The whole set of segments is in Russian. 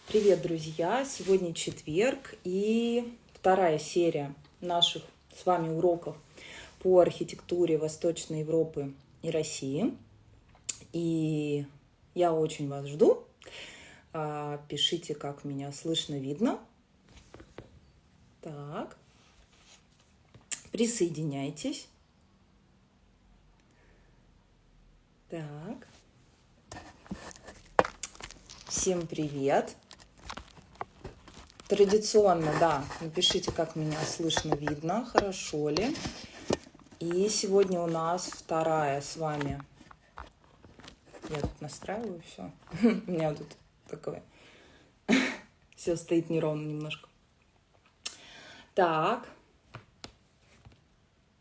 Привет, друзья! Сегодня четверг и вторая серия наших с вами уроков по архитектуре Восточной Европы и России. И я очень вас жду. Пишите, как меня слышно, видно. Так. Присоединяйтесь. Так. Всем привет! Традиционно, да, напишите, как меня слышно, видно, хорошо ли. И сегодня у нас вторая с вами. Я тут настраиваю все. У меня тут такое. Все стоит неровно немножко. Так.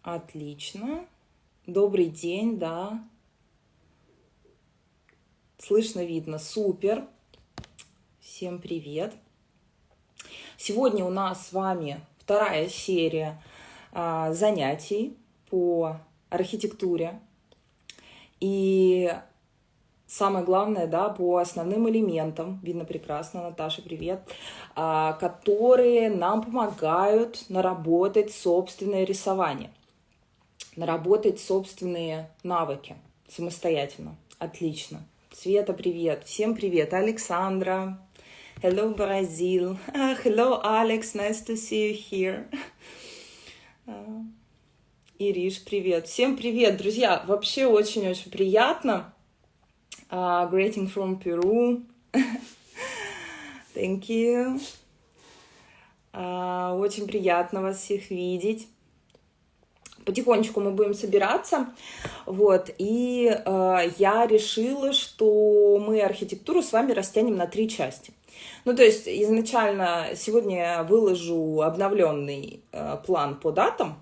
Отлично. Добрый день, да. Слышно, видно. Супер. Всем привет. Сегодня у нас с вами вторая серия занятий по архитектуре. И самое главное, да, по основным элементам, видно прекрасно, Наташа, привет, которые нам помогают наработать собственное рисование, наработать собственные навыки самостоятельно. Отлично. Света, привет. Всем привет. Александра. Hello, Brazil. Hello, Alex. Nice to see you here. Ириш, привет. Всем привет, друзья. Вообще очень-очень приятно. Greeting from Peru. Thank you. Очень приятно вас всех видеть. Потихонечку мы будем собираться, вот, и я решила, что мы архитектуру с вами растянем на 3 части. Ну, то есть изначально сегодня я выложу обновленный план по датам.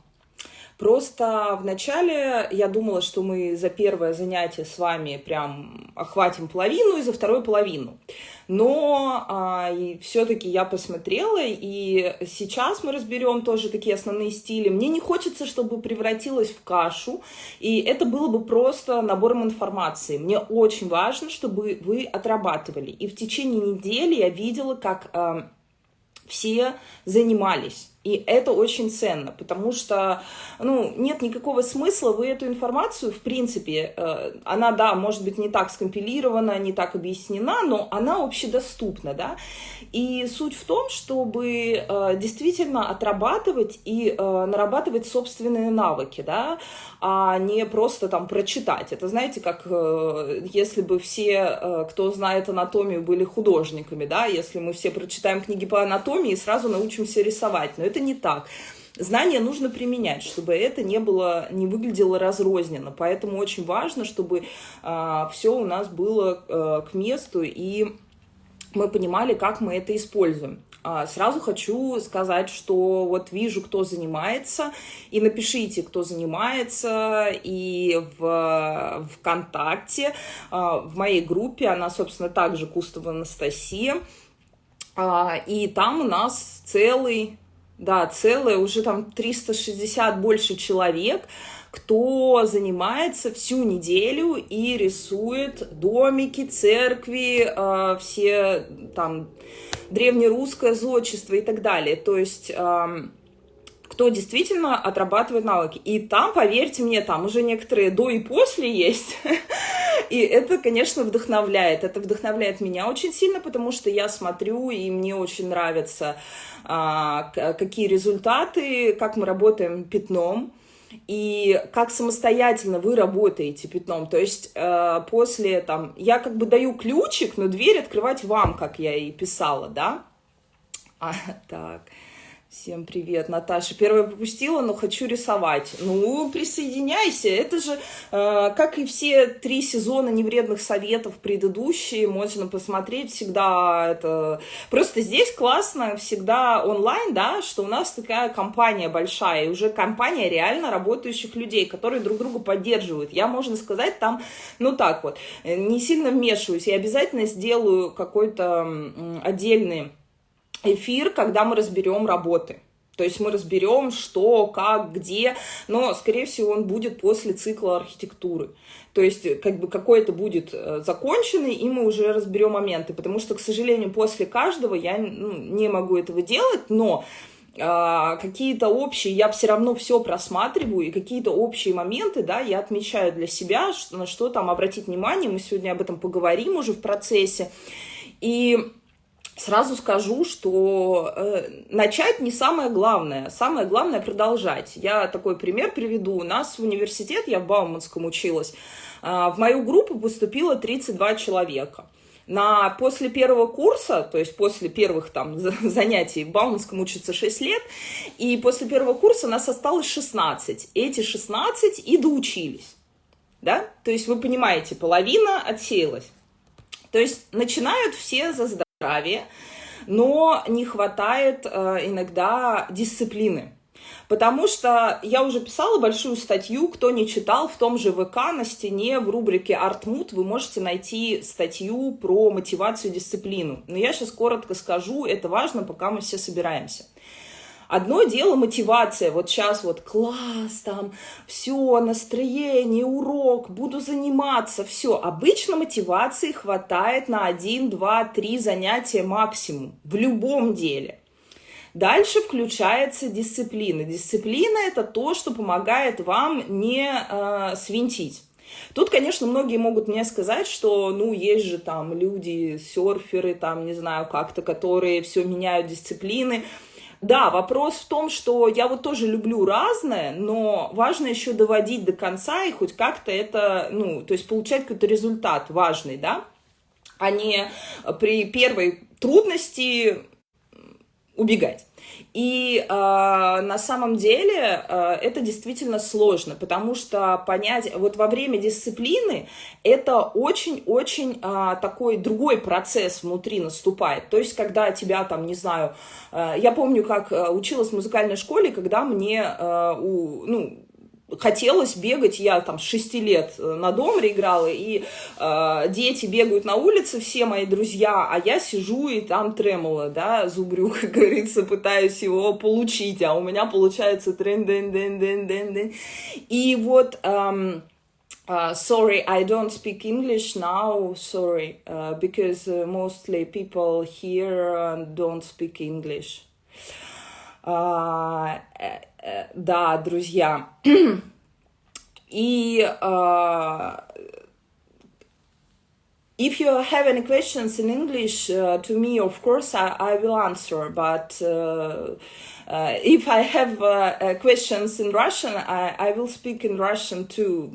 Просто вначале я думала, что мы за первое занятие с вами прям охватим половину и за вторую половину. Но все-таки я посмотрела, и сейчас мы разберем тоже такие основные стили. Мне не хочется, чтобы превратилось в кашу, и это было бы просто набором информации. Мне очень важно, чтобы вы отрабатывали. И в течение недели я видела, как все занимались. И это очень ценно, потому что, нет никакого смысла, вы эту информацию, в принципе, она, да, может быть, не так скомпилирована, не так объяснена, но она общедоступна, да. И суть в том, чтобы действительно отрабатывать и нарабатывать собственные навыки, да, а не просто там прочитать. Это, знаете, как если бы все, кто знает анатомию, были художниками, да, если мы все прочитаем книги по анатомии и сразу научимся рисовать, но это не так. Знания нужно применять, чтобы это не выглядело разрозненно. Поэтому очень важно, чтобы все у нас было к месту, и мы понимали, как мы это используем. Сразу хочу сказать, что вот вижу, кто занимается, и напишите, кто занимается, и в ВКонтакте, в моей группе, она, собственно, также Кустова Анастасия, и там у нас целое уже там 360 больше человек, кто занимается всю неделю и рисует домики, церкви, все там древнерусское зодчество и так далее. То есть кто действительно отрабатывает навыки. И там, поверьте мне, там уже некоторые до и после есть. И это, конечно, вдохновляет. Это вдохновляет меня очень сильно, потому что я смотрю, и мне очень нравятся, какие результаты, как мы работаем пятном, и как самостоятельно вы работаете пятном. То есть после, там, я как бы даю ключик, но дверь открывать вам, как я и писала, да? Так... Всем привет, Наташа. Первая пропустила, но хочу рисовать. Присоединяйся. Это же, как и все 3 сезона невредных советов предыдущие, можно посмотреть всегда. Это просто здесь классно, всегда онлайн, да, что у нас такая компания большая, и уже компания реально работающих людей, которые друг друга поддерживают. Я, можно сказать, там, не сильно вмешиваюсь. Я обязательно сделаю какой-то отдельный эфир, когда мы разберем работы. То есть мы разберем, что, как, где, но, скорее всего, он будет после цикла архитектуры. То есть как бы какой-то будет законченный, и мы уже разберем моменты, потому что, к сожалению, после каждого я не могу этого делать, но какие-то общие, я все равно все просматриваю, и какие-то общие моменты, да, я отмечаю для себя, на что там обратить внимание, мы сегодня об этом поговорим уже в процессе, и сразу скажу, что начать не самое главное продолжать. Я такой пример приведу. У нас в университет, я в Бауманском училась, в мою группу поступило 32 человека. После первого курса, то есть после первых там занятий, в Бауманском учатся 6 лет, и после первого курса нас осталось 16. Эти 16 и доучились. Да? То есть вы понимаете, половина отсеялась. То есть начинают все за здравие, но не хватает иногда дисциплины. Потому что я уже писала большую статью, кто не читал, в том же ВК на стене в рубрике «Артмуд» вы можете найти статью про мотивацию и дисциплину. Но я сейчас коротко скажу, это важно, пока мы все собираемся. Одно дело мотивация, вот сейчас вот класс, там, все, настроение, урок, буду заниматься, все. Обычно мотивации хватает на 1, 2, 3 занятия максимум, в любом деле. Дальше включается дисциплина. Дисциплина – это то, что помогает вам не свинтить. Тут, конечно, многие могут мне сказать, что, ну, есть же там люди, серферы, там, не знаю, как-то, которые все меняют дисциплины. Да, вопрос в том, что я вот тоже люблю разное, но важно еще доводить до конца и хоть как-то это, ну, то есть получать какой-то результат важный, да, а не при первой трудности убегать. И на самом деле это действительно сложно, потому что понять, вот во время дисциплины это очень-очень такой другой процесс внутри наступает. То есть, когда тебя там, не знаю, я помню, как училась в музыкальной школе, когда мне, хотелось бегать, я там с 6 лет на домре играла, и дети бегают на улице, все мои друзья, а я сижу и там тремоло, да, зубрю, как говорится, пытаюсь его получить, а у меня получается трен-ден-ден-ден-ден-ден. И вот... sorry, I don't speak English now, sorry, because mostly people here don't speak English. Да, друзья. И if you have any questions in English to me, of course, I will answer. But if I have questions in Russian, I will speak in Russian too.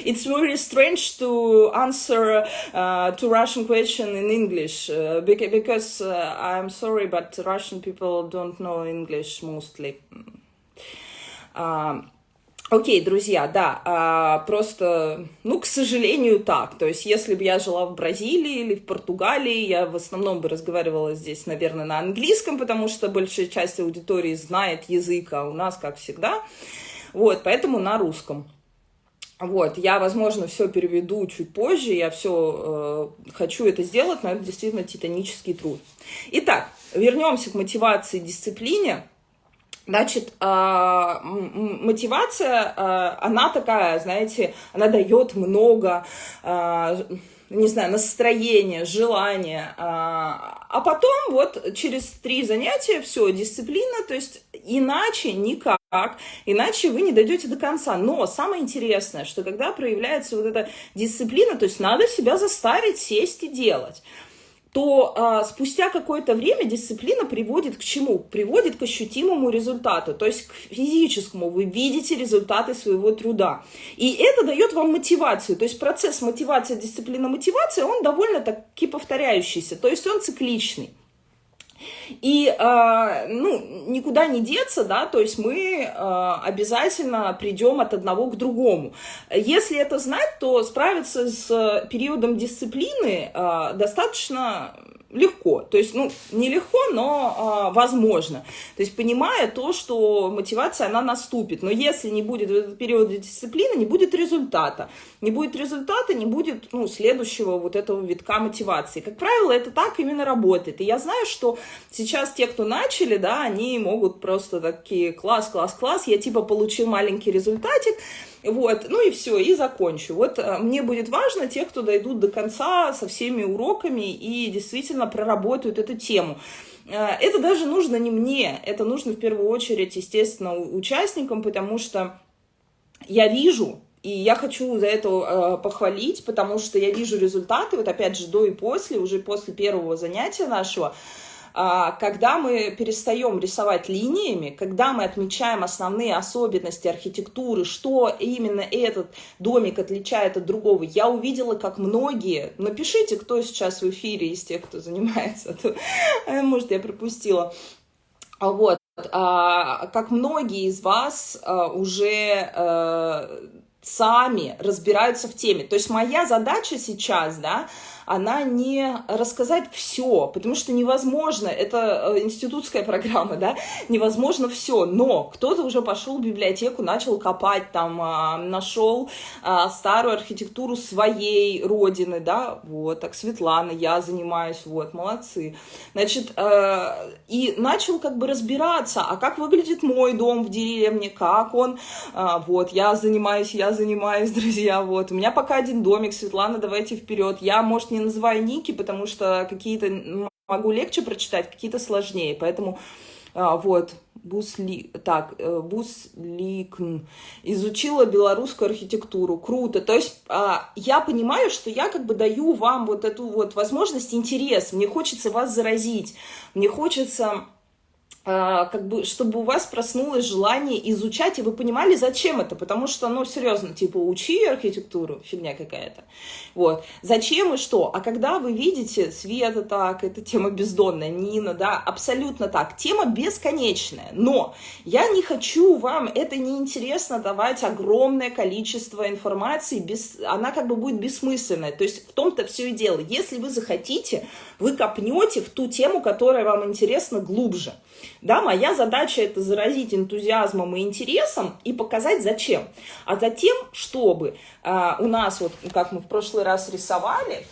It's very strange to answer to Russian question in English because I'm sorry, but Russian people don't know English mostly. Окей, друзья, да, просто, ну, к сожалению, так. То есть, если бы я жила в Бразилии или в Португалии, я в основном бы разговаривала здесь, наверное, на английском, потому что большая часть аудитории знает язык, а у нас, как всегда, вот, поэтому на русском. Вот, я, возможно, все переведу чуть позже, я все хочу это сделать, но это действительно титанический труд. Итак, вернемся к мотивации и дисциплине. Значит, мотивация, она такая, знаете, она дает много, не знаю, настроения, желания, а потом вот через 3 занятия все, дисциплина, то есть иначе никак, иначе вы не дойдете до конца. Но самое интересное, что когда проявляется вот эта дисциплина, то есть надо себя заставить сесть и делать, то спустя какое-то время дисциплина приводит к чему? Приводит к ощутимому результату, то есть к физическому. Вы видите результаты своего труда. И это дает вам мотивацию. То есть процесс мотивации, дисциплина, мотивация, он довольно-таки повторяющийся, то есть он цикличный. И, никуда не деться, да, то есть мы обязательно придем от одного к другому. Если это знать, то справиться с периодом дисциплины достаточно легко. То есть, нелегко, но возможно. То есть, понимая то, что мотивация, она наступит. Но если не будет в этот период дисциплины, не будет результата. Не будет результата, не будет, следующего вот этого витка мотивации. Как правило, это так именно работает. И я знаю, что сейчас те, кто начали, да, они могут просто такие класс, я типа получил маленький результатик, вот, ну и все, и закончу. Вот мне будет важно те, кто дойдут до конца со всеми уроками и действительно проработают эту тему. Это даже нужно не мне, это нужно в первую очередь, естественно, участникам, потому что я вижу, и я хочу за это похвалить, потому что я вижу результаты, вот опять же, до и после, уже после первого занятия нашего, когда мы перестаем рисовать линиями, когда мы отмечаем основные особенности архитектуры, что именно этот домик отличает от другого, я увидела, как многие, напишите, кто сейчас в эфире из тех, кто занимается, может, я пропустила, вот, как многие из вас уже сами разбираются в теме. То есть моя задача сейчас, да, она не рассказать все, потому что невозможно, это институтская программа, да, невозможно все, но кто-то уже пошел в библиотеку, начал копать там, нашел старую архитектуру своей родины, да, вот, так, Светлана, я занимаюсь, вот, молодцы, значит, и начал как бы разбираться, а как выглядит мой дом в деревне, как он, вот, я занимаюсь, друзья, вот, у меня пока один домик, Светлана, давайте вперед, я, может, не называю ники, потому что какие-то могу легче прочитать, какие-то сложнее, поэтому вот, Бусликн, изучила белорусскую архитектуру, круто, то есть я понимаю, что я как бы даю вам вот эту вот возможность, интерес, мне хочется вас заразить, мне хочется как бы, чтобы у вас проснулось желание изучать, и вы понимали, зачем это, потому что, ну, серьезно, типа, учи архитектуру, фигня какая-то, вот, зачем и что, а когда вы видите, Света так, это тема бездонная, Нина, да, абсолютно так, тема бесконечная, но я не хочу вам, это неинтересно давать огромное количество информации, она как бы будет бессмысленная, то есть в том-то все и дело, если вы захотите, вы копнете в ту тему, которая вам интересна глубже. Да, моя задача это заразить энтузиазмом и интересом и показать зачем. А затем, чтобы у нас, вот как мы в прошлый раз рисовали,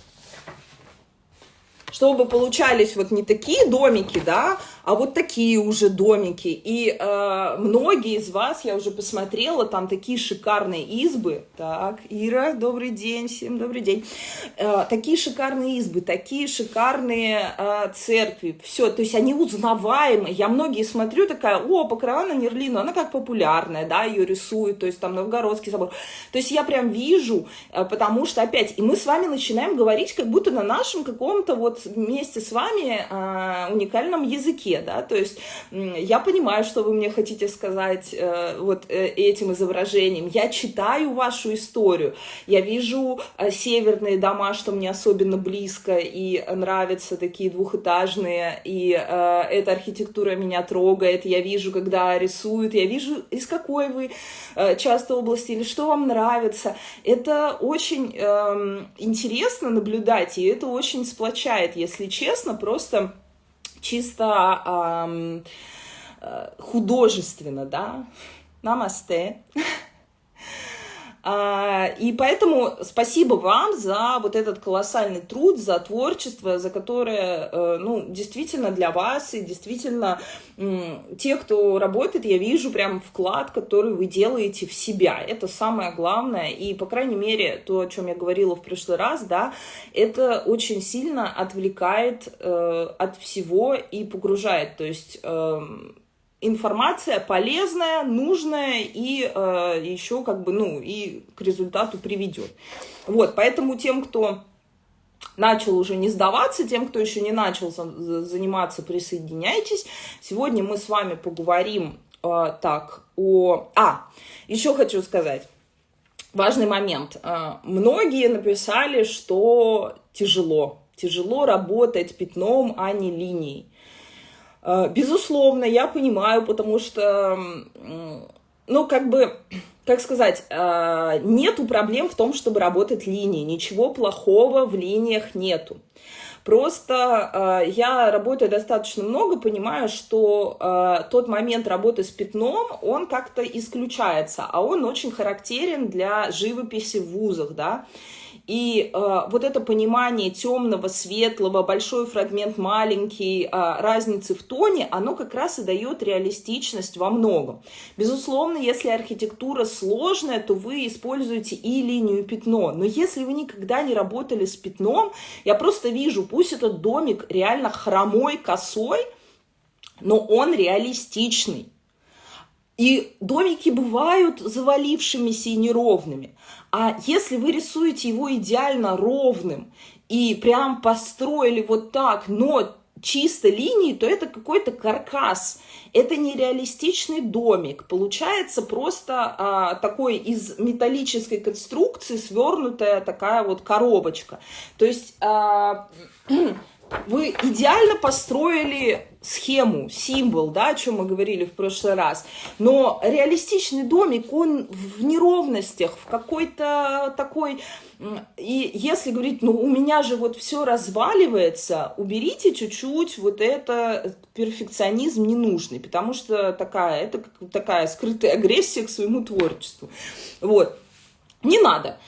чтобы получались вот не такие домики, да, а вот такие уже домики. И многие из вас, я уже посмотрела, там такие шикарные избы. Так, Ира, добрый день, всем добрый день. Такие шикарные избы, такие шикарные церкви. Все, то есть они узнаваемые. Я многие смотрю, такая, Покрова на Нерлину, она как популярная, да, ее рисуют, то есть там Новгородский собор. То есть я прям вижу, потому что опять, и мы с вами начинаем говорить как будто на нашем каком-то вот вместе с вами уникальном языке. Да, то есть я понимаю, что вы мне хотите сказать вот этим изображением. Я читаю вашу историю, я вижу северные дома, что мне особенно близко и нравятся, такие двухэтажные, и эта архитектура меня трогает. Я вижу, когда рисуют, я вижу, из какой вы часто области или что вам нравится. Это очень интересно наблюдать, и это очень сплочает, если честно, просто чисто художественно, да, намасте. И поэтому спасибо вам за вот этот колоссальный труд, за творчество, за которое, ну, действительно для вас, и действительно те, кто работает, я вижу прям вклад, который вы делаете в себя. Это самое главное, и, по крайней мере, то, о чем я говорила в прошлый раз, да, это очень сильно отвлекает от всего и погружает, то есть информация полезная, нужная и еще как бы, ну, и к результату приведет. Вот, поэтому тем, кто начал уже не сдаваться, тем, кто еще не начал заниматься, присоединяйтесь. Сегодня мы с вами поговорим еще хочу сказать. Важный момент. Многие написали, что тяжело работать пятном, а не линией. Безусловно, я понимаю, потому что, ну, как бы, как сказать, нету проблем в том, чтобы работать линией. Ничего плохого в линиях нету. Просто я работаю достаточно много, понимаю, что тот момент работы с пятном, он как-то исключается, а он очень характерен для живописи в вузах, да. И вот это понимание темного, светлого, большой фрагмент, маленький, разницы в тоне, оно как раз и дает реалистичность во многом. Безусловно, если архитектура сложная, то вы используете и линию, и пятно. Но если вы никогда не работали с пятном, я просто вижу, пусть этот домик реально хромой, косой, но он реалистичный. И домики бывают завалившимися и неровными. А если вы рисуете его идеально ровным и прям построили вот так, но чисто линии, то это какой-то каркас. Это нереалистичный домик. Получается просто такой из металлической конструкции свернутая такая вот коробочка. То есть вы идеально построили схему, символ, да, о чем мы говорили в прошлый раз, но реалистичный домик, он в неровностях, в какой-то такой, и если говорить, ну, у меня же вот все разваливается, уберите чуть-чуть вот это перфекционизм ненужный, потому что это такая скрытая агрессия к своему творчеству, вот, не надо.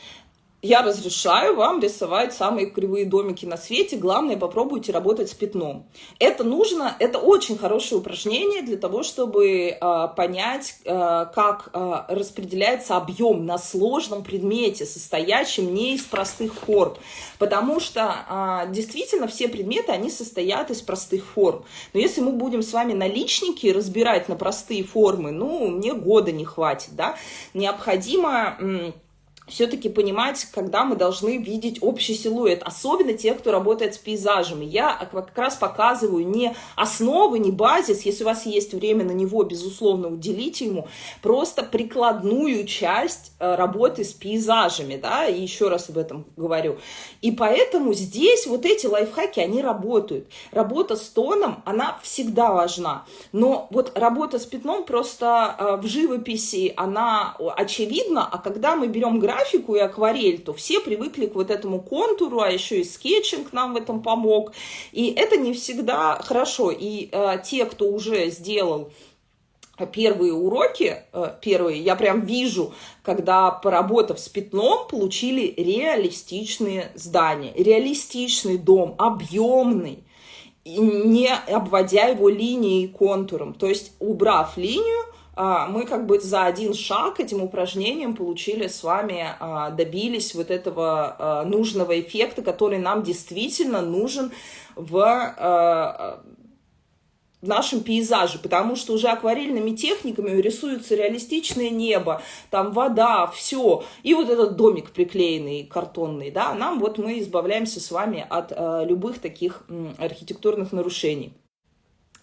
Я разрешаю вам рисовать самые кривые домики на свете. Главное, попробуйте работать с пятном. Это нужно, это очень хорошее упражнение для того, чтобы понять, как распределяется объем на сложном предмете, состоящем не из простых форм. Потому что действительно все предметы, они состоят из простых форм. Но если мы будем с вами наличники разбирать на простые формы, ну, мне года не хватит, да. Необходимо все-таки понимать, когда мы должны видеть общий силуэт, особенно те, кто работает с пейзажами. Я как раз показываю не основы, не базис, если у вас есть время на него, безусловно, уделите ему, просто прикладную часть работы с пейзажами, да, и еще раз об этом говорю. И поэтому здесь вот эти лайфхаки, они работают. Работа с тоном, она всегда важна, но вот работа с пятном просто в живописи, она очевидна, а когда мы берем графику и акварель, то все привыкли к вот этому контуру, а еще и скетчинг нам в этом помог. И это не всегда хорошо. И те, кто уже сделал первые уроки, я прям вижу, когда, поработав с пятном, получили реалистичные здания, реалистичный дом, объемный, не обводя его линией и контуром. То есть, убрав линию, мы как бы за один шаг этим упражнением получили с вами, добились вот этого нужного эффекта, который нам действительно нужен в нашем пейзаже, потому что уже акварельными техниками рисуется реалистичное небо, там вода, все, и вот этот домик приклеенный, картонный, да, мы избавляемся с вами от любых таких архитектурных нарушений.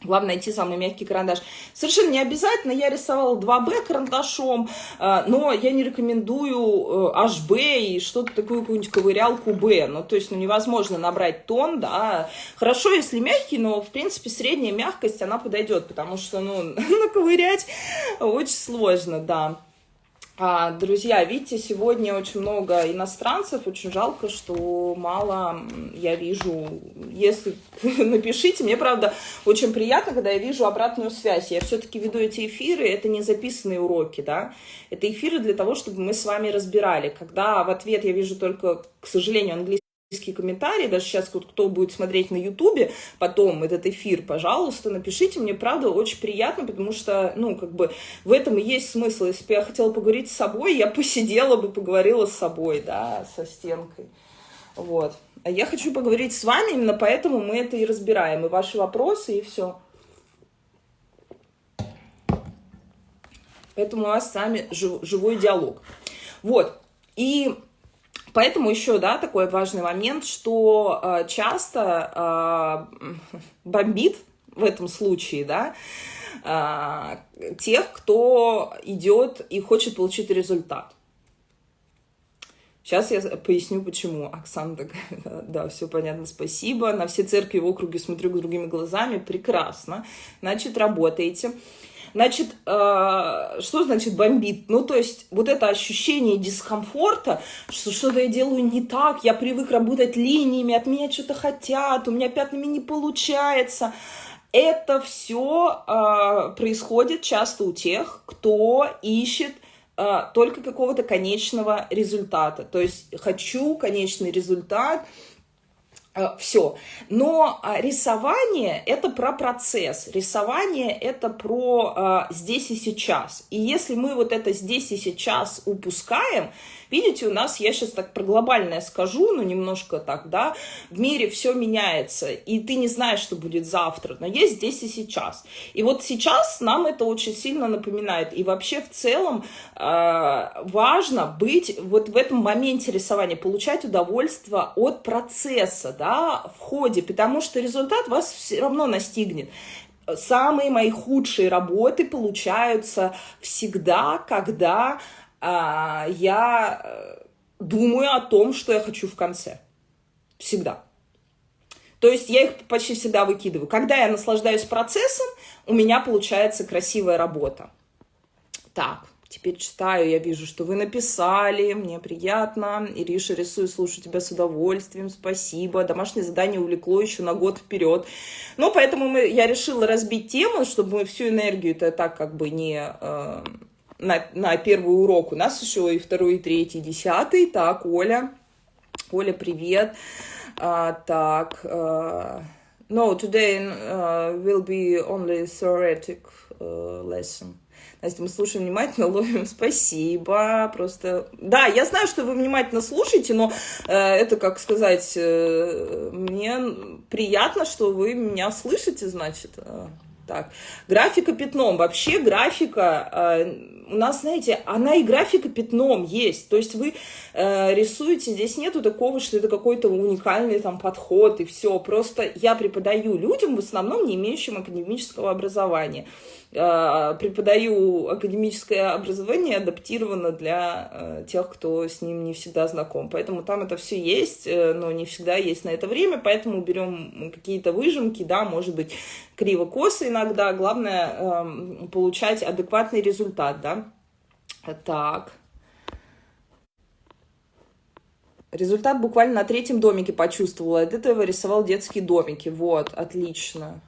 Главное найти самый мягкий карандаш. Совершенно не обязательно, я рисовала 2B карандашом, но я не рекомендую HB и что-то такое, какую-нибудь ковырялку B. Ну, то есть, невозможно набрать тон, да. Хорошо, если мягкий, но, в принципе, средняя мягкость, она подойдет, потому что, наковырять очень сложно, да. Друзья, видите, сегодня очень много иностранцев, очень жалко, что мало я вижу. Если напишите, мне, правда, очень приятно, когда я вижу обратную связь. Я все-таки веду эти эфиры, это не записанные уроки, да, это эфиры для того, чтобы мы с вами разбирали. Когда в ответ я вижу только, к сожалению, английский комментарии, даже сейчас кто будет смотреть на Ютубе потом этот эфир, пожалуйста, напишите, мне правда очень приятно, потому что, в этом и есть смысл. Если бы я хотела поговорить с собой, я посидела бы, поговорила с собой, да, со стенкой, вот. А я хочу поговорить с вами, именно поэтому мы это и разбираем, и ваши вопросы, и все. Поэтому у нас с вами живой диалог. Вот, и поэтому еще, да, такой важный момент, что часто бомбит в этом случае, да, тех, кто идет и хочет получить результат. Сейчас я поясню, почему. Оксана такая, да, все понятно, спасибо. На все церкви в округе смотрю другими глазами. Прекрасно. Значит, работаете. Значит, что значит бомбит? Ну, то есть, вот это ощущение дискомфорта, что что-то я делаю не так, я привык работать линиями, от меня что-то хотят, у меня пятнами не получается. Это все происходит часто у тех, кто ищет только какого-то конечного результата. То есть хочу конечный результат, все. Но рисование – это про процесс. Рисование – это про здесь и сейчас. И если мы вот это здесь и сейчас упускаем, видите, у нас, я сейчас так про глобальное скажу, но немножко так, да, в мире все меняется, и ты не знаешь, что будет завтра, но есть здесь и сейчас. И вот сейчас нам это очень сильно напоминает. И вообще в целом важно быть вот в этом моменте рисования, получать удовольствие от процесса, да, в ходе, потому что результат вас все равно настигнет. Самые мои худшие работы получаются всегда, когда я думаю о том, что я хочу в конце. Всегда. То есть я их почти всегда выкидываю. Когда я наслаждаюсь процессом, у меня получается красивая работа. Так, теперь читаю, я вижу, что вы написали, мне приятно. Ириша, рисую, слушаю тебя с удовольствием, спасибо. Домашнее задание увлекло еще на год вперед. Ну, поэтому я решила разбить тему, чтобы мы всю энергию-то так как бы не... На первый урок. У нас еще и второй, и третий, и 10. Так, Оля. Оля, привет. Так. No, today will be only theoretic lesson. Настя, мы слушаем внимательно, ловим. Спасибо. Просто... Да, я знаю, что вы внимательно слушаете, но это, как сказать, мне приятно, что вы меня слышите, значит... Так, графика пятном. Вообще графика у нас, знаете, она и графика пятном есть. То есть вы рисуете, здесь нету такого, что это какой-то уникальный там подход и все. Просто я преподаю людям, в основном не имеющим академического образования. Преподаю академическое образование, адаптировано для тех, кто с ним не всегда знаком. Поэтому там это все есть, но не всегда есть на это время, поэтому берем какие-то выжимки, да, может быть, криво-косо иногда. Главное получать адекватный результат, да. Так. Результат буквально на 3-м домике почувствовала. От этого рисовал детские домики. Вот, отлично.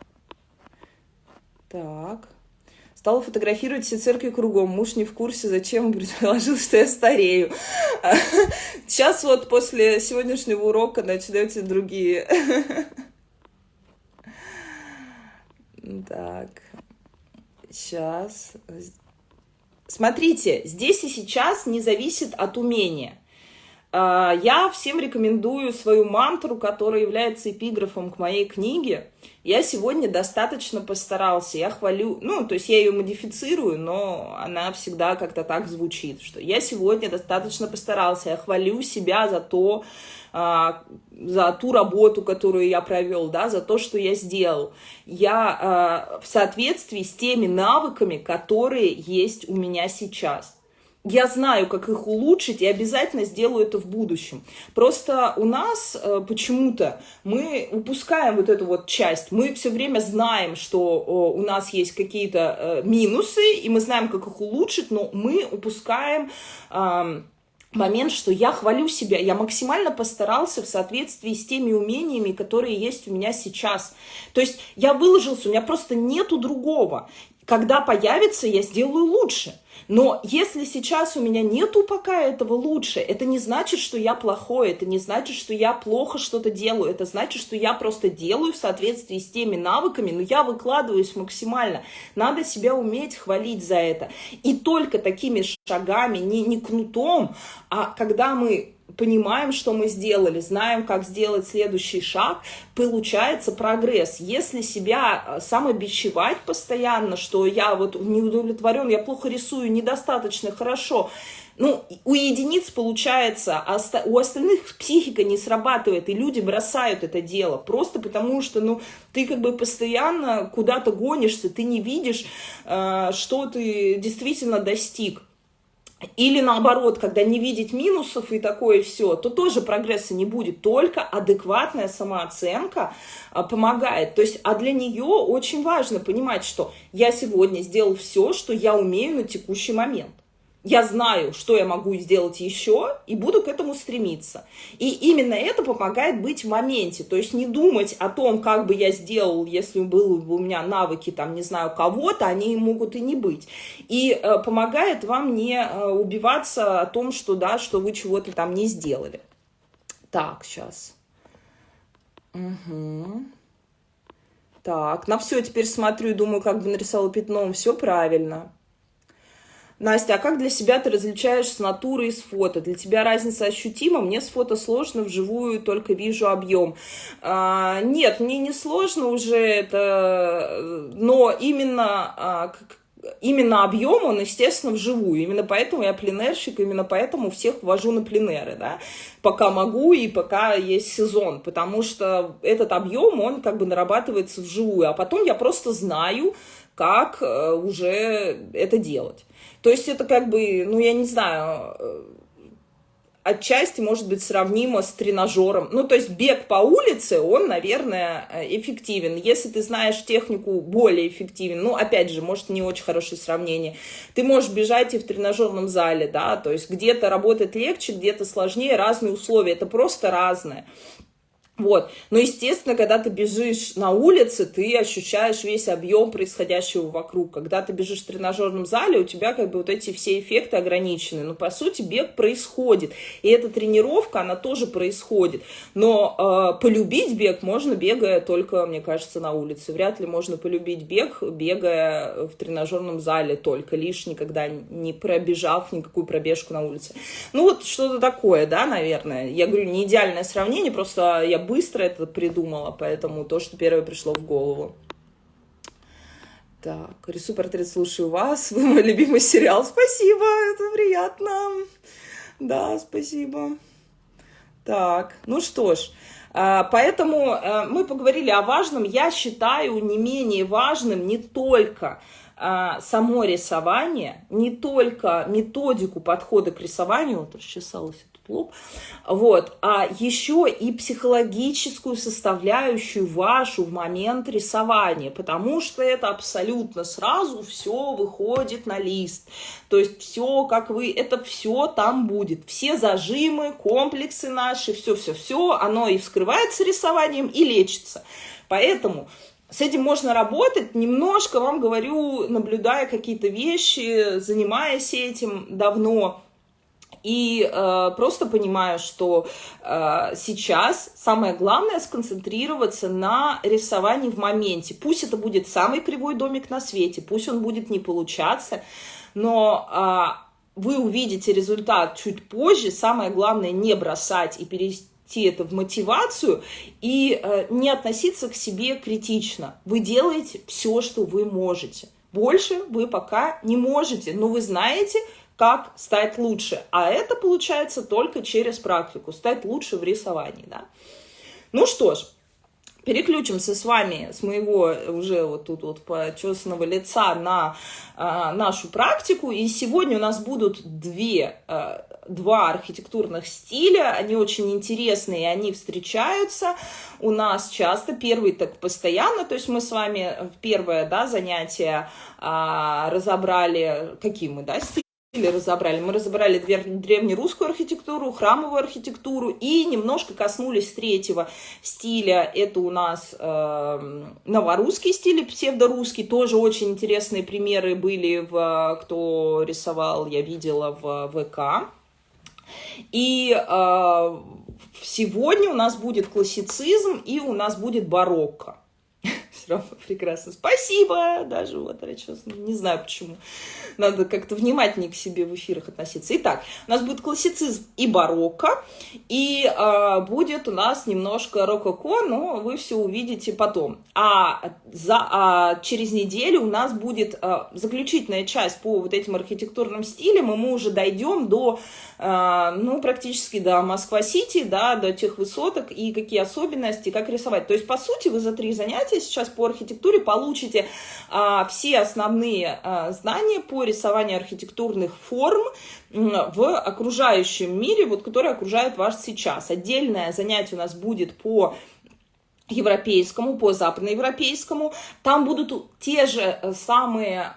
Так. Стала фотографировать все церкви кругом. Муж не в курсе, зачем предположил, что я старею. Сейчас вот после сегодняшнего урока начнете другие. Так. Сейчас. Смотрите, здесь и сейчас не зависит от умения. Я всем рекомендую свою мантру, которая является эпиграфом к моей книге. Я сегодня достаточно постарался, я хвалю, ну, то есть я ее модифицирую, но она всегда как-то так звучит, что я сегодня достаточно постарался, я хвалю себя за то, за ту работу, которую я провел, да, за то, что я сделал. Я в соответствии с теми навыками, которые есть у меня сейчас. Я знаю, как их улучшить, и обязательно сделаю это в будущем. Просто у нас почему-то мы упускаем вот эту вот часть. Мы все время знаем, что у нас есть какие-то минусы, и мы знаем, как их улучшить, но мы упускаем момент, что я хвалю себя, я максимально постарался в соответствии с теми умениями, которые есть у меня сейчас. То есть я выложился, у меня просто нету другого. Когда появится, я сделаю лучше. Но если сейчас у меня нету пока этого лучше, это не значит, что я плохой, это не значит, что я плохо что-то делаю, это значит, что я просто делаю в соответствии с теми навыками, но я выкладываюсь максимально. Надо себя уметь хвалить за это. И только такими шагами, не кнутом, а когда мы понимаем, что мы сделали, знаем, как сделать следующий шаг, получается прогресс. Если себя самобичевать постоянно, что я вот не удовлетворен, я плохо рисую, недостаточно хорошо, ну, у единиц получается, а у остальных психика не срабатывает, и люди бросают это дело, просто потому что, ну, ты как бы постоянно куда-то гонишься, ты не видишь, что ты действительно достиг. Или наоборот, когда не видеть минусов и такое все, то тоже прогресса не будет. Только адекватная самооценка помогает. То есть, а для нее очень важно понимать, что я сегодня сделал все, что я умею на текущий момент. я знаю, что я могу сделать еще, и буду к этому стремиться. И именно это помогает быть в моменте. То есть не думать о том, как бы я сделал, если было бы у меня навыки, там, не знаю, кого-то, они могут и не быть. И помогает вам не убиваться о том, что, да, что вы чего-то там не сделали. Так, сейчас. Угу. Так, на все теперь смотрю и думаю, как бы нарисовала пятном. Все правильно. Настя, а как для себя ты различаешь с натуры и с фото? Для тебя разница ощутима? Мне с фото сложно, вживую только вижу объем. Нет, мне не сложно уже это, но именно объем, он, естественно, вживую. Именно поэтому я пленерщик, именно поэтому всех ввожу на пленеры, да, пока могу и пока есть сезон, потому что этот объем, он как бы нарабатывается вживую, а потом я просто знаю, как уже это делать. То есть это как бы, ну, я не знаю, отчасти может быть сравнимо с тренажером. Ну, то есть бег по улице, он, наверное, эффективен. Если ты знаешь технику, более эффективен. Ну, опять же, может, не очень хорошее сравнение. Ты можешь бежать и в тренажерном зале, да, то есть где-то работать легче, где-то сложнее, разные условия. Это просто разное. Вот, но, естественно, когда ты бежишь на улице, ты ощущаешь весь объем происходящего вокруг. Когда ты бежишь в тренажерном зале, у тебя как бы вот эти все эффекты ограничены. Но, по сути, бег происходит. И эта тренировка, она тоже происходит. Но полюбить бег можно, бегая только, мне кажется, на улице. Вряд ли можно полюбить бег, бегая в тренажерном зале только, лишь никогда не пробежав никакую пробежку на улице. Ну, вот что-то такое, да, наверное. Я говорю, не идеальное сравнение, просто я быстро это придумала, поэтому то, что первое пришло в голову. Так, рисую портрет, слушаю вас. Вы мой любимый сериал. Спасибо, это приятно. Да, спасибо. Так, ну что ж. Поэтому мы поговорили о важном. Я считаю не менее важным не только само рисование, не только методику подхода к рисованию, вот расчесалась этот лоб, вот, а еще и психологическую составляющую вашу в момент рисования, потому что это абсолютно сразу все выходит на лист, то есть все, как вы, это все там будет, все зажимы, комплексы наши, все, оно и вскрывается рисованием, и лечится, поэтому с этим можно работать, немножко, вам говорю, наблюдая какие-то вещи, занимаясь этим давно, и просто понимаю, что сейчас самое главное сконцентрироваться на рисовании в моменте. Пусть это будет самый кривой домик на свете, пусть он будет не получаться, но вы увидите результат чуть позже. Самое главное не бросать и перейти это в мотивацию и не относиться к себе критично. Вы делаете все, что вы можете. Больше вы пока не можете, но вы знаете, как стать лучше. А это получается только через практику, стать лучше в рисовании. Да? Ну что ж, переключимся с вами, с моего уже вот тут вот почесанного лица на нашу практику. И сегодня у нас будут два архитектурных стиля. Они очень интересные, они встречаются у нас часто. Первый так постоянно, то есть мы с вами в первое, да, занятие разобрали, какие мы, да, стили разобрали. Мы разобрали древнерусскую архитектуру, храмовую архитектуру и немножко коснулись третьего стиля. Это у нас новорусский стиль, псевдорусский. Тоже очень интересные примеры были, кто рисовал, я видела в ВК. И сегодня у нас будет классицизм и у нас будет барокко. Все равно прекрасно. Спасибо! Даже вот, не знаю почему. Надо как-то внимательнее к себе в эфирах относиться. Итак, у нас будет классицизм и барокко, и будет у нас немножко рококо, но вы все увидите потом. Через неделю у нас будет заключительная часть по вот этим архитектурным стилям, и мы уже дойдем до, практически до Москва-Сити, да, до тех высоток и какие особенности, как рисовать. То есть, по сути, вы за 3 занятия сейчас по архитектуре получите все основные знания по рисованию архитектурных форм в окружающем мире, вот, который окружает вас сейчас. Отдельное занятие у нас будет по европейскому, по западноевропейскому. Там будут те же самые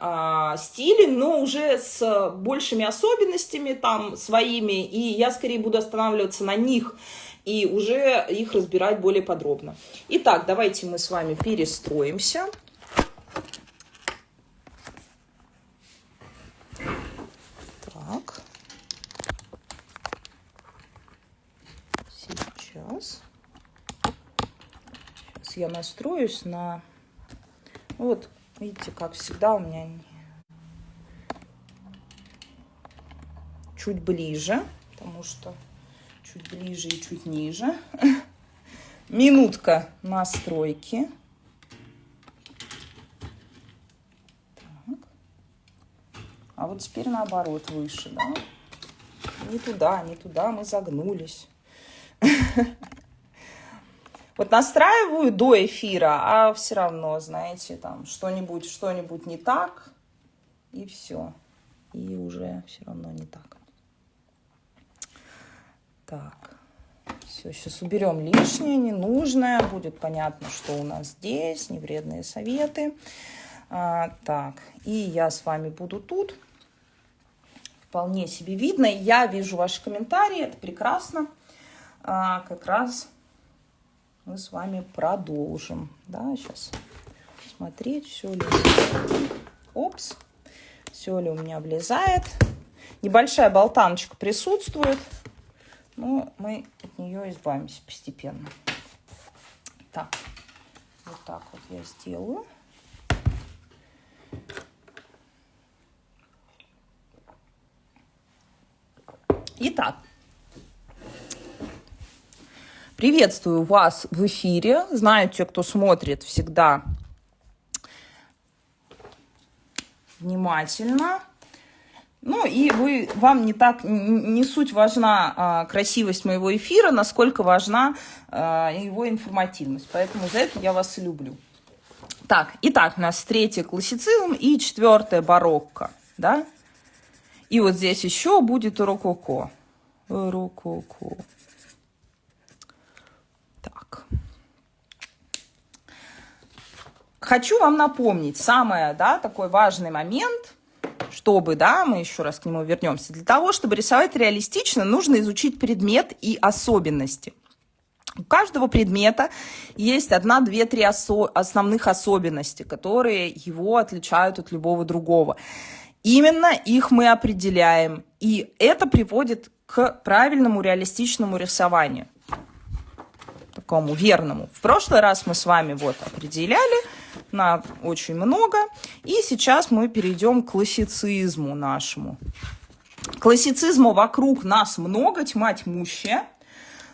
стили, но уже с большими особенностями, там, своими, и я скорее буду останавливаться на них и уже их разбирать более подробно. Итак, давайте мы с вами перестроимся. Так. Сейчас я настроюсь на... Вот, видите, как всегда у меня чуть ближе, потому что чуть ближе и чуть ниже. Минутка настройки. Так. А вот теперь наоборот выше, да? Не туда, мы загнулись. Вот настраиваю до эфира, а все равно, знаете, там что-нибудь не так, и все. И уже все равно не так. Так, все, сейчас уберем лишнее, ненужное, будет понятно, что у нас здесь, невредные советы. Так, и я с вами буду тут. Вполне себе видно, я вижу ваши комментарии, это прекрасно. Как раз мы с вами продолжим. Да, сейчас смотреть, все ли... Опс, все ли у меня влезает. Небольшая болтаночка присутствует, но мы от нее избавимся постепенно. Так, вот так вот я сделаю. Итак, приветствую вас в эфире. Знаю, те, кто смотрит, всегда внимательно. Ну и вам не суть важна красивость моего эфира, насколько важна его информативность. Поэтому за это я вас и люблю. Так, итак, у нас 3-й классицизм и 4-е барокко, да? И вот здесь еще будет рококо. Рококо. Так. Хочу вам напомнить самый, да, такой важный момент, чтобы, да, мы еще раз к нему вернемся. Для того, чтобы рисовать реалистично, нужно изучить предмет и особенности. У каждого предмета есть 1, 2, 3 основных особенности, которые его отличают от любого другого. Именно их мы определяем, и это приводит к правильному реалистичному рисованию, такому верному. В прошлый раз мы с вами вот определяли на очень много, и сейчас мы перейдем к классицизму нашему. Классицизма вокруг нас много, тьма тьмущая,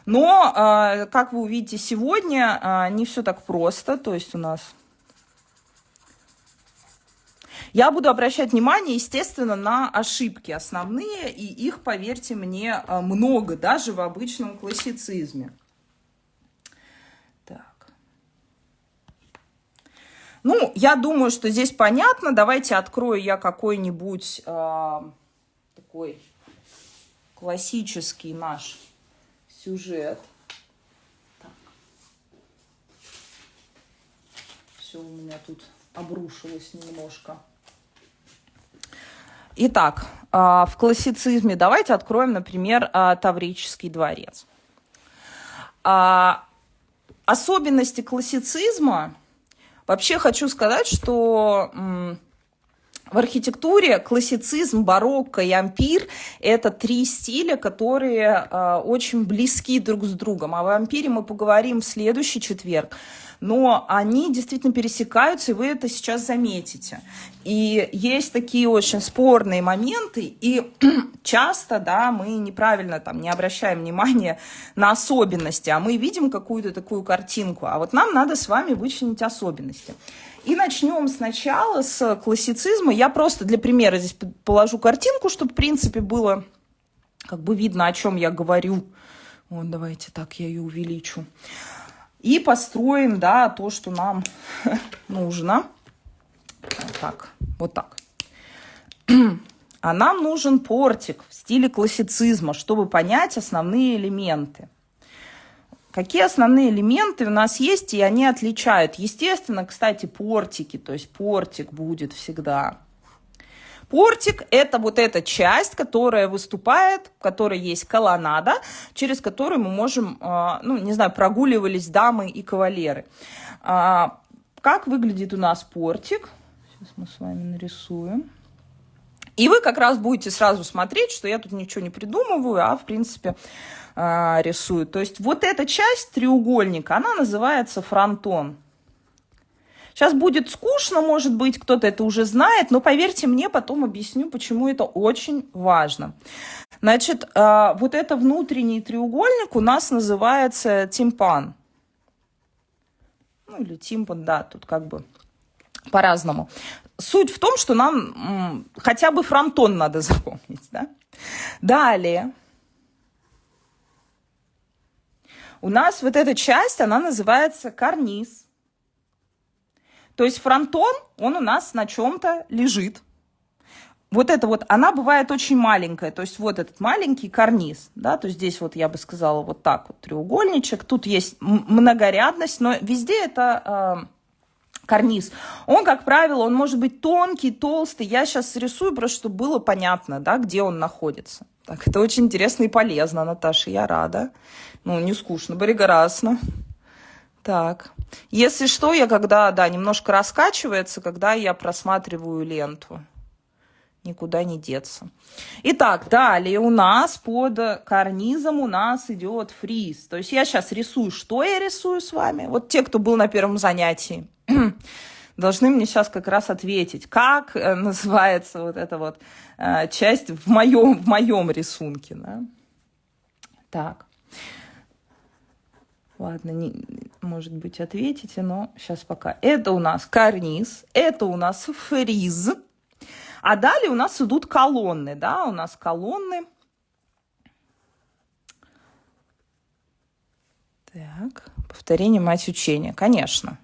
но, как вы увидите сегодня, не все так просто, то есть у нас... Я буду обращать внимание, естественно, на ошибки основные, и их, поверьте мне, много, даже в обычном классицизме. Так. Ну, я думаю, что здесь понятно. Давайте открою я какой-нибудь такой классический наш сюжет. Так. Все у меня тут обрушилось немножко. Итак, в классицизме давайте откроем, например, Таврический дворец. Особенности классицизма. Вообще хочу сказать, что в архитектуре классицизм, барокко и ампир – это 3 стиля, которые очень близки друг с другом. О ампире мы поговорим в следующий четверг. Но они действительно пересекаются, и вы это сейчас заметите. И есть такие очень спорные моменты, и часто, да, мы неправильно там не обращаем внимания на особенности, а мы видим какую-то такую картинку. А вот нам надо с вами вычленить особенности. И начнем сначала с классицизма. Я просто для примера здесь положу картинку, чтобы, в принципе, было как бы видно, о чем я говорю. Вот, давайте так я ее увеличу. И построим, да, то, что нам нужно. Так, вот так. А нам нужен портик в стиле классицизма, чтобы понять основные элементы. Какие основные элементы у нас есть, и они отличают? Естественно, кстати, портики, то есть портик будет всегда. Портик – это вот эта часть, которая выступает, в которой есть колоннада, через которую мы можем, ну, не знаю, прогуливались дамы и кавалеры. Как выглядит у нас портик? Сейчас мы с вами нарисуем. И вы как раз будете сразу смотреть, что я тут ничего не придумываю, а в принципе рисую. То есть вот эта часть треугольника, она называется фронтон. Сейчас будет скучно, может быть, кто-то это уже знает, но поверьте мне, потом объясню, почему это очень важно. Значит, вот это внутренний треугольник у нас называется тимпан. Ну, или тимпан, да, тут как бы по-разному. Суть в том, что нам хотя бы фронтон надо запомнить, да? Далее. У нас вот эта часть, она называется карниз. То есть фронтон, он у нас на чем-то лежит. Вот это вот, она бывает очень маленькая. То есть вот этот маленький карниз, да, то есть здесь вот я бы сказала вот так вот треугольничек. Тут есть многорядность, но везде это карниз. Он, как правило, он может быть тонкий, толстый. Я сейчас рисую просто, чтобы было понятно, да, где он находится. Так, это очень интересно и полезно, Наташа, я рада. Ну, не скучно, прекрасно. Так, если что, я когда, да, немножко раскачивается, когда я просматриваю ленту. Никуда не деться. Итак, далее у нас под карнизом у нас идет фриз. То есть я сейчас рисую, что я рисую с вами. Вот те, кто был на первом занятии, должны мне сейчас как раз ответить, как называется вот эта вот часть в моем рисунке. Да? Так. Ладно, может быть, ответите, но сейчас пока. Это у нас карниз, это у нас фриз. А далее у нас идут колонны, да, у нас колонны. Так, повторение мать учения, конечно.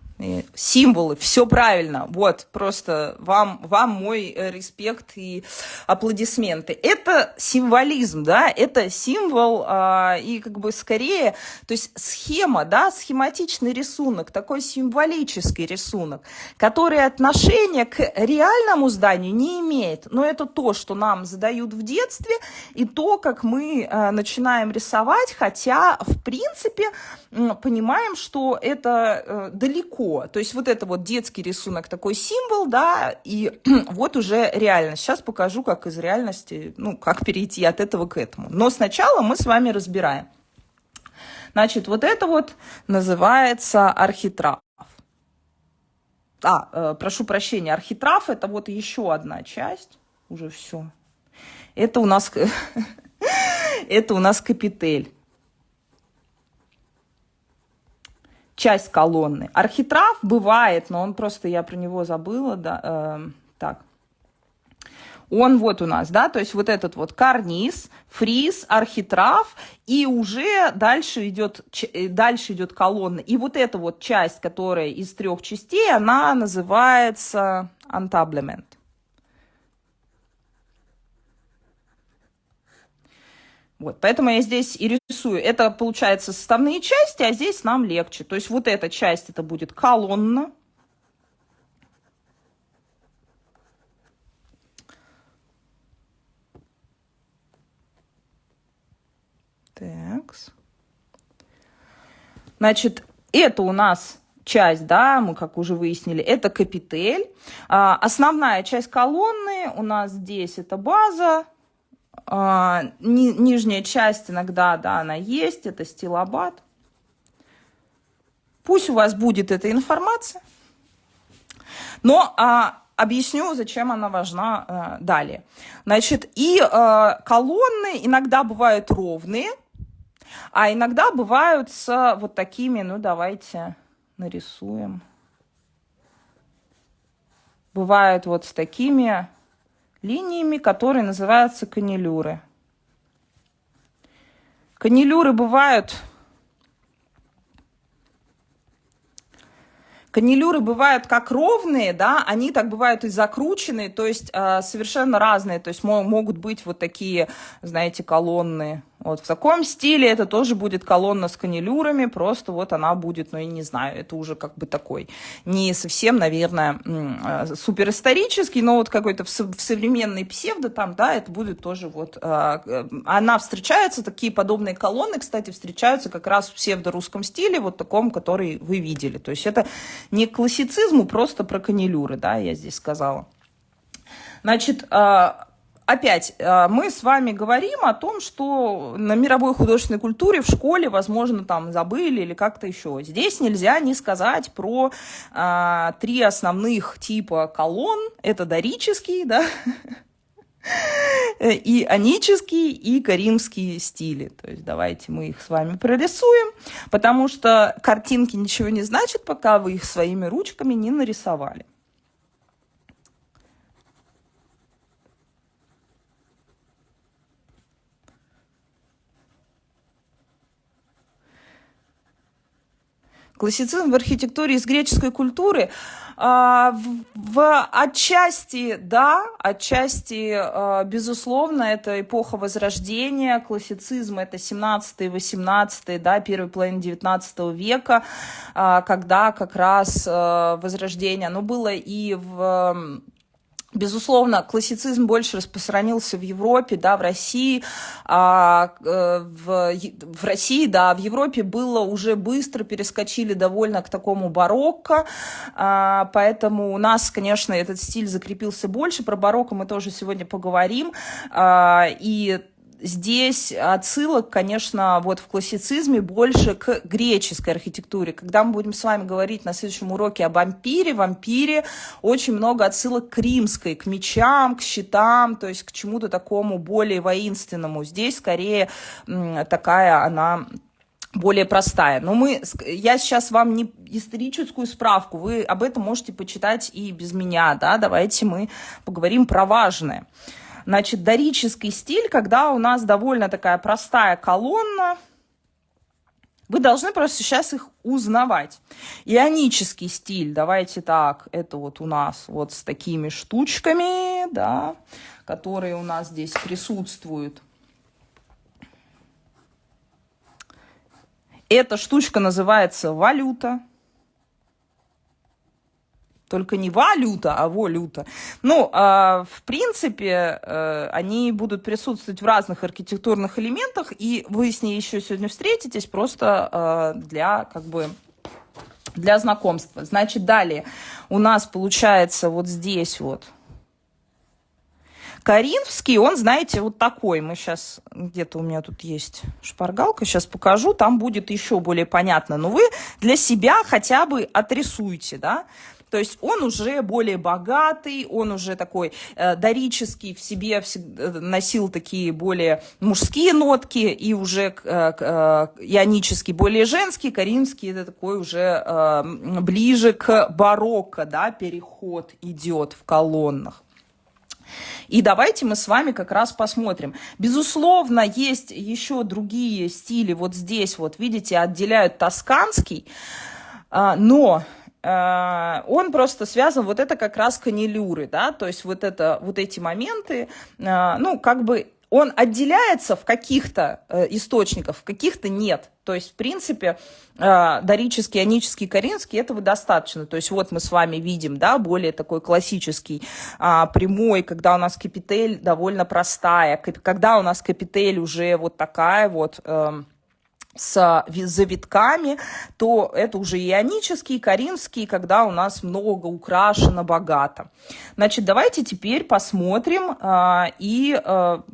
Символы, все правильно. Вот, просто вам мой респект и аплодисменты. Это символизм, да, это символ и как бы скорее, то есть схема, да, схематичный рисунок, такой символический рисунок, который отношения к реальному зданию не имеет. Но это то, что нам задают в детстве, и то, как мы начинаем рисовать, хотя, в принципе, понимаем, что это далеко. То есть вот это вот детский рисунок, такой символ, да, и вот уже реальность. Сейчас покажу, как из реальности, ну, как перейти от этого к этому. Но сначала мы с вами разбираем. Значит, вот это вот называется архитрав. Прошу прощения, архитрав – это вот еще одна часть, уже все. Это у нас капитель. Часть колонны. Архитрав бывает, но он просто, я про него забыла, да, так. Он вот у нас, да, то есть вот этот вот карниз, фриз, архитрав, и уже дальше идет колонна. И вот эта вот часть, которая из трех частей, она называется антаблемент. Вот, поэтому я здесь и рисую. Это, получается, составные части, а здесь нам легче. То есть вот эта часть, это будет колонна. Так. Значит, это у нас часть, да, мы как уже выяснили, это капитель. Основная часть колонны у нас здесь это база. Нижняя часть иногда, да, она есть, это стилобат. Пусть у вас будет эта информация, но объясню, зачем она важна далее. Значит, и колонны иногда бывают ровные, а иногда бывают с вот такими, ну, давайте нарисуем. Бывают вот с такими линиями, которые называются канилюры. Канилюры бывают как ровные, да, они так бывают и закрученные, то есть совершенно разные, то есть могут быть вот такие, знаете, колонны Вот в таком стиле это тоже будет колонна с канилюрами, просто вот она будет, ну, я не знаю, это уже как бы такой, не совсем, наверное, суперисторический, но вот какой-то в современной псевдо там, да, это будет тоже вот, она встречается, такие подобные колонны, кстати, встречаются как раз в псевдорусском стиле, вот таком, который вы видели, то есть это не к классицизму, просто про канилюры, да, я здесь сказала. Значит, опять, мы с вами говорим о том, что на мировой художественной культуре в школе, возможно, там забыли или как-то еще. Здесь нельзя не сказать про 3 основных типа колонн. Это дорический, да, и онический, и коринфский стили. То есть давайте мы их с вами прорисуем, потому что картинки ничего не значат, пока вы их своими ручками не нарисовали. Классицизм в архитектуре из греческой культуры отчасти, да, отчасти, безусловно, это эпоха Возрождения, классицизм это 17-18, да, первая половина 19 века, когда как раз Возрождение, оно было и в... Безусловно, классицизм больше распространился в Европе, да, в России, в России, да, в Европе было уже быстро, перескочили довольно к такому барокко, поэтому у нас, конечно, этот стиль закрепился больше, про барокко мы тоже сегодня поговорим, и здесь отсылок, конечно, вот в классицизме больше к греческой архитектуре. Когда мы будем с вами говорить на следующем уроке об вампире очень много отсылок к римской, к мечам, к щитам, то есть к чему-то такому более воинственному. Здесь скорее такая она... более простая. Но я сейчас вам не историческую справку, вы об этом можете почитать и без меня, да, давайте мы поговорим про важное. Значит, дорический стиль, когда у нас довольно такая простая колонна, вы должны просто сейчас их узнавать. Ионический стиль, давайте так, это вот у нас вот с такими штучками, да, которые у нас здесь присутствуют. Эта штучка называется валюта. Только не валюта, а волюта. Ну, в принципе, они будут присутствовать в разных архитектурных элементах, и вы с ней еще сегодня встретитесь просто для, как бы, для знакомства. Значит, далее у нас получается вот здесь вот коринфский, он, знаете, вот такой. Мы сейчас, где-то у меня тут есть шпаргалка, сейчас покажу, там будет еще более понятно. Но вы для себя хотя бы отрисуйте, да. То есть он уже более богатый, он уже такой дорический, в себе носил такие более мужские нотки, и уже ионический более женский, коринфский это такой уже ближе к барокко, да, переход идет в колоннах. И давайте мы с вами как раз посмотрим. Безусловно, есть еще другие стили, вот здесь вот, видите, отделяют тосканский, но... он просто связан, вот это как раз канилюры, да, то есть вот эти моменты, ну, как бы он отделяется в каких-то источниках, в каких-то нет. То есть, в принципе, дорический, ионический, коринфский этого достаточно. То есть вот мы с вами видим, да, более такой классический прямой, когда у нас капитель довольно простая, когда у нас капитель уже вот такая вот... с завитками, то это уже ионический, коринфский, когда у нас много украшено, богато. Значит, давайте теперь посмотрим и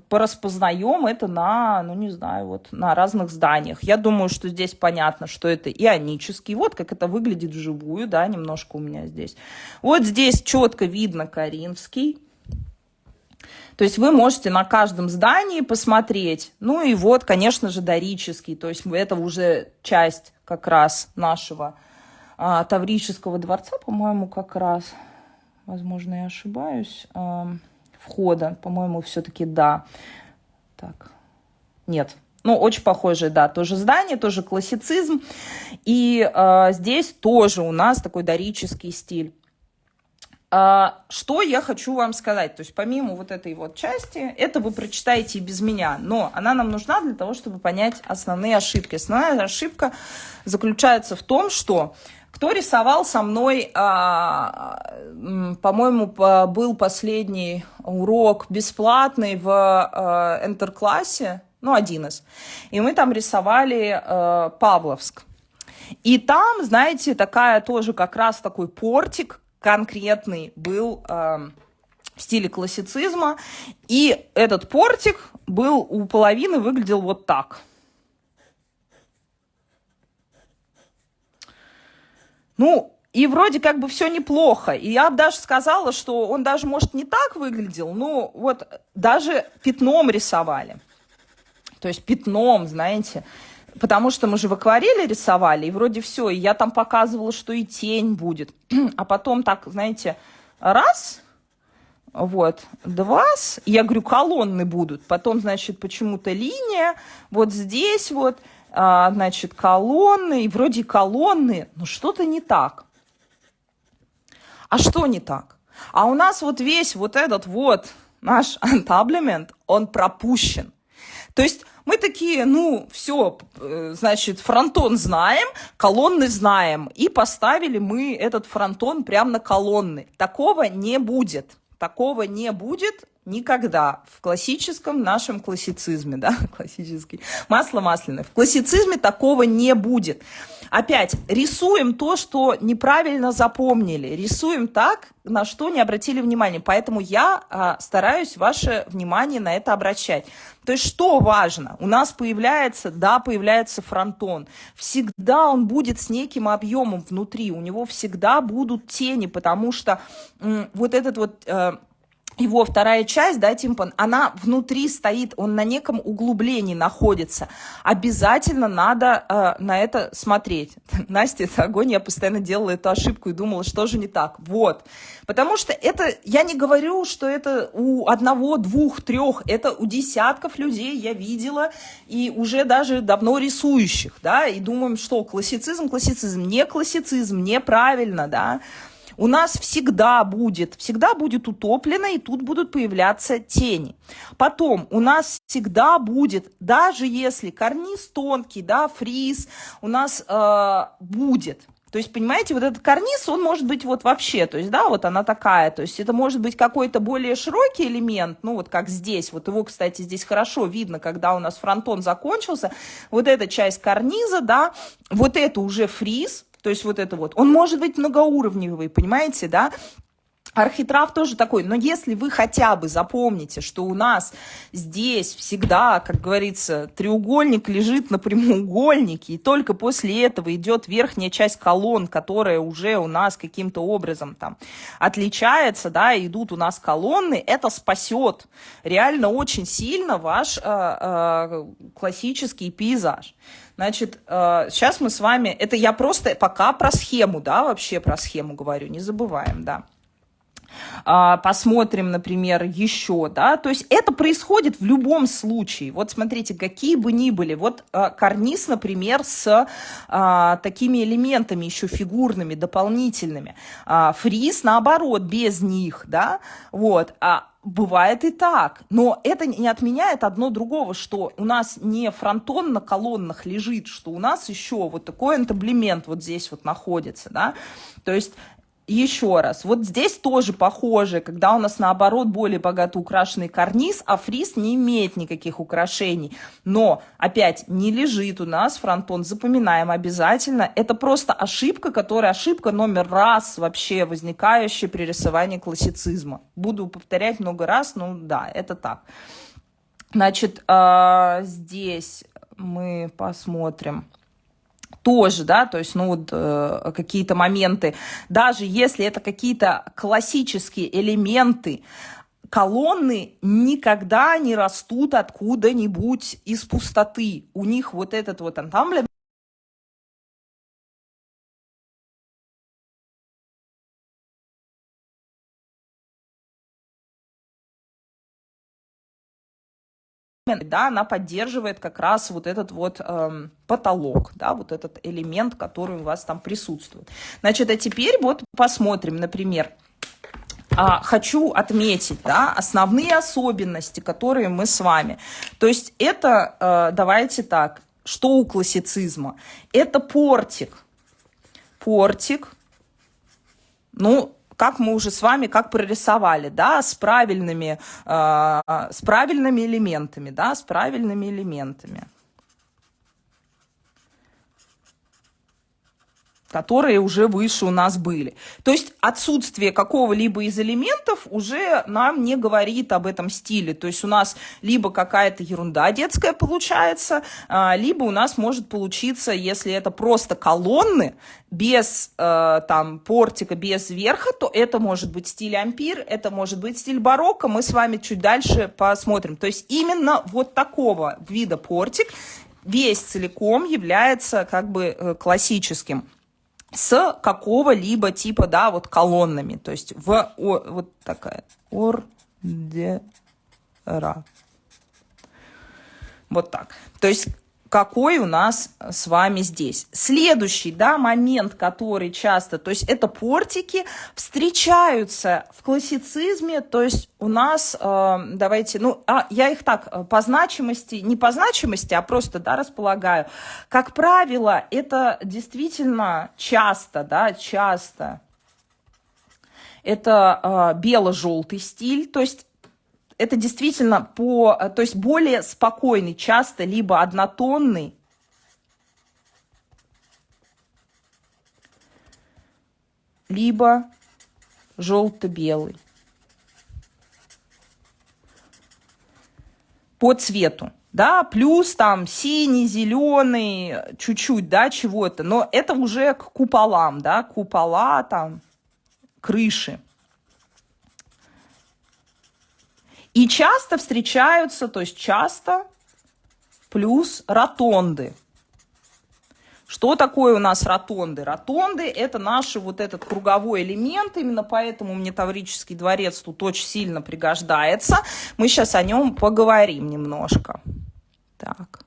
пораспознаем это на, ну не знаю, вот на разных зданиях. Я думаю, что здесь понятно, что это ионический. Вот как это выглядит вживую, да, немножко у меня здесь. Вот здесь четко видно коринфский. То есть вы можете на каждом здании посмотреть. Ну и вот, конечно же, дорический. То есть это уже часть как раз нашего Таврического дворца, по-моему, как раз. Возможно, я ошибаюсь. Входа, по-моему, все-таки да. Так, нет. Ну, очень похожее, да, тоже здание, тоже классицизм. И здесь тоже у нас такой дорический стиль. Что я хочу вам сказать? То есть помимо вот этой вот части, это вы прочитаете и без меня, но она нам нужна для того, чтобы понять основные ошибки. Основная ошибка заключается в том, что кто рисовал со мной, по-моему, был последний урок бесплатный в интерклассе, ну, один из, и мы там рисовали Павловск. И там, знаете, такая тоже как раз такой портик конкретный был в стиле классицизма, и этот портик был у половины, выглядел вот так. Ну, и вроде как бы все неплохо. И я бы даже сказала, что он даже, может, не так выглядел, но вот даже пятном рисовали. То есть пятном, знаете, потому что мы же в акварели рисовали, и вроде все, и я там показывала, что и тень будет. А потом так, знаете, раз, вот, два, и я говорю, колонны будут. Потом, значит, почему-то линия, вот здесь вот, значит, колонны, и вроде колонны, но что-то не так. А что не так? А у нас вот весь вот этот вот наш антаблемент, он пропущен. То есть мы такие, ну, все, значит, фронтон знаем, колонны знаем. И поставили мы этот фронтон прямо на колонны. Такого не будет. Такого не будет никогда в классическом нашем классицизме, да, классический, масло масляное. В классицизме такого не будет. Опять, рисуем то, что неправильно запомнили, рисуем так, на что не обратили внимания. Поэтому я стараюсь ваше внимание на это обращать. То есть, что важно? У нас появляется, да, появляется фронтон. Всегда он будет с неким объемом внутри, у него всегда будут тени, потому что вот этот вот... его вторая часть, да, тимпан, она внутри стоит, он на неком углублении находится. Обязательно надо на это смотреть. Настя, это огонь, я постоянно делала эту ошибку и думала, что же не так. Вот. Потому что это, я не говорю, что это у одного, двух, трех, это у десятков людей я видела, и уже даже давно рисующих, да, и думаем, что классицизм, не классицизм, неправильно, да. У нас всегда будет утоплено, и тут будут появляться тени. Потом у нас всегда будет, даже если карниз тонкий, да, фриз, у нас будет. То есть, понимаете, вот этот карниз, он может быть вот вообще, то есть, да, вот она такая, то есть это может быть какой-то более широкий элемент, ну вот как здесь, вот его, кстати, здесь хорошо видно, когда у нас фронтон закончился, вот эта часть карниза, да, вот это уже фриз. То есть вот это вот, он может быть многоуровневый, понимаете, да? Архитрав тоже такой, но если вы хотя бы запомните, что у нас здесь всегда, как говорится, треугольник лежит на прямоугольнике, и только после этого идет верхняя часть колонн, которая уже у нас каким-то образом там отличается, да, идут у нас колонны, это спасет реально очень сильно ваш классический пейзаж. Значит, сейчас мы с вами, это я просто пока про схему, да, вообще про схему говорю, не забываем, да. Посмотрим, например, еще, да, то есть это происходит в любом случае. Вот смотрите, какие бы ни были, вот карниз, например, с такими элементами еще фигурными, дополнительными, фриз, наоборот, без них, да, вот, бывает и так, но это не отменяет одно другого, что у нас не фронтон на колоннах лежит, что у нас еще вот такой антаблемент вот здесь вот находится, да, то есть еще раз, вот здесь тоже похоже, когда у нас наоборот более богато украшенный карниз, а фриз не имеет никаких украшений. Но, опять, не лежит у нас фронтон, запоминаем обязательно. Это просто ошибка, ошибка номер раз вообще возникающая при рисовании классицизма. Буду повторять много раз, но да, это так. Значит, здесь мы посмотрим. Тоже, да, то есть, ну, вот какие-то моменты, даже если это какие-то классические элементы, колонны никогда не растут откуда-нибудь из пустоты. У них вот этот вот ансамбль, да, она поддерживает как раз вот этот вот потолок, да, вот этот элемент, который у вас там присутствует. Значит, а теперь вот посмотрим, например, хочу отметить, да, основные особенности, которые мы с вами. То есть это, давайте так, что у классицизма? Это портик. Портик, ну, как мы уже с вами, как прорисовали, да, с правильными элементами, да, с правильными элементами, которые уже выше у нас были. То есть отсутствие какого-либо из элементов уже нам не говорит об этом стиле. То есть у нас либо какая-то ерунда детская получается, либо у нас может получиться, если это просто колонны, без там портика, без верха, то это может быть стиль ампир, это может быть стиль барокко. Мы с вами чуть дальше посмотрим. То есть именно вот такого вида портик весь целиком является как бы классическим. С какого-либо типа, да, вот колоннами. То есть вот такая ордера. Вот так. То есть какой у нас с вами здесь. Следующий, да, момент, который часто, то есть это портики, встречаются в классицизме, то есть у нас, давайте, я их так по значимости, не по значимости, а просто, да, располагаю. Как правило, это действительно часто, да, часто. Это бело-желтый стиль, то есть это действительно то есть более спокойный, часто либо однотонный, либо желто-белый по цвету, да, плюс там синий, зеленый, чуть-чуть, да, чего-то, но это уже к куполам, да, купола там, крыши. И часто встречаются, то есть часто плюс ротонды. Что такое у нас ротонды? Ротонды – это наш вот этот круговой элемент, именно поэтому мне Таврический дворец тут очень сильно пригождается. Мы сейчас о нем поговорим немножко. Так.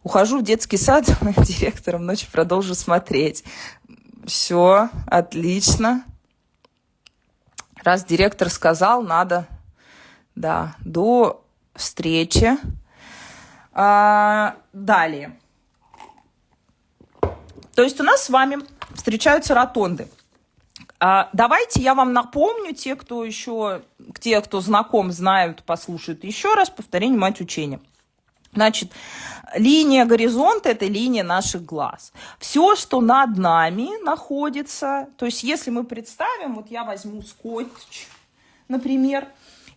Ухожу в детский сад, директором ночью продолжу смотреть. Все, отлично. Раз директор сказал, надо... Да, до встречи. Далее. То есть у нас с вами встречаются ротонды. Давайте я вам напомню, те, кто знаком, знают, послушают еще раз, повторение мать учения. Значит, линия горизонта – это линия наших глаз. Все, что над нами находится, то есть если мы представим, вот я возьму скотч, например,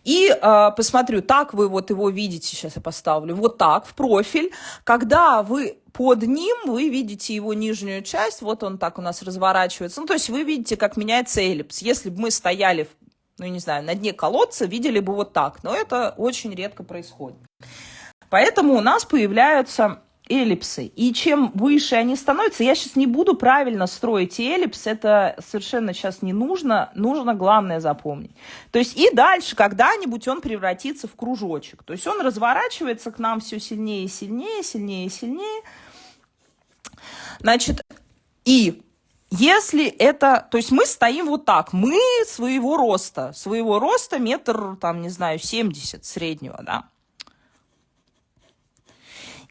и посмотрю, так вы вот его видите, сейчас я поставлю, вот так, в профиль. Когда вы под ним, вы видите его нижнюю часть, вот он так у нас разворачивается. Ну, то есть вы видите, как меняется эллипс. Если бы мы стояли, на дне колодца, видели бы вот так. Но это очень редко происходит. Поэтому у нас появляются эллипсы. И чем выше они становятся, я сейчас не буду правильно строить эллипс, это совершенно сейчас не нужно, нужно главное запомнить. То есть и дальше когда-нибудь он превратится в кружочек. То есть он разворачивается к нам все сильнее и сильнее, сильнее и сильнее. Значит, и если это, то есть мы стоим вот так, мы своего роста метр, там, не знаю, 70 среднего, да.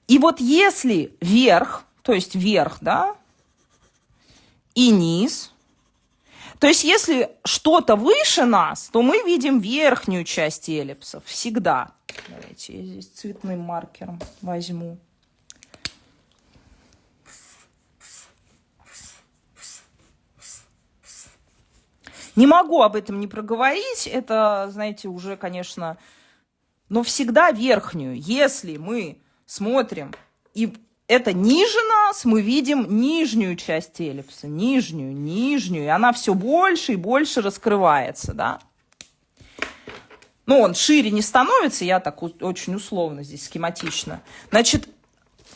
И вот если верх, то есть верх, да, и низ, то есть если что-то выше нас, то мы видим верхнюю часть эллипсов всегда. Давайте я здесь цветным маркером возьму. Не могу об этом не проговорить, это, знаете, уже, конечно, но всегда верхнюю. Если мы смотрим, и это ниже нас, мы видим нижнюю часть эллипса, нижнюю, и она все больше и больше раскрывается, да. Ну, он шире не становится, я так очень условно здесь схематично. Значит,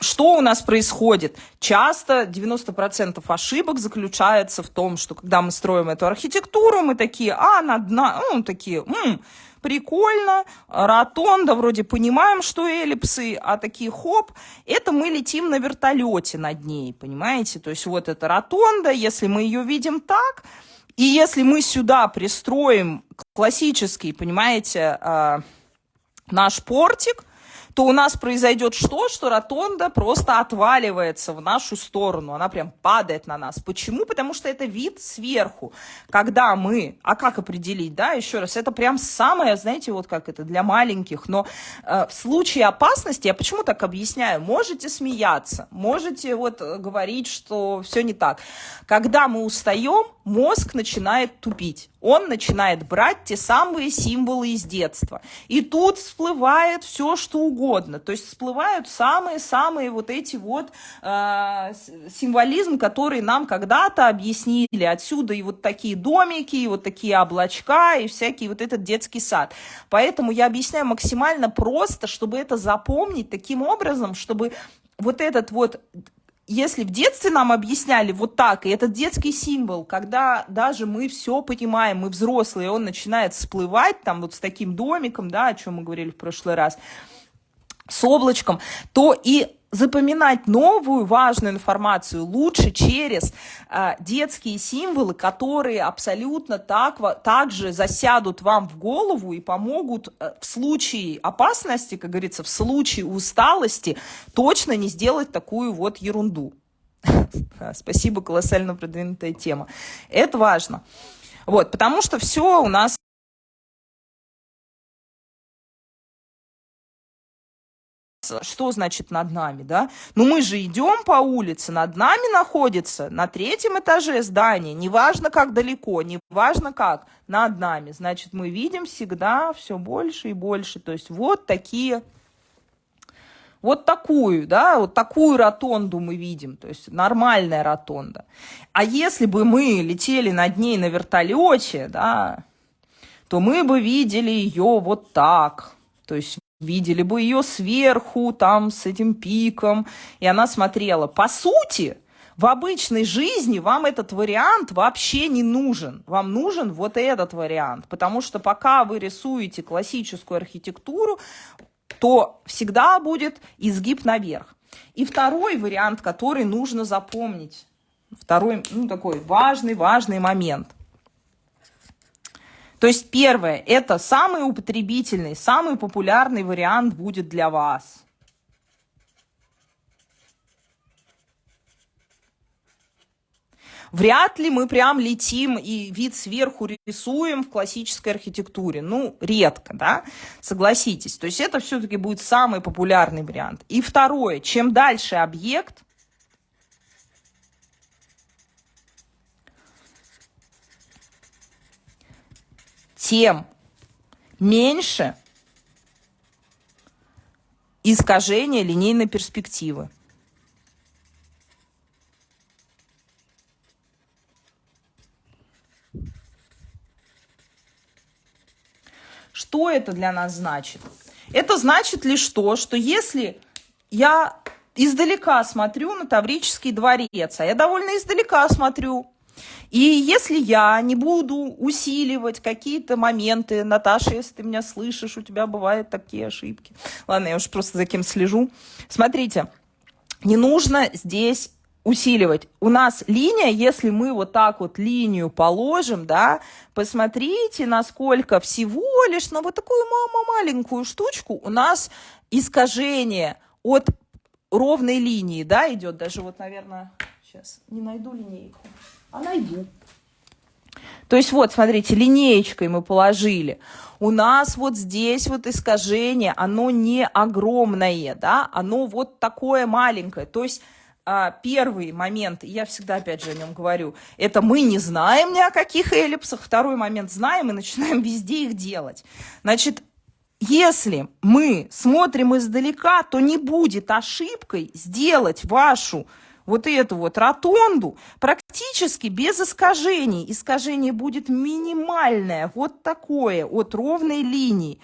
что у нас происходит? Часто 90% ошибок заключается в том, что когда мы строим эту архитектуру, мы такие, прикольно, ротонда, вроде понимаем, что эллипсы, а такие хоп, это мы летим на вертолете над ней, понимаете? То есть вот эта ротонда, если мы ее видим так, И если мы сюда пристроим классический, понимаете, наш портик, то у нас произойдет что ротонда просто отваливается в нашу сторону, она прям падает на нас. Почему? Потому что это вид сверху. Когда мы, а как определить, да, еще раз, это прям самое, знаете, вот как это для маленьких, но в случае опасности, я почему так объясняю, можете смеяться, можете вот говорить, что все не так. Когда мы устаем, мозг начинает тупить. Он начинает брать те самые символы из детства. И тут всплывает все, что угодно. То есть всплывают самые-самые вот эти вот символизм, который нам когда-то объяснили. Отсюда и вот такие домики, и вот такие облачка, и всякий вот этот детский сад. Поэтому я объясняю максимально просто, чтобы это запомнить таким образом, чтобы вот этот вот... Если в детстве нам объясняли вот так, и этот детский символ, когда даже мы все понимаем, мы взрослые, он начинает всплывать, там вот с таким домиком, да, о чем мы говорили в прошлый раз, с облачком, то и запоминать новую важную информацию лучше через детские символы, которые абсолютно так же засядут вам в голову и помогут в случае опасности, как говорится, в случае усталости точно не сделать такую вот ерунду. Спасибо, колоссально продвинутая тема. Это важно. Вот, потому что все у нас что значит над нами, да? Ну, мы же идем по улице, над нами находится на 3-м этаже здания, неважно как далеко, неважно как, над нами. Значит, мы видим всегда все больше и больше. То есть вот такие, вот такую, да, вот такую ротонду мы видим, то есть нормальная ротонда. А если бы мы летели над ней на вертолете, да, то мы бы видели ее вот так, то есть видели бы ее сверху, там, с этим пиком, и она смотрела. По сути, в обычной жизни вам этот вариант вообще не нужен. Вам нужен вот этот вариант, потому что пока вы рисуете классическую архитектуру, то всегда будет изгиб наверх. И второй вариант, который нужно запомнить, второй, ну, такой важный момент. То есть первое, это самый употребительный, самый популярный вариант будет для вас. Вряд ли мы прям летим и вид сверху рисуем в классической архитектуре. Ну, редко, да, согласитесь. То есть это все-таки будет самый популярный вариант. И второе, чем дальше объект, тем меньше искажения линейной перспективы. Что это для нас значит? Это значит лишь то, что если я издалека смотрю на Таврический дворец, а я довольно издалека смотрю, и если я не буду усиливать какие-то моменты, Наташа, если ты меня слышишь, у тебя бывают такие ошибки. Ладно, я уж просто за кем слежу. Смотрите, не нужно здесь усиливать. У нас линия, если мы вот так вот линию положим, да, посмотрите, насколько всего лишь на вот такую маленькую штучку у нас искажение от ровной линии, да, идет. Даже вот, наверное, сейчас не найду линейку. А найду. То есть вот, смотрите, линеечкой мы положили. У нас вот здесь вот искажение, оно не огромное, да, оно вот такое маленькое. То есть первый момент, я всегда опять же о нем говорю, это мы не знаем ни о каких эллипсах. Второй момент, знаем и начинаем везде их делать. Значит, если мы смотрим издалека, то не будет ошибкой сделать вашу вот эту вот ротонду практически без искажений. Искажение будет минимальное, вот такое, от ровной линии.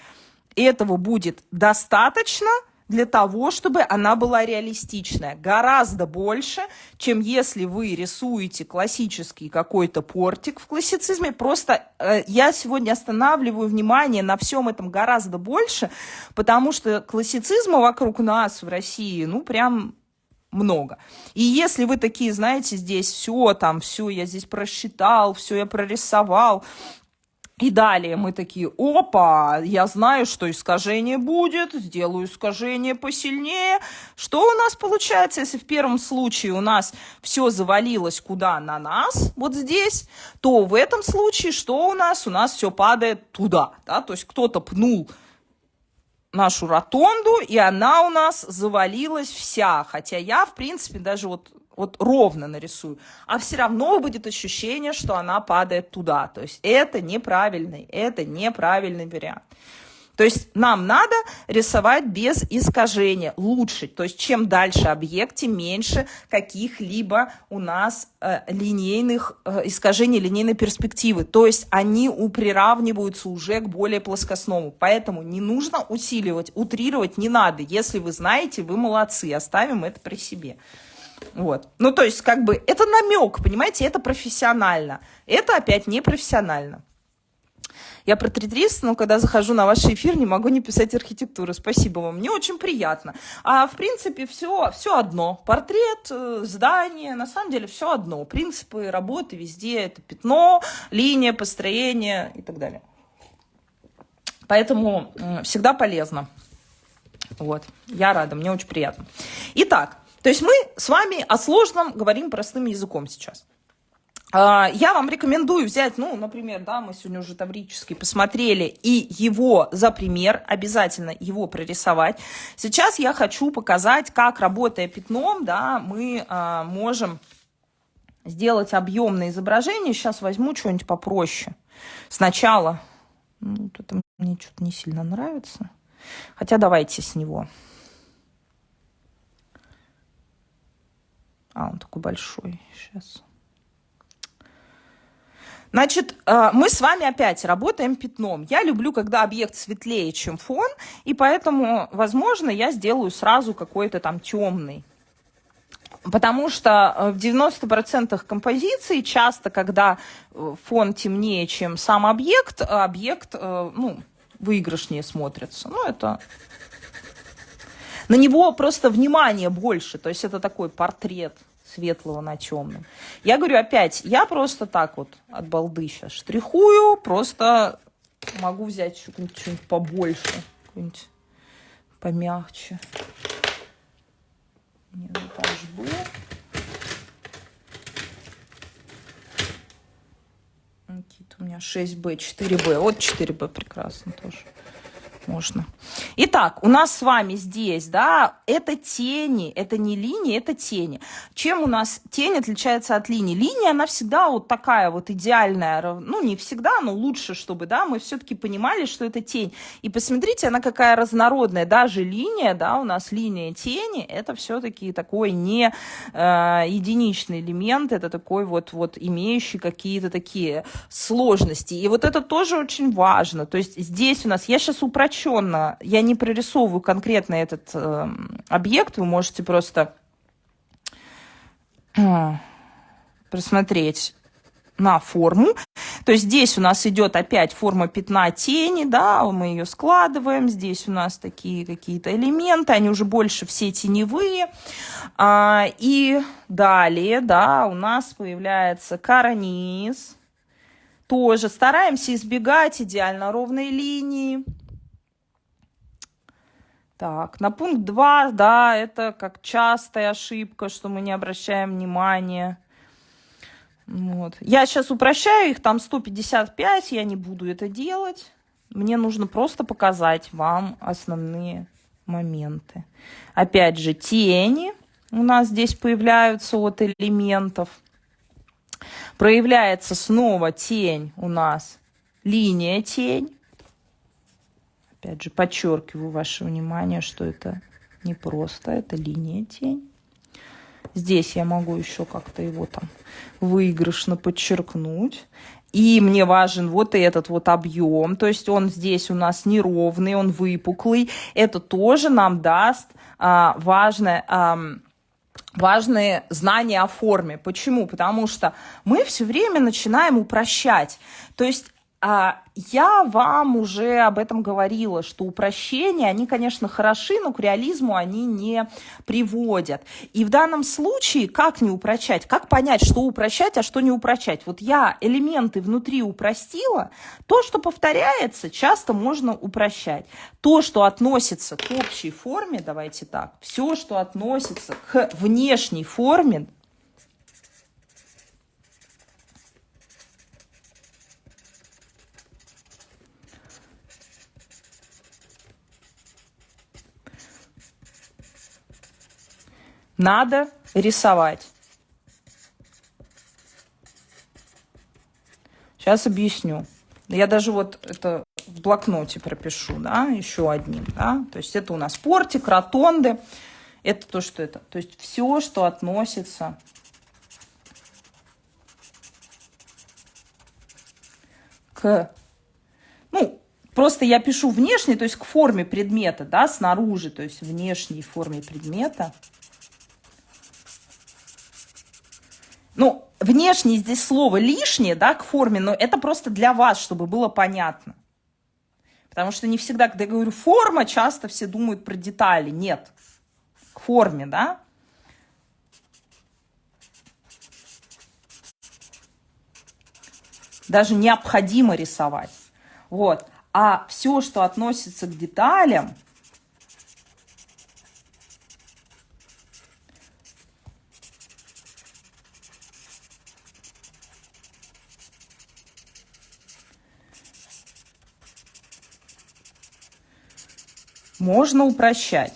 Этого будет достаточно для того, чтобы она была реалистичная. Гораздо больше, чем если вы рисуете классический какой-то портик в классицизме. Просто я сегодня останавливаю внимание на всем этом гораздо больше, потому что классицизма вокруг нас в России, ну, прям много. И если вы такие, знаете, здесь все, там, все, я здесь просчитал, все я прорисовал, и далее мы такие, опа, я знаю, что искажение будет, сделаю искажение посильнее. Что у нас получается, если в первом случае у нас все завалилось куда? На нас, вот здесь, то в этом случае что у нас? У нас все падает туда, да, то есть кто-то пнул нашу ротонду, и она у нас завалилась вся, хотя я, в принципе, даже вот ровно нарисую, а все равно будет ощущение, что она падает туда. То есть это неправильный вариант. То есть нам надо рисовать без искажения, лучше. То есть чем дальше объект, тем меньше каких-либо у нас линейных искажений, линейной перспективы. То есть они приравниваются уже к более плоскостному. Поэтому не нужно усиливать, утрировать не надо. Если вы знаете, вы молодцы, оставим это при себе. Вот. Ну, то есть, как бы, это намек, понимаете, это профессионально. Это опять не профессионально. Я про 3-300, но когда захожу на ваш эфир, не могу не писать архитектуру. Спасибо вам, мне очень приятно. А в принципе, все одно. Портрет, здание, на самом деле все одно. Принципы работы везде это пятно, линия, построение и так далее. Поэтому всегда полезно. Вот, я рада, мне очень приятно. Итак, то есть мы с вами о сложном говорим простым языком сейчас. Я вам рекомендую взять, ну, например, да, мы сегодня уже таврический посмотрели, и его за пример, обязательно его прорисовать. Сейчас я хочу показать, как, работая пятном, да, мы можем сделать объемное изображение. Сейчас возьму что-нибудь попроще. Сначала, ну, это мне что-то не сильно нравится, хотя давайте с него. Он такой большой. Сейчас. Значит, мы с вами опять работаем пятном. Я люблю, когда объект светлее, чем фон, и поэтому, возможно, я сделаю сразу какой-то там темный. Потому что в 90% композиций часто, когда фон темнее, чем сам объект, ну, выигрышнее смотрится. Ну, это... На него просто внимание больше, то есть это такой портрет светлого на темном. Я говорю опять, я просто так вот от балды сейчас штрихую, просто могу взять что-нибудь побольше, что-нибудь помягче. Не, вот жду. Какие-то у меня 6Б, 4Б, вот 4Б прекрасно тоже. Можно. Итак, у нас с вами здесь, да, это тени, это не линии, это тени. Чем у нас тень отличается от линии? Линия, она всегда вот такая вот идеальная, ну, не всегда, но лучше, чтобы, да, мы все-таки понимали, что это тень. И посмотрите, она какая разнородная, даже линия, да, у нас линия тени, это все-таки такой не единичный элемент, это такой вот имеющий какие-то такие сложности. И вот это тоже очень важно. То есть здесь у нас, я сейчас упрочу, я не прорисовываю конкретно этот объект, вы можете просто просмотреть на форму. То есть здесь у нас идет опять форма пятна тени, да, мы ее складываем, здесь у нас такие какие-то элементы, они уже больше все теневые. И далее, да, у нас появляется карниз. Тоже стараемся избегать идеально ровной линии. Так, на пункт 2, да, это как частая ошибка, что мы не обращаем внимания. Вот. Я сейчас упрощаю их, там 155, я не буду это делать. Мне нужно просто показать вам основные моменты. Опять же, тени у нас здесь появляются от элементов. Проявляется снова тень у нас, линия тень. Опять же, подчеркиваю ваше внимание, что это не просто, это линия тень. Здесь я могу еще как-то его там выигрышно подчеркнуть. И мне важен вот этот вот объем, то есть он здесь у нас неровный, он выпуклый. Это тоже нам даст важные знания о форме. Почему? Потому что мы все время начинаем упрощать. То есть Я вам уже об этом говорила, что упрощения, они, конечно, хороши, но к реализму они не приводят. И в данном случае, как не упрощать? Как понять, что упрощать, а что не упрощать? Вот я элементы внутри упростила. То, что повторяется, часто можно упрощать. То, что относится к общей форме, давайте так, все, что относится к внешней форме, надо рисовать. Сейчас объясню. Я даже вот это в блокноте пропишу, да, еще одним, да. То есть это у нас портик, ротонды. Это то, что это. То есть все, что относится к... Ну, просто я пишу внешне, то есть к форме предмета, да, снаружи, то есть внешней форме предмета. Ну, внешне здесь слово лишнее, да, к форме, но это просто для вас, чтобы было понятно. Потому что не всегда, когда я говорю форма, часто все думают про детали. Нет, к форме, да. Даже необходимо рисовать. Вот. А все, что относится к деталям, можно упрощать.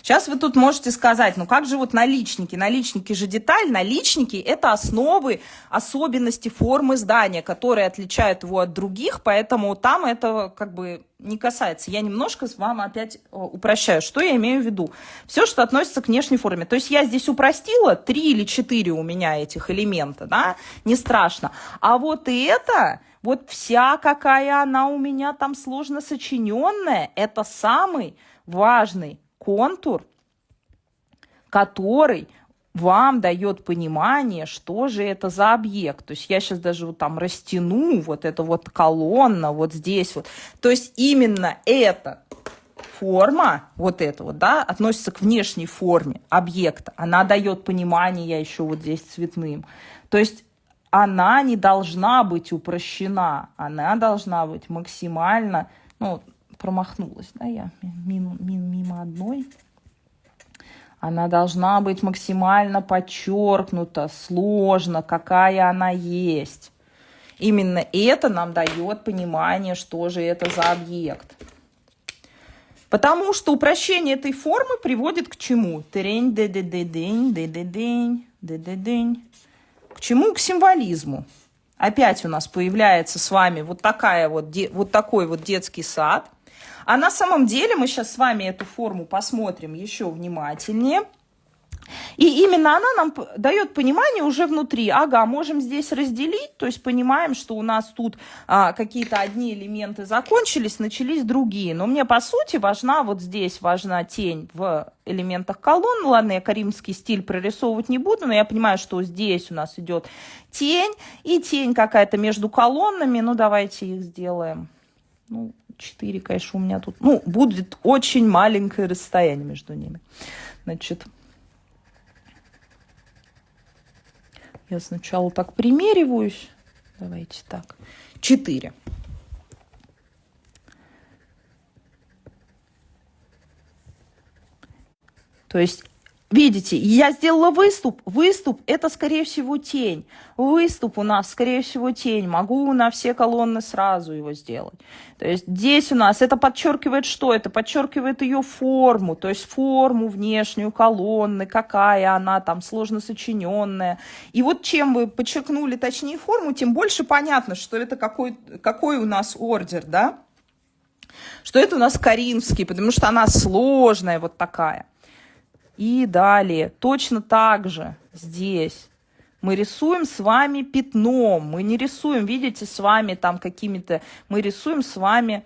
Сейчас вы тут можете сказать, ну как же вот наличники? Наличники же деталь, наличники – это основы, особенности формы здания, которые отличают его от других, поэтому там это как бы не касается. Я немножко вам опять упрощаю. Что я имею в виду? Все, что относится к внешней форме. То есть я здесь упростила 3 или 4 у меня этих элемента, да, не страшно. А вот это... Вот вся какая она у меня там сложно сочиненная, это самый важный контур, который вам дает понимание, что же это за объект. То есть я сейчас даже вот там растяну, вот это вот колонна, вот здесь вот. То есть именно эта форма, вот эта вот, да, относится к внешней форме объекта. Она дает понимание, я еще вот здесь цветным. То есть она не должна быть упрощена, она должна быть максимально, ну, промахнулась, да, я мимо одной. Она должна быть максимально подчеркнута, сложно, какая она есть. Именно это нам дает понимание, что же это за объект. Потому что упрощение этой формы приводит к чему? К чему? К символизму. Опять у нас появляется с вами вот такой вот детский сад. А на самом деле мы сейчас с вами эту форму посмотрим еще внимательнее. И именно она нам дает понимание уже внутри. Ага, можем здесь разделить, то есть понимаем, что у нас тут какие-то одни элементы закончились, начались другие. Но мне, по сути, важна тень в элементах колонн. Ладно, я каримский стиль прорисовывать не буду, но я понимаю, что здесь у нас идет тень, и тень какая-то между колоннами. Ну, давайте их сделаем. Ну, 4, конечно, у меня тут... Ну, будет очень маленькое расстояние между ними. Значит... Я сначала так примериваюсь. Давайте так. 4. То есть, видите, я сделала выступ. Выступ – это, скорее всего, тень. Выступ у нас, скорее всего, тень. Могу на все колонны сразу его сделать. То есть здесь у нас это подчеркивает что? Это подчеркивает ее форму. То есть форму внешнюю колонны, какая она там сложно сочиненная. И вот чем вы подчеркнули точнее форму, тем больше понятно, что это какой у нас ордер, да? Что это у нас коринфский, потому что она сложная вот такая. И далее, точно так же здесь мы рисуем с вами пятном. Мы не рисуем, видите, с вами там какими-то... Мы рисуем с вами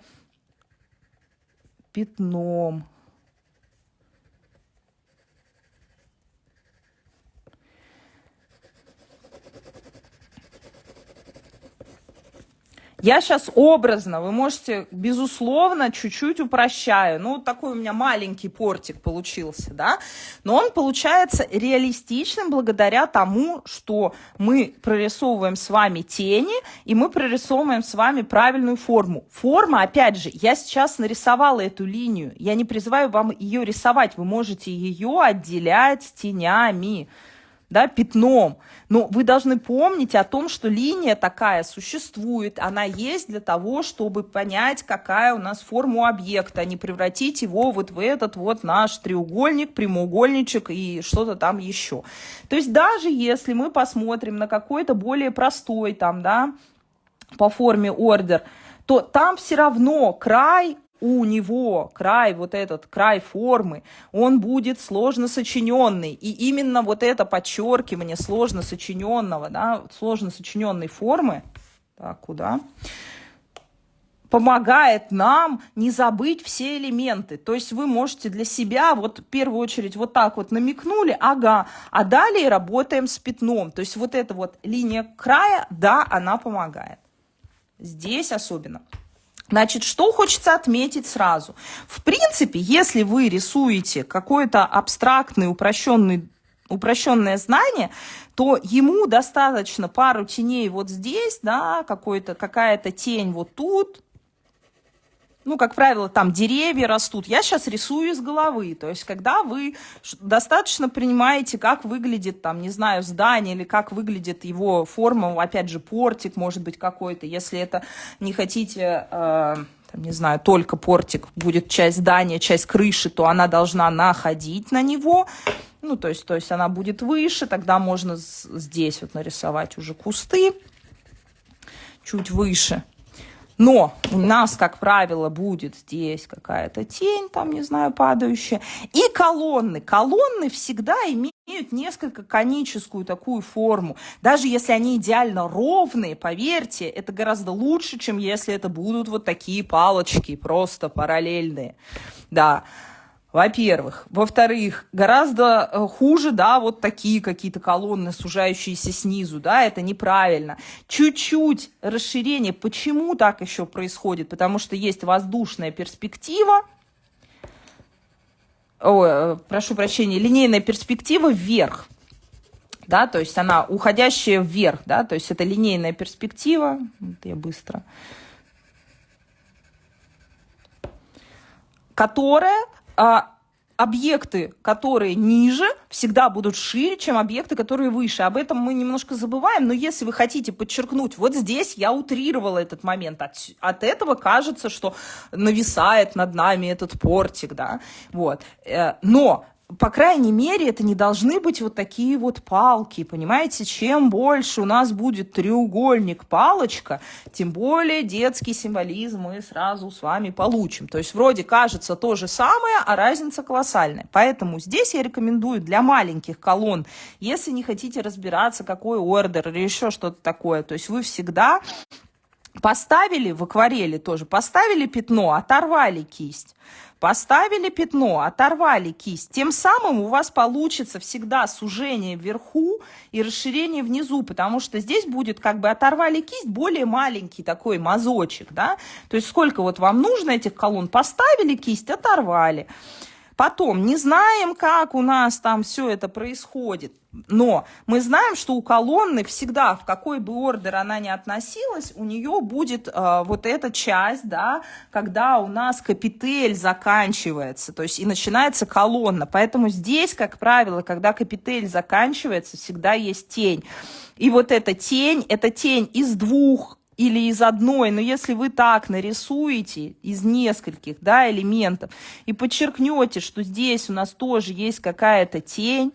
пятном. Я сейчас образно, вы можете, безусловно, чуть-чуть упрощаю. Ну, такой у меня маленький портик получился, да. Но он получается реалистичным благодаря тому, что мы прорисовываем с вами тени, и мы прорисовываем с вами правильную форму. Форма, опять же, я сейчас нарисовала эту линию. Я не призываю вам ее рисовать. Вы можете ее отделять тенями, да, пятном. Но вы должны помнить о том, что линия такая существует, она есть для того, чтобы понять, какая у нас форма у объекта, а не превратить его вот в этот вот наш треугольник, прямоугольничек и что-то там еще. То есть даже если мы посмотрим на какой-то более простой там, да, по форме ордер, то там все равно край, у него край, вот этот край формы, он будет сложно сочиненный. И именно вот это подчеркивание сложно сочиненного, да, сложно сочиненной формы, так, куда? Помогает нам не забыть все элементы. То есть вы можете для себя, вот в первую очередь вот так вот намекнули, ага, а далее работаем с пятном. То есть вот эта вот линия края, да, она помогает. Здесь особенно. Значит, что хочется отметить сразу? В принципе, если вы рисуете какое-то абстрактное, упрощенное знание, то ему достаточно пару теней вот здесь, да, какая-то тень вот тут. Ну, как правило, там деревья растут. Я сейчас рисую из головы. То есть, когда вы достаточно понимаете, как выглядит, там, не знаю, здание, или как выглядит его форма, опять же, портик, может быть, какой-то. Если это не хотите, там, не знаю, только портик, будет часть здания, часть крыши, то она должна находить на него. Ну, то есть она будет выше, тогда можно здесь вот нарисовать уже кусты чуть выше. Но у нас, как правило, будет здесь какая-то тень, там, не знаю, падающая. И колонны. Колонны всегда имеют несколько коническую такую форму. Даже если они идеально ровные, поверьте, это гораздо лучше, чем если это будут вот такие палочки, просто параллельные. Да. Во-первых. Во-вторых, гораздо хуже, да, вот такие какие-то колонны, сужающиеся снизу, да, это неправильно. Чуть-чуть расширение. Почему так еще происходит? Потому что есть воздушная перспектива, прошу прощения, линейная перспектива вверх, да, то есть она уходящая вверх, да, то есть это линейная перспектива, вот я быстро, которая... объекты, которые ниже, всегда будут шире, чем объекты, которые выше. Об этом мы немножко забываем, но если вы хотите подчеркнуть, вот здесь я утрировала этот момент, от этого кажется, что нависает над нами этот портик, да, вот. Но по крайней мере, это не должны быть вот такие вот палки, понимаете? Чем больше у нас будет треугольник-палочка, тем более детский символизм мы сразу с вами получим. То есть вроде кажется то же самое, а разница колоссальная. Поэтому здесь я рекомендую для маленьких колонн, если не хотите разбираться, какой ордер или еще что-то такое, то есть вы всегда поставили в акварели тоже, поставили пятно, оторвали кисть. Поставили пятно, оторвали кисть. Тем самым у вас получится всегда сужение вверху и расширение внизу, потому что здесь будет как бы оторвали кисть, более маленький такой мазочек, да. То есть сколько вот вам нужно этих колонн, поставили кисть, оторвали. Потом, не знаем, как у нас там все это происходит, но мы знаем, что у колонны всегда, в какой бы ордер она ни относилась, у нее будет вот эта часть, да, когда у нас капитель заканчивается, то есть и начинается колонна. Поэтому здесь, как правило, когда капитель заканчивается, всегда есть тень. И вот эта тень из двух или из одной, но если вы так нарисуете из нескольких, да, элементов и подчеркнете, что здесь у нас тоже есть какая-то тень,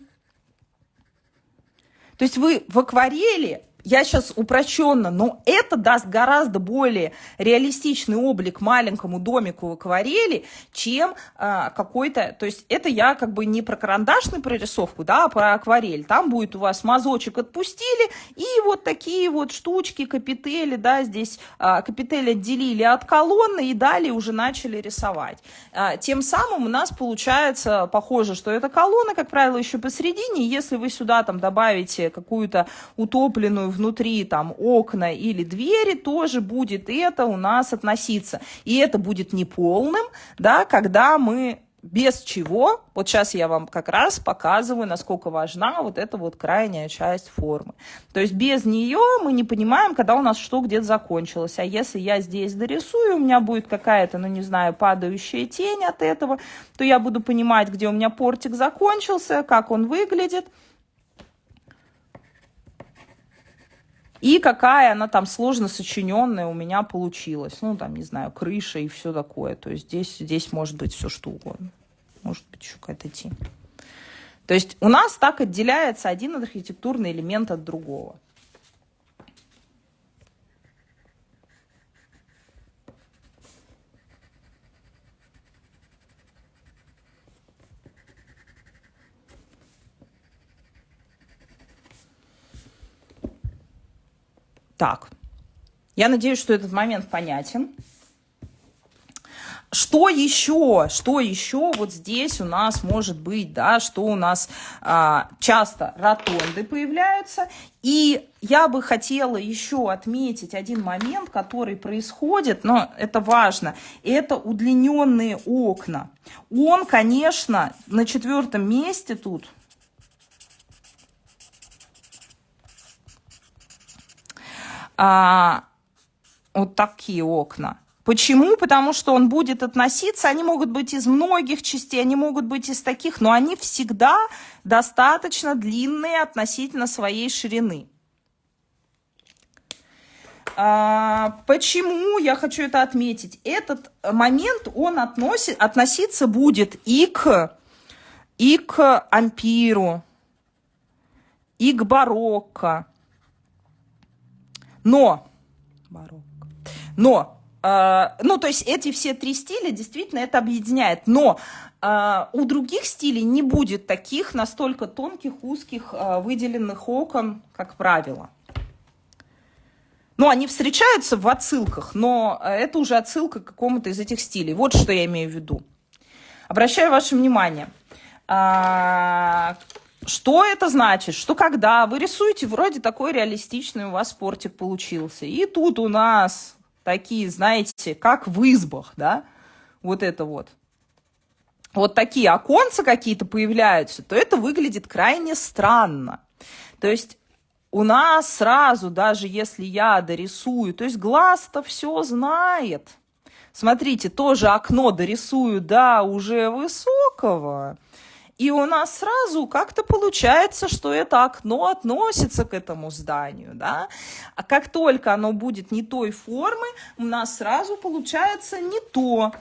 то есть вы в акварели, я сейчас упрощенно, но это даст гораздо более реалистичный облик маленькому домику в акварели, чем какой-то, то есть это я как бы не про карандашную прорисовку, да, а про акварель. Там будет у вас мазочек отпустили, и вот такие вот штучки, капители, да, здесь капитель отделили от колонны и далее уже начали рисовать. Тем самым у нас получается похоже, что эта колонна, как правило, еще посередине, если вы сюда там добавите какую-то утопленную внутри там окна или двери, тоже будет это у нас относиться. И это будет неполным, да, когда мы без чего, вот сейчас я вам как раз показываю, насколько важна вот эта вот крайняя часть формы. То есть без нее мы не понимаем, когда у нас что где-то закончилось. А если я здесь дорисую, у меня будет какая-то, ну не знаю, падающая тень от этого, то я буду понимать, где у меня портик закончился, как он выглядит. И какая она там сложно сочиненная у меня получилась. Ну, там, не знаю, крыша и все такое. То есть здесь может быть все что угодно. Может быть еще какая-то тень. То есть у нас так отделяется один архитектурный элемент от другого. Так, я надеюсь, что этот момент понятен. Что еще? Что еще вот здесь у нас может быть, да, что у нас часто ротонды появляются. И я бы хотела еще отметить один момент, который происходит, но это важно, это удлиненные окна. Он, конечно, на 4-м месте тут. Вот такие окна. Почему? Потому что он будет относиться, они могут быть из многих частей, они могут быть из таких, но они всегда достаточно длинные относительно своей ширины. Почему я хочу это отметить? Этот момент, он относиться будет и к ампиру, и к барокко. Но, то есть эти все 3 стиля действительно это объединяет. Но у других стилей не будет таких настолько тонких, узких, выделенных окон, как правило. Ну, они встречаются в отсылках, но это уже отсылка к какому-то из этих стилей. Вот что я имею в виду. Обращаю ваше внимание. Что это значит? Что когда вы рисуете, вроде такой реалистичный у вас портик получился. И тут у нас такие, знаете, как в избах, да? Вот это вот. Вот такие оконца какие-то появляются, то это выглядит крайне странно. То есть у нас сразу, даже если я дорисую, то есть глаз-то все знает. Смотрите, тоже окно дорисую до уже высокого. И у нас сразу как-то получается, что это окно относится к этому зданию, да? А как только оно будет не той формы, у нас сразу получается не то.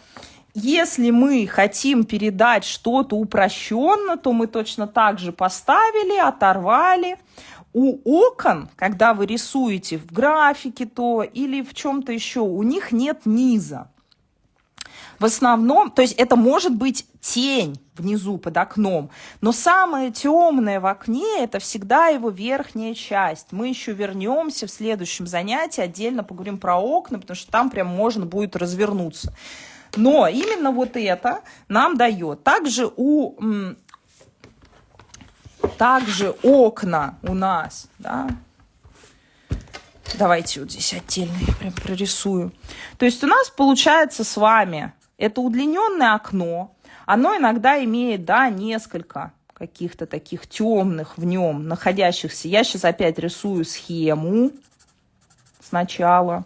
Если мы хотим передать что-то упрощенно, то мы точно так же поставили, оторвали. У окон, когда вы рисуете в графике то или в чем-то еще, у них нет низа. В основном, то есть это может быть тень внизу под окном, но самое темное в окне – это всегда его верхняя часть. Мы еще вернемся в следующем занятии, отдельно поговорим про окна, потому что там прям можно будет развернуться. Но именно вот это нам дает. Также окна у нас, да. Давайте вот здесь отдельно я прям прорисую. То есть у нас получается с вами это удлиненное окно. Оно иногда имеет, да, несколько каких-то таких темных в нем находящихся. Я сейчас опять рисую схему сначала.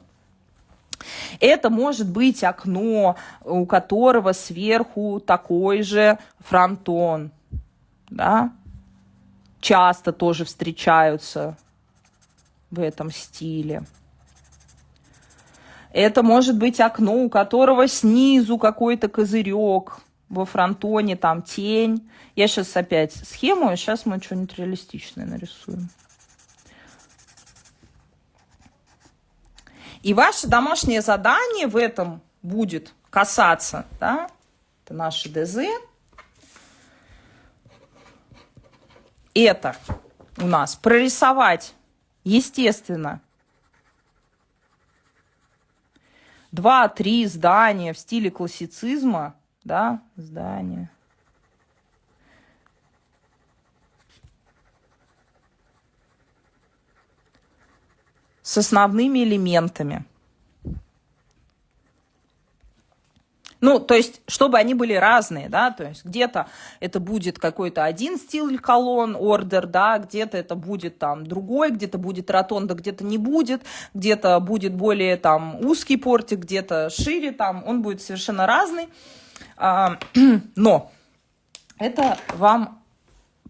Это может быть окно, у которого сверху такой же фронтон, да. Часто тоже встречаются в этом стиле. Это может быть окно, у которого снизу какой-то козырек, во фронтоне там тень. Я сейчас опять схему, а сейчас мы что-нибудь реалистичное нарисуем. И ваше домашнее задание в этом будет касаться, да, это наши ДЗ. Это у нас прорисовать, естественно, 2-3 здания в стиле классицизма, да, здания. с основными элементами. Ну, то есть, чтобы они были разные, да, то есть где-то это будет какой-то один стиль колонн, ордер, да, где-то это будет там другой, где-то будет ротонда, где-то не будет, где-то будет более там узкий портик, где-то шире, там он будет совершенно разный, но это вам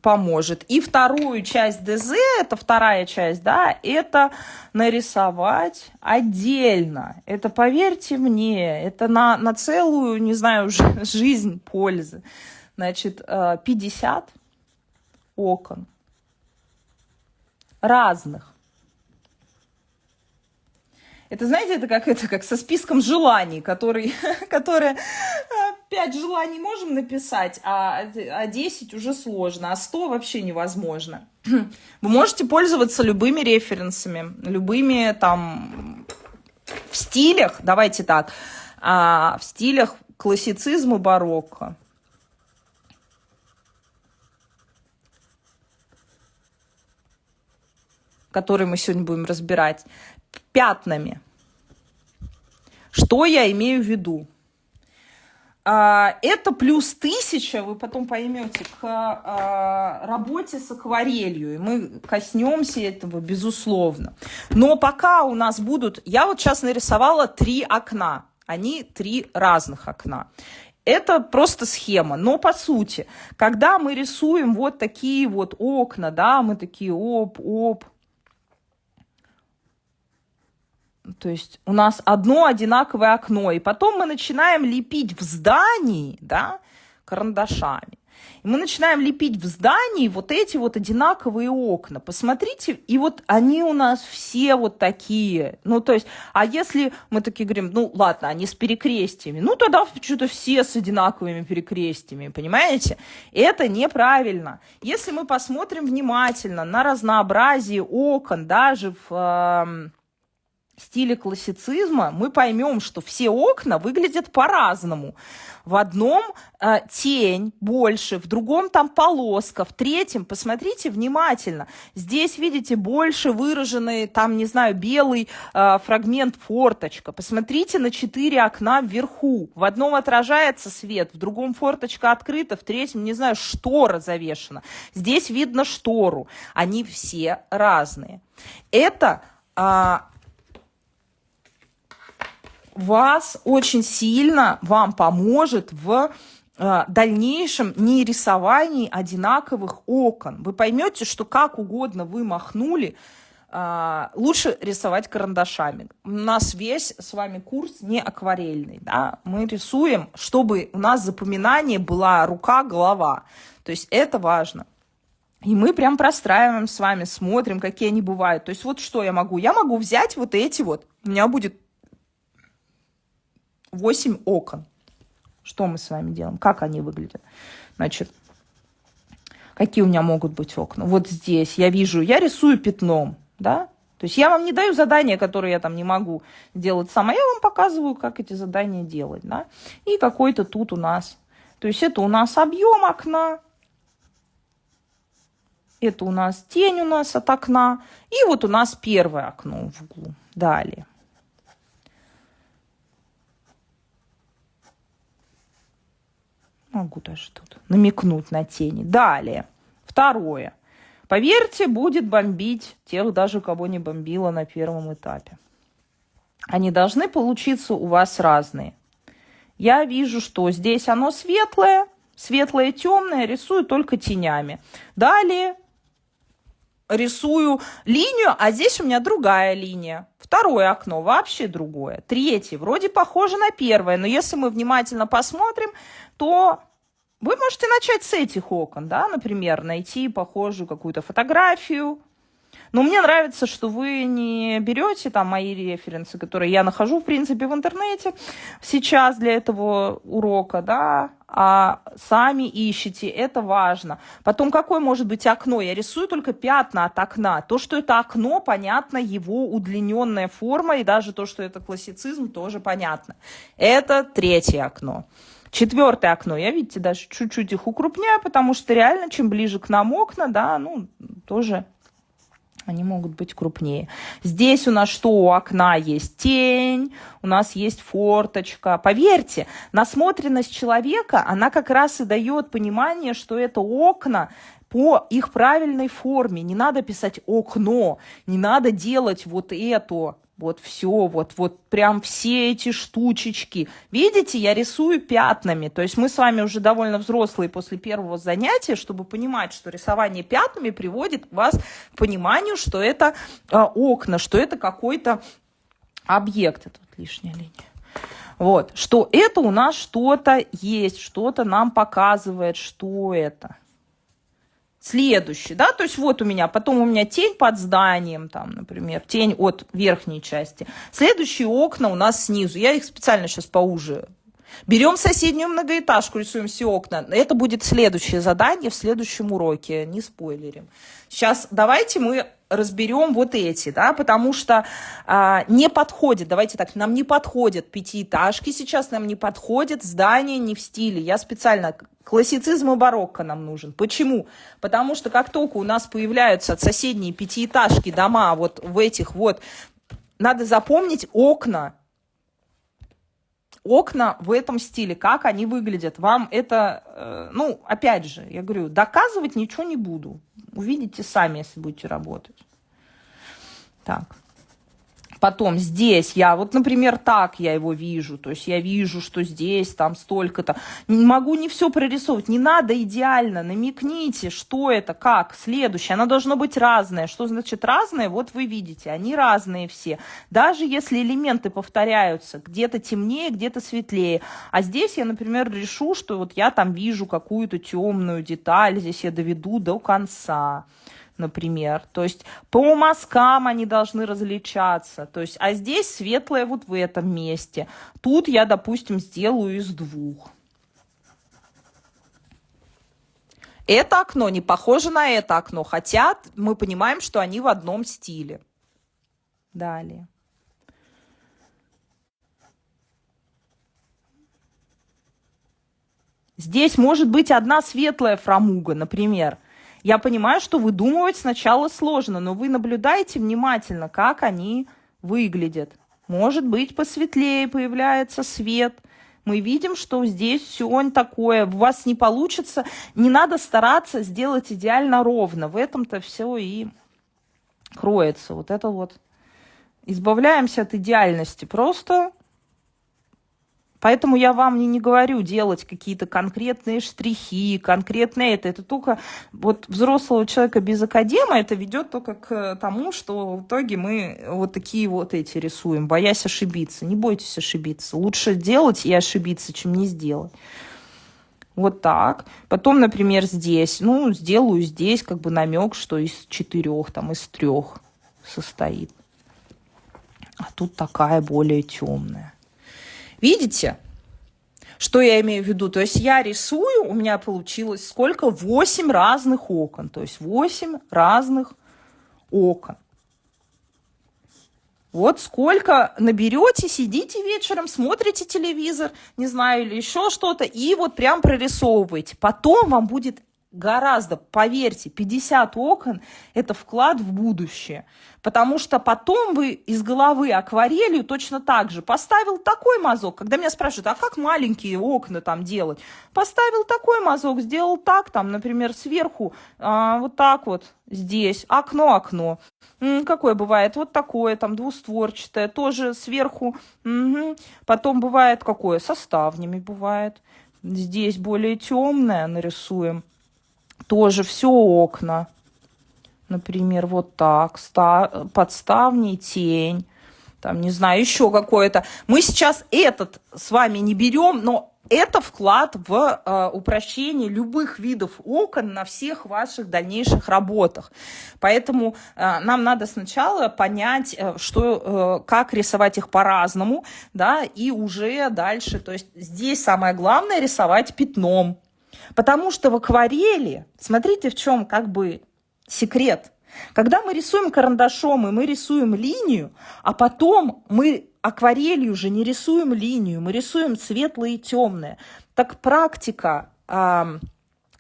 поможет. И вторую часть ДЗ, это вторая часть, да, это нарисовать отдельно. Это, поверьте мне, это на целую, не знаю, жизнь пользы. Значит, 50 окон разных. Это, знаете, это как со списком желаний, которые 5 желаний можем написать, а 10 уже сложно, а 100 вообще невозможно. Вы можете пользоваться любыми референсами, любыми там в стилях, давайте так, в стилях классицизма, барокко. Который мы сегодня будем разбирать, пятнами. Что я имею в виду? Это плюс 1000, вы потом поймете, к работе с акварелью. И мы коснемся этого, безусловно. Но пока у нас будут... Я вот сейчас нарисовала 3 окна. Они 3 разных окна. Это просто схема. Но по сути, когда мы рисуем вот такие вот окна, да, мы такие оп. То есть у нас одно одинаковое окно, и потом мы начинаем лепить в здании, да, карандашами. И мы начинаем лепить в здании вот эти вот одинаковые окна. Посмотрите, и вот они у нас все вот такие. Ну, то есть, а если мы такие говорим, ну, ладно, они с перекрестиями, ну, тогда что-то все с одинаковыми перекрестиями, понимаете? Это неправильно. Если мы посмотрим внимательно на разнообразие окон, даже в... стиле классицизма, мы поймем, что все окна выглядят по-разному. В одном тень больше, в другом там полоска, в третьем, посмотрите внимательно, здесь, видите, больше выраженный, там, не знаю, белый фрагмент форточка. Посмотрите на 4 окна вверху. В одном отражается свет, в другом форточка открыта, в третьем, не знаю, штора завешена. Здесь видно штору. Они все разные. Это... вас очень сильно вам поможет в дальнейшем не рисовании одинаковых окон. Вы поймете, что как угодно вы махнули, лучше рисовать карандашами. У нас весь с вами курс не акварельный. Да? Мы рисуем, чтобы у нас запоминание была рука, голова. То есть это важно. И мы прям простраиваем с вами, смотрим, какие они бывают. То есть вот что я могу? Я могу взять вот эти вот. У меня будет 8 окон. Что мы с вами делаем? Как они выглядят? Значит, какие у меня могут быть окна? Вот здесь я вижу, я рисую пятном, да? То есть я вам не даю задания, которые я там не могу делать сама. Я вам показываю, как эти задания делать, да? И какой-то тут у нас. То есть это у нас объем окна. Это у нас тень у нас от окна. И вот у нас первое окно в углу. Далее. Могу даже тут намекнуть на тени. Далее. Второе. Поверьте, будет бомбить тех даже, кого не бомбило на первом этапе. Они должны получиться у вас разные. Я вижу, что здесь оно светлое, светлое, темное, рисую только тенями. Далее рисую линию, а здесь у меня другая линия. Второе окно вообще другое. Третье вроде похоже на первое, но если мы внимательно посмотрим, то вы можете начать с этих окон, да, например, найти похожую какую-то фотографию. Но мне нравится, что вы не берете там мои референсы, которые я нахожу, в принципе, в интернете сейчас для этого урока, да, а сами ищете, это важно. Потом, какое может быть окно? Я рисую только пятна от окна. То, что это окно, понятно, его удлиненная форма, и даже то, что это классицизм, тоже понятно. Это третье окно. Четвертое окно, я, видите, даже чуть-чуть их укрупняю, потому что реально, чем ближе к нам окна, да, ну, тоже Они могут быть крупнее. Здесь у нас что? У окна есть тень, у нас есть форточка. Поверьте, насмотренность человека, она как раз и дает понимание, что это окна по их правильной форме. Не надо писать окно, не надо делать вот это. Вот все, вот прям все эти штучечки. Видите, я рисую пятнами. То есть мы с вами уже довольно взрослые после первого занятия, чтобы понимать, что рисование пятнами приводит вас к пониманию, что это окна, что это какой-то объект. Это вот лишняя линия. Вот, что это у нас что-то есть, что-то нам показывает, что это. Следующий, да, то есть вот у меня, потом у меня тень под зданием, там, например, тень от верхней части. Следующие окна у нас снизу, я их специально сейчас поуже. Берем соседнюю многоэтажку, рисуем все окна. Это будет следующее задание в следующем уроке, не спойлерим. Сейчас давайте мы разберем вот эти, да, потому что не подходит, давайте так, нам не подходят пятиэтажки сейчас, нам не подходит здание не в стиле. Я специально, классицизм и барокко нам нужен. Почему? Потому что как только у нас появляются соседние пятиэтажки, дома вот в этих вот, надо запомнить окна в этом стиле, как они выглядят. Вам это, ну, опять же, я говорю, доказывать ничего не буду. Увидите сами, если будете работать. Так. Потом здесь я, вот, например, так я его вижу. То есть я вижу, что здесь там столько-то. Не могу не все прорисовывать. Не надо идеально. Намекните, что это, как. Следующее. Оно должно быть разное. Что значит разное? Вот вы видите. Они разные все. Даже если элементы повторяются. Где-то темнее, где-то светлее. А здесь я, например, решу, что вот я там вижу какую-то темную деталь. Здесь я доведу до конца. Например, то есть по мазкам они должны различаться, то есть, а здесь светлое вот в этом месте, тут я, допустим, сделаю из двух. Это окно не похоже на это окно, хотя мы понимаем, что они в одном стиле. Далее. Здесь может быть одна светлая фрамуга, например. Я понимаю, что выдумывать сначала сложно, но вы наблюдаете внимательно, как они выглядят. Может быть, посветлее появляется свет. Мы видим, что здесь все такое. У вас не получится. Не надо стараться сделать идеально ровно. В этом-то все и кроется. Вот это вот. Избавляемся от идеальности. Просто... Поэтому я вам не говорю делать какие-то конкретные штрихи, конкретные это. Это только вот взрослого человека без академа, это ведет только к тому, что в итоге мы вот такие вот эти рисуем, боясь ошибиться. Не бойтесь ошибиться. Лучше делать и ошибиться, чем не сделать. Вот так. Потом, например, здесь, ну, сделаю здесь как бы намек, что из 4, там, из 3 состоит. А тут такая более темная. Видите, что я имею в виду? То есть я рисую, у меня получилось сколько? 8 разных окон. То есть 8 разных окон. Вот сколько наберете, сидите вечером, смотрите телевизор, не знаю, или еще что-то, и вот прям прорисовываете. Потом вам будет гораздо, поверьте, 50 окон – это вклад в будущее. Потому что потом вы из головы акварелью точно так же поставил такой мазок. Когда меня спрашивают, а как маленькие окна там делать? Поставил такой мазок, сделал так, там, например, сверху, вот так вот, здесь, окно. Какое бывает? Вот такое, там, двустворчатое, тоже сверху. Потом бывает какое? Со ставнями бывает. Здесь более темное нарисуем. Тоже все окна. Например, вот так. Подставни, тень. Там, не знаю, еще какое-то. Мы сейчас этот с вами не берем, но это вклад в упрощение любых видов окон на всех ваших дальнейших работах. Поэтому нам надо сначала понять, как рисовать их по-разному, да, и уже дальше. То есть здесь самое главное рисовать пятном. Потому что в акварели, смотрите, в чем как бы секрет. Когда мы рисуем карандашом, и мы рисуем линию, а потом мы акварелью же не рисуем линию, мы рисуем светлое и темное. Так практика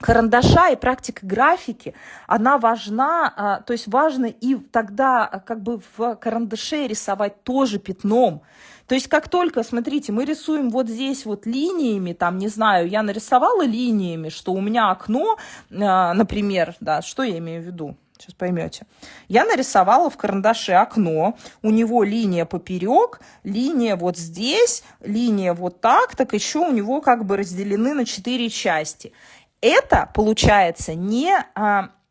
карандаша и практика графики, она важна, то есть важно и тогда как бы в карандаше рисовать тоже пятном. То есть как только, смотрите, мы рисуем вот здесь вот линиями, там, не знаю, я нарисовала линиями, что у меня окно, например, да, что я имею в виду? Сейчас поймете. Я нарисовала в карандаше окно, у него линия поперек, линия вот здесь, линия вот так еще у него как бы разделены на 4 части. Это, получается, не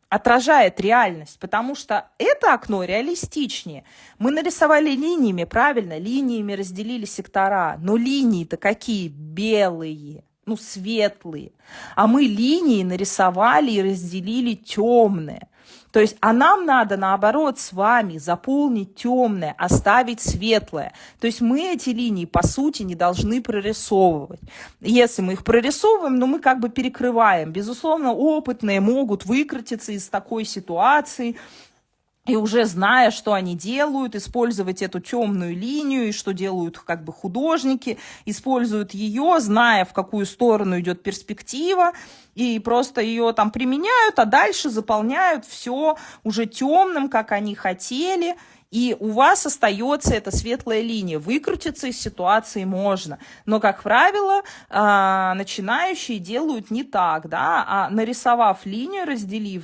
отражает реальность, потому что это окно реалистичнее. Мы нарисовали линиями, правильно, линиями разделили сектора, но линии-то какие? Белые, ну, светлые. А мы линии нарисовали и разделили темные. То есть, а нам надо, наоборот, с вами заполнить темное, оставить светлое. То есть мы эти линии, по сути, не должны прорисовывать. Если мы их прорисовываем, ну, мы как бы перекрываем. Безусловно, опытные могут выкрутиться из такой ситуации, и уже зная, что они делают, использовать эту темную линию, и что делают как бы художники, используют ее, зная, в какую сторону идет перспектива, и просто ее там применяют, а дальше заполняют все уже темным, как они хотели, и у вас остается эта светлая линия. Выкрутиться из ситуации можно, но, как правило, начинающие делают не так, да, а нарисовав линию, разделив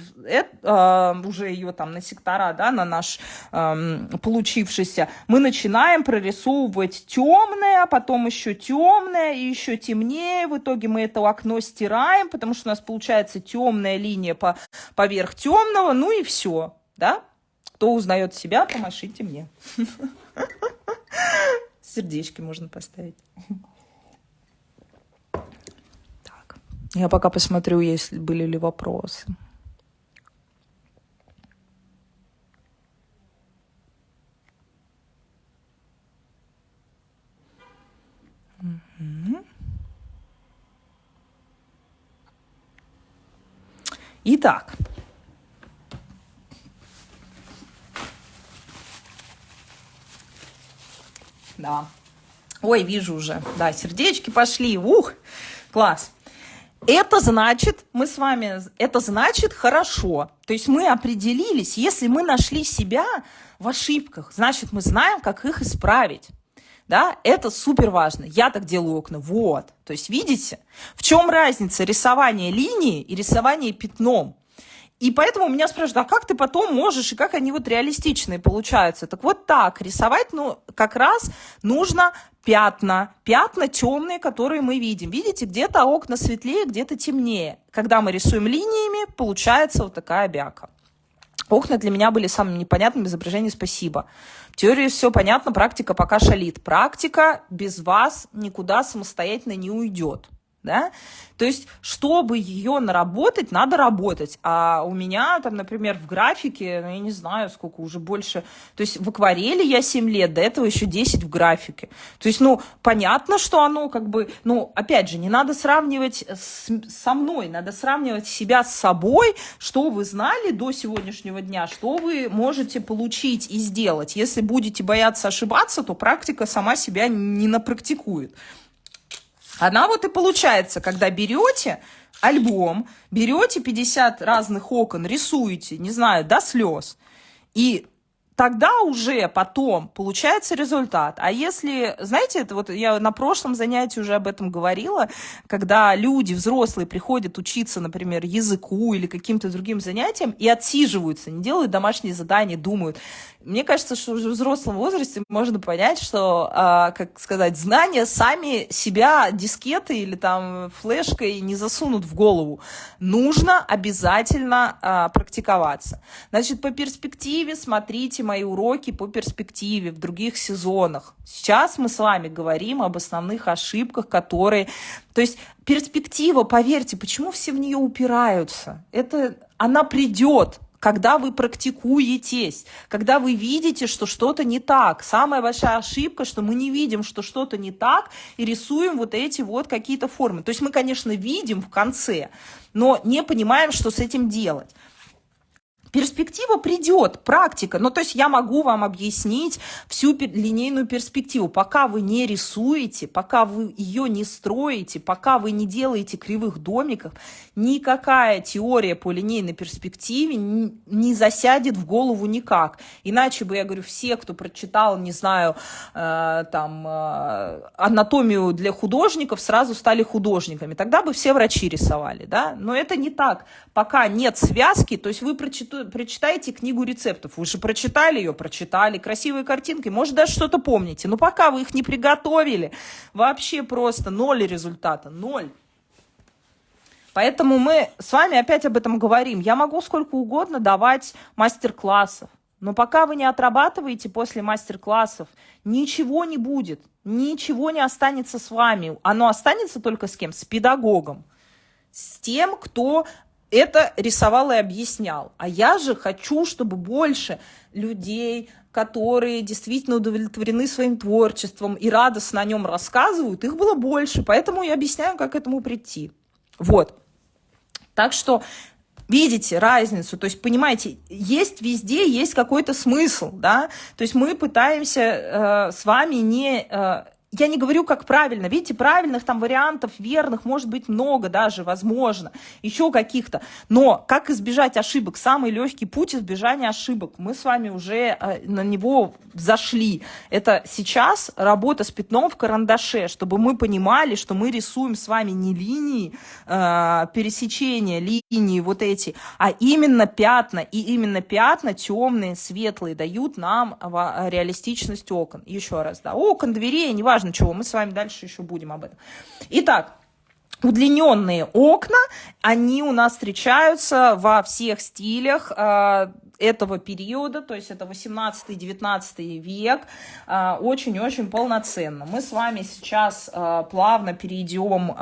уже ее там на сектора, да, на наш получившийся, мы начинаем прорисовывать темное, а потом еще темное и еще темнее. В итоге мы это окно стираем, потому что у нас получается темная линия поверх темного, ну и все, да. Кто узнает себя, помашите мне. Сердечки можно поставить. Так. Я пока посмотрю, есть были ли вопросы. Итак. Да. Ой, вижу уже. Да, сердечки пошли. Ух, класс. Это значит, мы с вами, это значит хорошо. То есть мы определились, если мы нашли себя в ошибках, значит, мы знаем, как их исправить. Да, это супер важно. Я так делаю окна. Вот. То есть, видите, в чем разница рисования линии и рисования пятном? И поэтому меня спрашивают, а как ты потом можешь, и как они вот реалистичные получаются? Так вот так, рисовать, ну, как раз нужно пятна темные, которые мы видим. Видите, где-то окна светлее, где-то темнее. Когда мы рисуем линиями, получается вот такая бяка. Окна для меня были самым непонятным изображением, спасибо. В теории все понятно, практика пока шалит. Практика без вас никуда самостоятельно не уйдет. Да? То есть, чтобы ее наработать, надо работать. А у меня там, например, в графике, ну, я не знаю, сколько уже больше. То есть в акварели я 7 лет, до этого еще 10 в графике. То есть, ну, понятно, что оно как бы, ну, опять же, не надо сравнивать со мной, надо сравнивать себя с собой, что вы знали до сегодняшнего дня, что вы можете получить и сделать. Если будете бояться ошибаться, то практика сама себя не напрактикует. Она вот и получается, когда берете альбом, берете 50 разных окон, рисуете, не знаю, до слез, и тогда уже потом получается результат. А если, знаете, это вот я на прошлом занятии уже об этом говорила, когда люди, взрослые, приходят учиться, например, языку или каким-то другим занятиям и отсиживаются, не делают домашние задания, думают. Мне кажется, что уже в взрослом возрасте можно понять, что, как сказать, знания сами себя дискетой или там флешкой не засунут в голову. Нужно обязательно практиковаться. Значит, по перспективе смотрите мои уроки по перспективе в других сезонах. Сейчас мы с вами говорим об основных ошибках, которые... То есть перспектива, поверьте, почему все в нее упираются? Она придет, когда вы практикуетесь, когда вы видите, что что-то не так. Самая большая ошибка, что мы не видим, что что-то не так, и рисуем вот эти вот какие-то формы. То есть мы, конечно, видим в конце, но не понимаем, что с этим делать. Перспектива придет, практика. Ну, то есть я могу вам объяснить всю линейную перспективу. Пока вы не рисуете, пока вы ее не строите, пока вы не делаете кривых домиков, никакая теория по линейной перспективе не засядет в голову никак. Иначе бы, я говорю, все, кто прочитал, не знаю, анатомию для художников, сразу стали художниками. Тогда бы все врачи рисовали, да? Но это не так. Пока нет связки, то есть вы прочитаете книгу рецептов, вы же прочитали ее, прочитали, красивые картинки, может, даже что-то помните, но пока вы их не приготовили, вообще просто ноль результата, ноль. Поэтому мы с вами опять об этом говорим. Я могу сколько угодно давать мастер-классов, но пока вы не отрабатываете после мастер-классов, ничего не будет, ничего не останется с вами. Оно останется только с кем? С педагогом, с тем, кто это рисовал и объяснял. А я же хочу, чтобы больше людей, которые действительно удовлетворены своим творчеством и радостно о нем рассказывают, их было больше. Поэтому я объясняю, как к этому прийти. Вот. Так что видите разницу, то есть, понимаете, есть везде, есть какой-то смысл, да, то есть мы пытаемся с вами не... Я не говорю, как правильно. Видите, правильных там вариантов, верных, может быть много даже, возможно, еще каких-то. Но как избежать ошибок? Самый легкий путь избежания ошибок. Мы с вами уже на него зашли. Это сейчас работа с пятном в карандаше, чтобы мы понимали, что мы рисуем с вами не линии пересечения, линии вот эти, а именно пятна. И именно пятна темные, светлые дают нам реалистичность окон. Еще раз, да, окон, дверей, неважно чего, мы с вами дальше еще будем об этом. Итак, удлиненные окна, они у нас встречаются во всех стилях этого периода, то есть это 18-19 век, очень-очень полноценно. Мы с вами сейчас плавно перейдем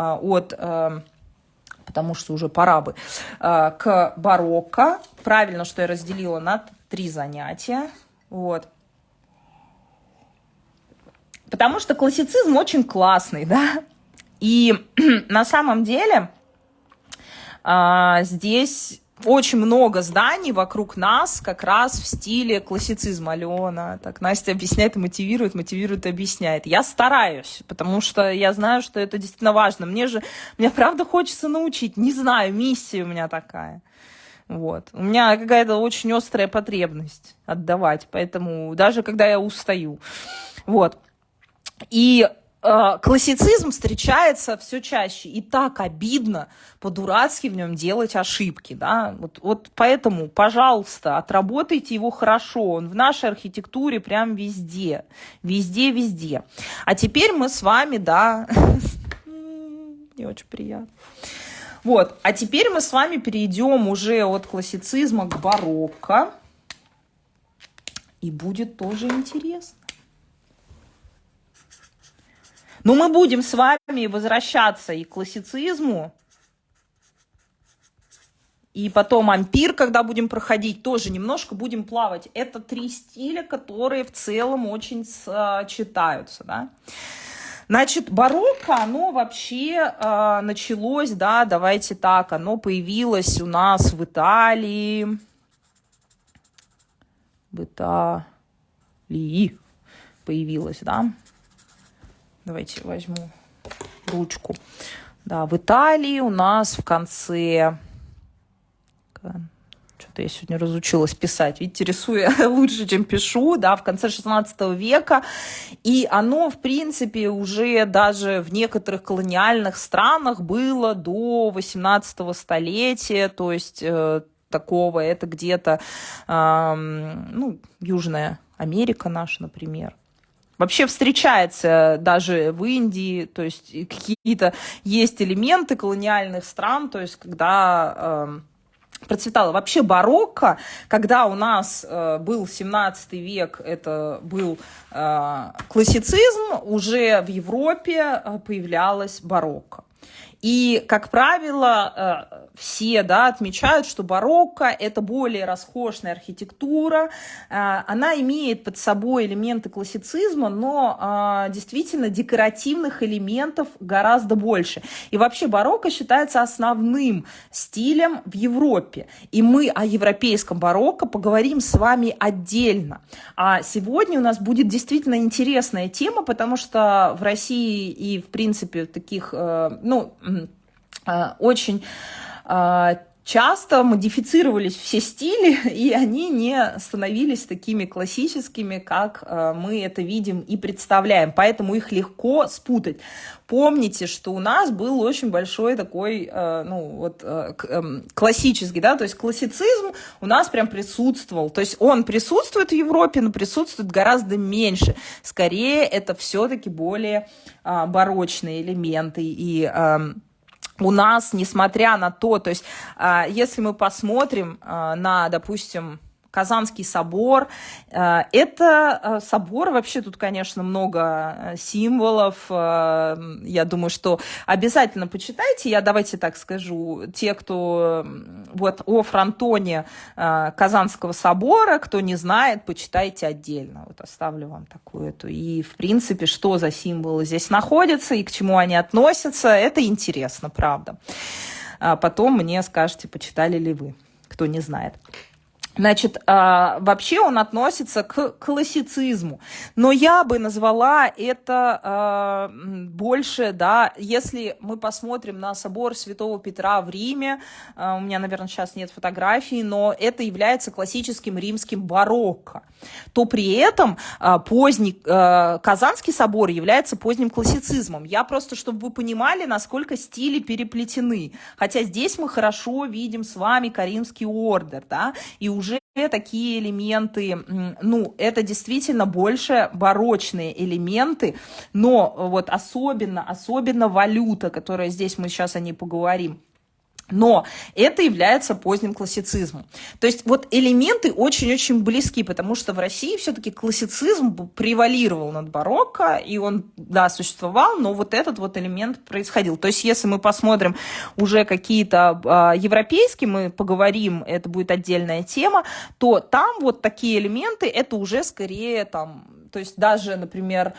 потому что уже пора бы, к барокко. Правильно, что я разделила на 3 занятия. Вот. Потому что классицизм очень классный, да, и на самом деле здесь очень много зданий вокруг нас как раз в стиле классицизма. Алена, так, Настя объясняет и мотивирует, объясняет. Я стараюсь, потому что я знаю, что это действительно важно. Мне правда хочется научить, не знаю, миссия у меня такая. Вот. У меня какая-то очень острая потребность отдавать, поэтому даже когда я устаю. Вот. И классицизм встречается все чаще, и так обидно по-дурацки в нем делать ошибки, да, вот поэтому, пожалуйста, отработайте его хорошо, он в нашей архитектуре прям везде, везде. А теперь мы с вами, да, не очень приятно. Вот, а теперь мы с вами перейдем уже от классицизма к барокко, и будет тоже интересно. Но мы будем с вами возвращаться и к классицизму, и потом ампир, когда будем проходить, тоже немножко будем плавать. Это 3 стиля, которые в целом очень сочетаются, да. Значит, барокко, оно вообще началось, да, давайте так, оно появилось у нас в Италии. В Италии появилось, да. Давайте возьму ручку. Да, в Италии у нас в конце... Что-то я сегодня разучилась писать. Видите, рисую лучше, чем пишу. Да, в конце 16 века. И оно, в принципе, уже даже в некоторых колониальных странах было до 18 столетия. То есть такого, это где-то Южная Америка наша, например. Вообще встречается даже в Индии, то есть какие-то есть элементы колониальных стран, то есть когда процветало. Вообще барокко, когда у нас был 17 век, это был классицизм, уже в Европе появлялась барокко. И, как правило, все, да, отмечают, что барокко – это более роскошная архитектура, она имеет под собой элементы классицизма, но действительно декоративных элементов гораздо больше. И вообще барокко считается основным стилем в Европе. И мы о европейском барокко поговорим с вами отдельно. А сегодня у нас будет действительно интересная тема, потому что в России и, в принципе, таких, очень часто модифицировались все стили, и они не становились такими классическими, как мы это видим и представляем. Поэтому их легко спутать. Помните, что у нас был очень большой такой, классический, да, то есть классицизм у нас прям присутствовал. То есть он присутствует в Европе, но присутствует гораздо меньше. Скорее, это все-таки более барочные элементы. И у нас, несмотря на то, есть, если мы посмотрим на, допустим, Казанский собор, это собор, вообще тут, конечно, много символов, я думаю, что обязательно почитайте, давайте так скажу, те, кто вот о фронтоне Казанского собора, кто не знает, почитайте отдельно, вот оставлю вам такую эту, и, в принципе, что за символы здесь находятся и к чему они относятся, это интересно, правда. Потом мне скажете, почитали ли вы, кто не знает. Значит, вообще он относится к классицизму, но я бы назвала это больше, да, если мы посмотрим на собор Святого Петра в Риме, у меня, наверное, сейчас нет фотографий, но это является классическим римским барокко, то при этом поздний Казанский собор является поздним классицизмом. Я просто, чтобы вы понимали, насколько стили переплетены, хотя здесь мы хорошо видим с вами Каримский ордер, да, и уже такие элементы, это действительно больше барочные элементы, но вот особенно валюта, которая здесь, мы сейчас о ней поговорим, но это является поздним классицизмом. То есть вот элементы очень-очень близки, потому что в России все-таки классицизм превалировал над барокко, и он, да, существовал, но вот этот вот элемент происходил. То есть если мы посмотрим уже какие-то европейские, мы поговорим, это будет отдельная тема, то там вот такие элементы, это уже скорее там, то есть даже, например,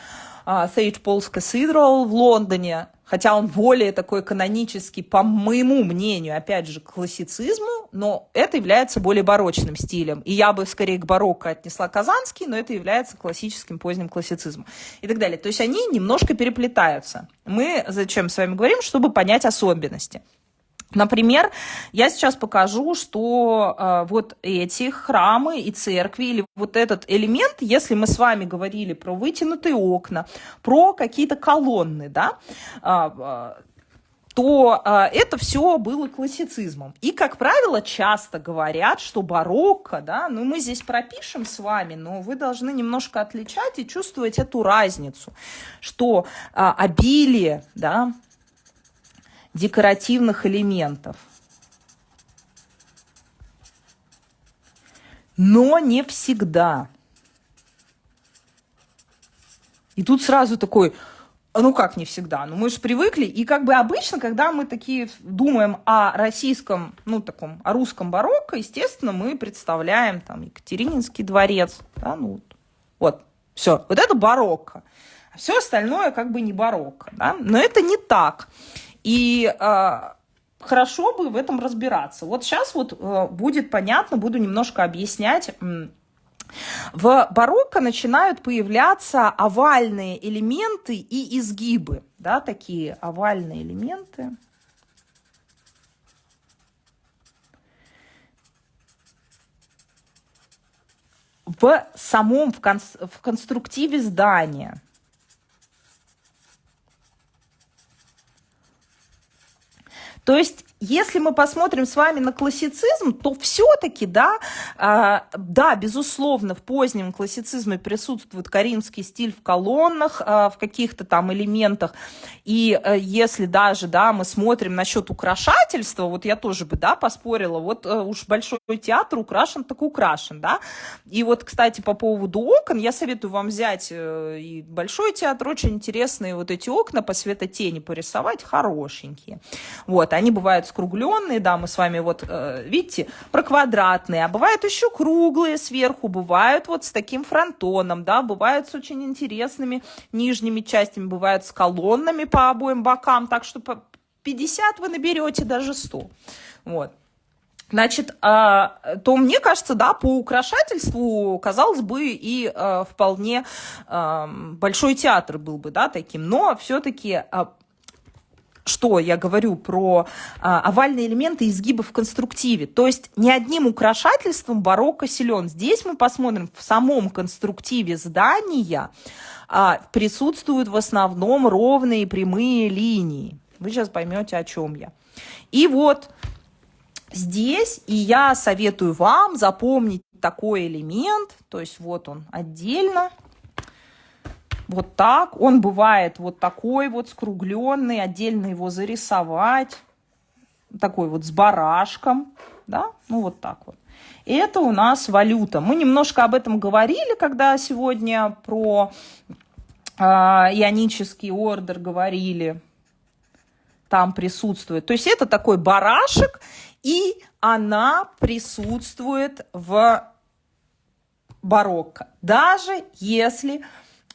St. Paul's Cathedral в Лондоне, хотя он более такой канонический, по моему мнению, опять же, к классицизму, но это является более барочным стилем. И я бы скорее к барокко отнесла Казанский, но это является классическим поздним классицизмом и так далее. То есть они немножко переплетаются. Мы зачем с вами говорим? Чтобы понять особенности. Например, я сейчас покажу, что вот эти храмы и церкви, или вот этот элемент, если мы с вами говорили про вытянутые окна, про какие-то колонны, да, то это все было классицизмом. И, как правило, часто говорят, что барокко, да, мы здесь пропишем с вами, но вы должны немножко отличать и чувствовать эту разницу, что обилие, да, декоративных элементов. Но не всегда. И тут сразу такой, как не всегда? Мы же привыкли, и как бы обычно, когда мы такие думаем о российском, о русском барокко, естественно, мы представляем там Екатерининский дворец, да, все, вот это барокко. А все остальное как бы не барокко, да? Но это не так. И хорошо бы в этом разбираться. Вот сейчас будет понятно, буду немножко объяснять. В барокко начинают появляться овальные элементы и изгибы. Да, такие овальные элементы. В конструктиве здания. То есть если мы посмотрим с вами на классицизм, то все-таки, да, безусловно, в позднем классицизме присутствует коринфский стиль в колоннах, в каких-то там элементах. И если даже, да, мы смотрим насчет украшательства, вот я тоже бы, да, поспорила, вот уж Большой театр украшен, так украшен, да. И вот, кстати, по поводу окон, я советую вам взять и Большой театр, очень интересные вот эти окна по светотени порисовать, хорошенькие. Вот, они бывают скругленные, да, мы с вами вот, видите, проквадратные, а бывают еще круглые сверху, бывают вот с таким фронтоном, да, бывают с очень интересными нижними частями, бывают с колоннами по обоим бокам, так что 50 вы наберете, даже 100, вот. Значит, то мне кажется, да, по украшательству, казалось бы, и вполне Большой театр был бы, да, таким, но все-таки... Что я говорю про овальные элементы изгибы в конструктиве. То есть не одним украшательством барокко силен. Здесь мы посмотрим, в самом конструктиве здания присутствуют в основном ровные прямые линии. Вы сейчас поймете, о чем я. И вот здесь, и я советую вам запомнить такой элемент. То есть вот он отдельно. Вот так. Он бывает вот такой вот скругленный, отдельно его зарисовать. Такой вот с барашком, да, ну вот так вот. И это у нас валюта. Мы немножко об этом говорили, когда сегодня про ионический ордер говорили. Там присутствует. То есть это такой барашек, и она присутствует в барокко. Даже если...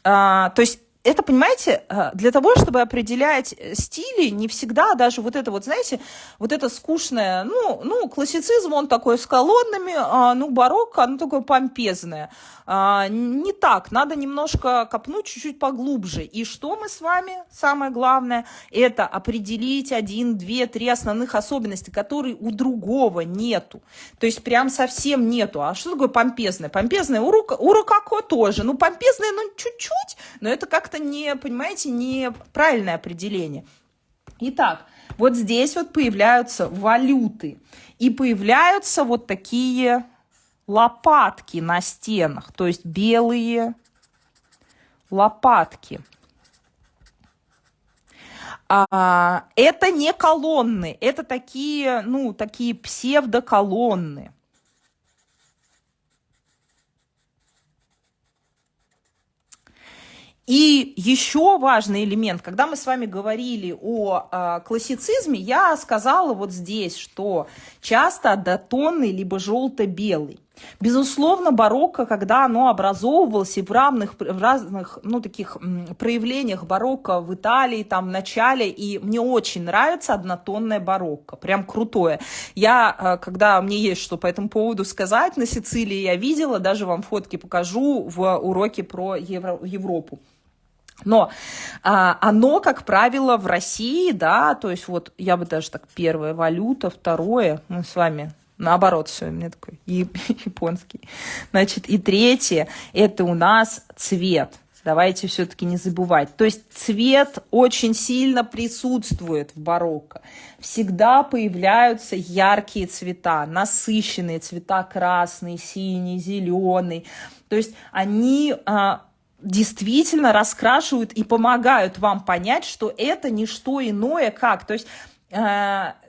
То есть это, понимаете, для того, чтобы определять стили, не всегда даже вот это вот, знаете, вот это скучное, ну, классицизм, он такой с колоннами, барокко, оно такое помпезное. Не так, надо немножко копнуть чуть-чуть поглубже. И что мы с вами, самое главное, это определить 1, 2, 3 основных особенности, которые у другого нету. То есть прям совсем нету. А что такое помпезное? Помпезное у рококо тоже. Ну, помпезное, чуть-чуть, но это как-то не, понимаете, не правильное определение. Итак, вот здесь вот появляются валюты. И появляются вот такие... лопатки на стенах, то есть белые лопатки. Это не колонны, это такие, такие псевдоколонны. И еще важный элемент, когда мы с вами говорили о классицизме, я сказала вот здесь, что часто однотонный либо желто-белый. Безусловно, барокко, когда оно образовывалось и в разных таких проявлениях барокко в Италии, там в начале, и мне очень нравится однотонное барокко, прям крутое. Я, когда мне есть что по этому поводу сказать, на Сицилии я видела, даже вам фотки покажу в уроке про Европу. Но оно, как правило, в России, да, то есть вот я бы даже так, первая валюта, второе, мы с вами наоборот все, у меня такой японский. Значит, и третье, это у нас цвет. Давайте все-таки не забывать. То есть цвет очень сильно присутствует в барокко. Всегда появляются яркие цвета, насыщенные цвета, красный, синий, зеленый. То есть они... действительно раскрашивают и помогают вам понять, что это не что иное как. То есть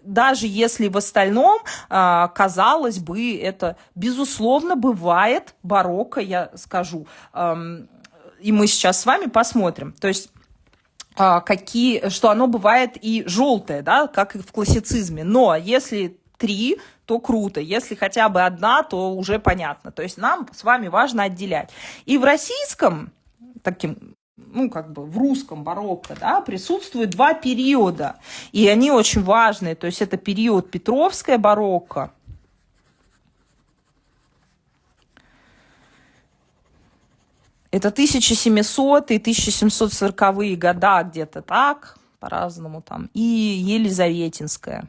даже если в остальном, казалось бы, это, безусловно, бывает барокко, я скажу. И мы сейчас с вами посмотрим. То есть что оно бывает и желтое, да, как и в классицизме. Но если 3, то круто. Если хотя бы 1, то уже понятно. То есть нам с вами важно отделять. И в российском, в русском барокко, да, присутствует 2 периода. И они очень важные. То есть это период Петровское барокко. Это 1700-е, 1740-е года, где-то так, по-разному там. И Елизаветинское.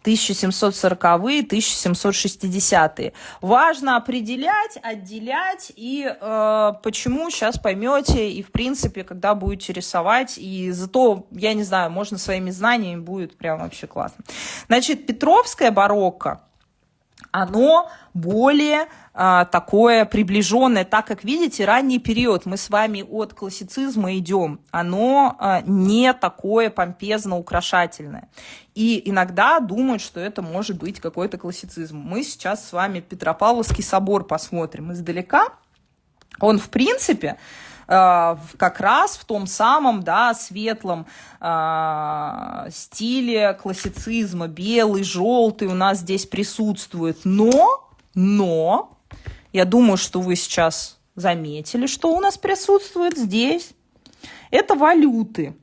1740-е, 1760-е. Важно определять, отделять, и почему, сейчас поймете, и в принципе, когда будете рисовать, и зато, я не знаю, можно своими знаниями будет прям вообще классно. Значит, Петровское барокко, оно более такое приближенное, так как, видите, ранний период, мы с вами от классицизма идем, оно не такое помпезно-украшательное. И иногда думают, что это может быть какой-то классицизм. Мы сейчас с вами Петропавловский собор посмотрим издалека. Он, в принципе, как раз в том самом, да, светлом стиле классицизма, белый, желтый у нас здесь присутствует. Но, я думаю, что вы сейчас заметили, что у нас присутствует здесь. Это валюты.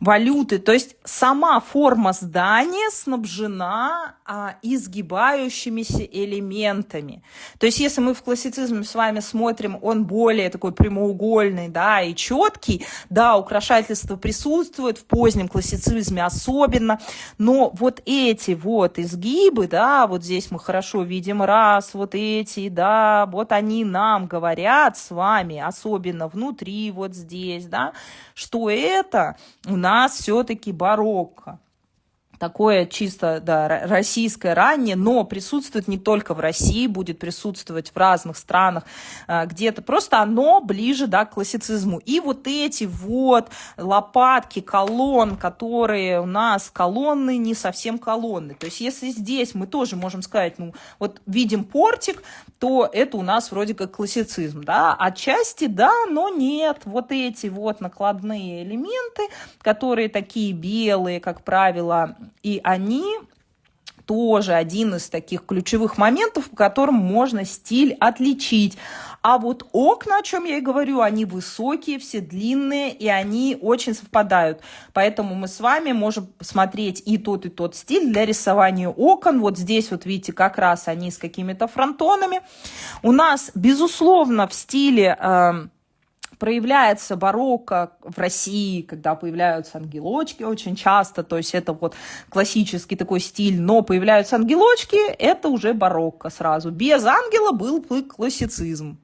Валюты, то есть сама форма здания снабжена изгибающимися элементами. То есть если мы в классицизме с вами смотрим, он более такой прямоугольный, да, и четкий, да, украшательство присутствует, в позднем классицизме особенно, но вот эти вот изгибы, да, вот здесь мы хорошо видим раз, вот эти, да, вот они нам говорят с вами, особенно внутри, вот здесь, да, что это у нас все-таки барокко. Такое чисто, да, российское раннее, но присутствует не только в России, будет присутствовать в разных странах где-то. Просто оно ближе, да, к классицизму. И вот эти вот лопатки колонн, которые у нас колонны, не совсем колонны. То есть если здесь мы тоже можем сказать, ну, вот видим портик, то это у нас вроде как классицизм, да. Отчасти да, но нет. Вот эти вот накладные элементы, которые такие белые, как правило, и они тоже один из таких ключевых моментов, по которым можно стиль отличить. А вот окна, о чем я и говорю, они высокие, все длинные, и они очень совпадают. Поэтому мы с вами можем смотреть и тот стиль для рисования окон. Вот здесь вот видите, как раз они с какими-то фронтонами. У нас, безусловно, в стиле проявляется барокко в России, когда появляются ангелочки очень часто, то есть это вот классический такой стиль, но появляются ангелочки, это уже барокко сразу. Без ангела был бы классицизм.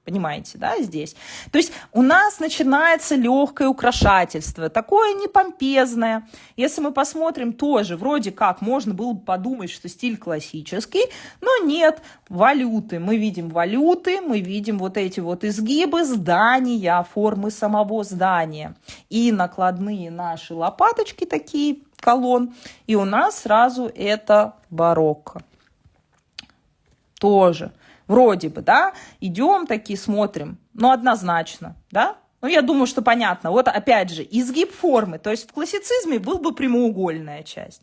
Понимаете, да, здесь? То есть у нас начинается легкое украшательство, такое не помпезное. Если мы посмотрим, тоже вроде как можно было бы подумать, что стиль классический, но нет, валюты. Мы видим валюты, мы видим вот эти вот изгибы здания, формы самого здания. И накладные наши лопаточки такие, колонн. И у нас сразу это барокко. Тоже. Вроде бы, да, идем такие, смотрим, но однозначно, да. Ну, я думаю, что понятно. Вот опять же, изгиб формы. То есть в классицизме был бы прямоугольная часть.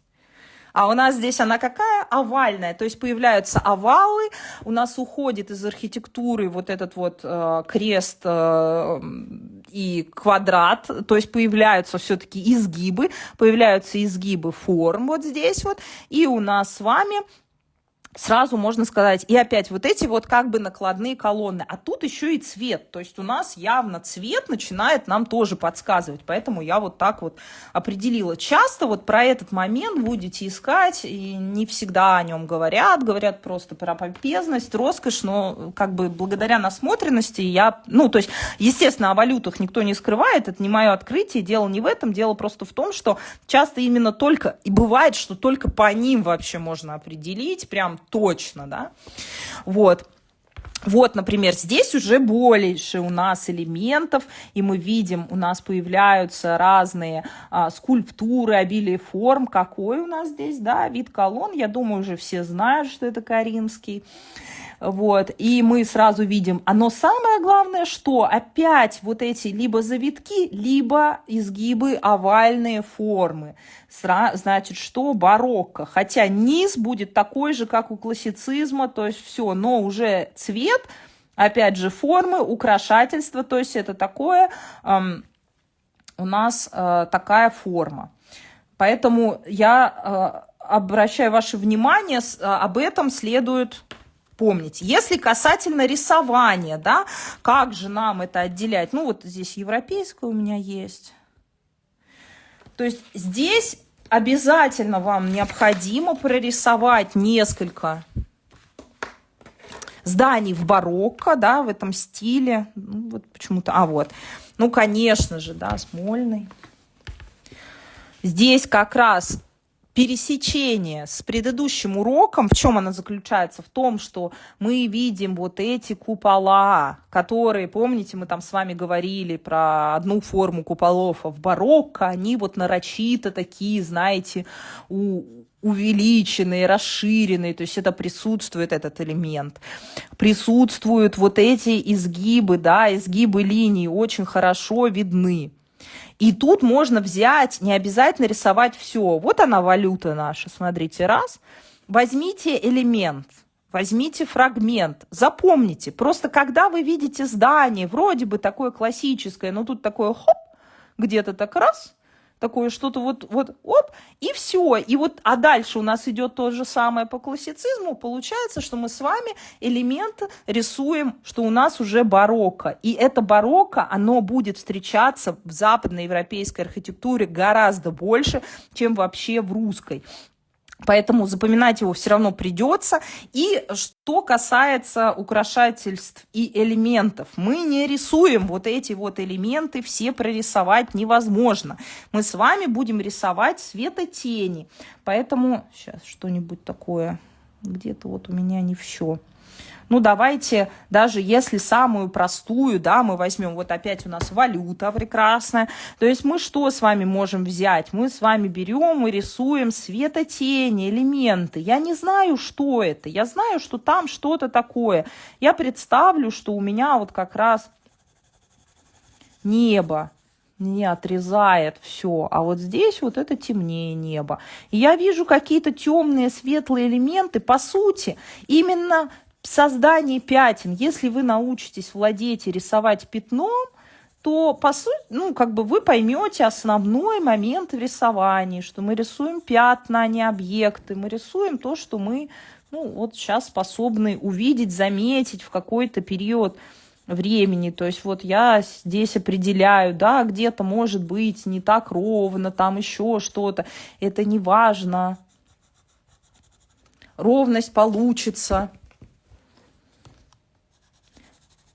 А у нас здесь она какая? Овальная. То есть появляются овалы, у нас уходит из архитектуры вот этот вот крест и квадрат. То есть появляются все-таки изгибы, появляются изгибы форм вот здесь вот. И у нас с вами сразу можно сказать, и опять вот эти вот как бы накладные колонны, а тут еще и цвет, то есть у нас явно цвет начинает нам тоже подсказывать, поэтому я вот так вот определила. Часто вот про этот момент будете искать, и не всегда о нем говорят просто про помпезность, роскошь, но как бы благодаря насмотренности я, ну то есть, естественно, о валютах никто не скрывает, это не мое открытие, дело не в этом, дело просто в том, что часто именно только, и бывает, что только по ним вообще можно определить, прям точно, да, вот. Вот, например, здесь уже больше у нас элементов, и мы видим, у нас появляются разные скульптуры, обилие форм. Какой у нас здесь, да, вид колонн, я думаю, уже все знают, что это Каримский. Вот, и мы сразу видим, но самое главное, что опять вот эти либо завитки, либо изгибы овальные формы. Значит, что барокко, хотя низ будет такой же, как у классицизма, то есть все, но уже цвет, опять же, формы, украшательство, то есть это такое, у нас такая форма. Поэтому я обращаю ваше внимание, об этом следует помнить. Если касательно рисования, да, как же нам это отделять? Ну, вот здесь европейское у меня есть. То есть здесь Обязательно вам необходимо прорисовать несколько зданий в барокко, да, в этом стиле. Ну, вот почему-то, вот. Ну, конечно же, да, Смольный. Здесь как раз пересечение с предыдущим уроком. В чем оно заключается? В том, что мы видим вот эти купола, которые, помните, мы там с вами говорили про одну форму куполов в барокко, они вот нарочито такие, знаете, увеличенные, расширенные, то есть это присутствует этот элемент. Присутствуют вот эти изгибы, да, изгибы линий очень хорошо видны. И тут можно взять, не обязательно рисовать все. Вот она, валюта наша, смотрите, раз. Возьмите элемент, возьмите фрагмент, запомните. Просто когда вы видите здание, вроде бы такое классическое, но тут такое хоп, где-то так раз, такое что-то вот, оп, и все. И вот, а дальше у нас идет то же самое по классицизму. Получается, что мы с вами элементы рисуем, что у нас уже барокко. И это барокко, оно будет встречаться в западноевропейской архитектуре гораздо больше, чем вообще в русской. Поэтому запоминать его все равно придется. И что касается украшательств и элементов, мы не рисуем вот эти вот элементы, все прорисовать невозможно. Мы с вами будем рисовать светотени. Поэтому сейчас что-нибудь такое, где-то вот у меня не все. Ну, давайте, даже если самую простую, да, мы возьмем, вот опять у нас валюта прекрасная. То есть мы что с вами можем взять? Мы с вами берем и рисуем светотени, элементы. Я не знаю, что это. Я знаю, что там что-то такое. Я представлю, что у меня вот как раз небо не отрезает все, а вот здесь вот это темнее небо. И я вижу какие-то темные, светлые элементы. По сути, именно создание пятен, если вы научитесь владеть и рисовать пятном, то, по сути, ну, как бы вы поймете основной момент в рисовании, что мы рисуем пятна, а не объекты, мы рисуем то, что мы, ну, вот сейчас способны увидеть, заметить в какой-то период времени. То есть вот я здесь определяю, да, где-то может быть не так ровно, там еще что-то, это не важно, ровность получится.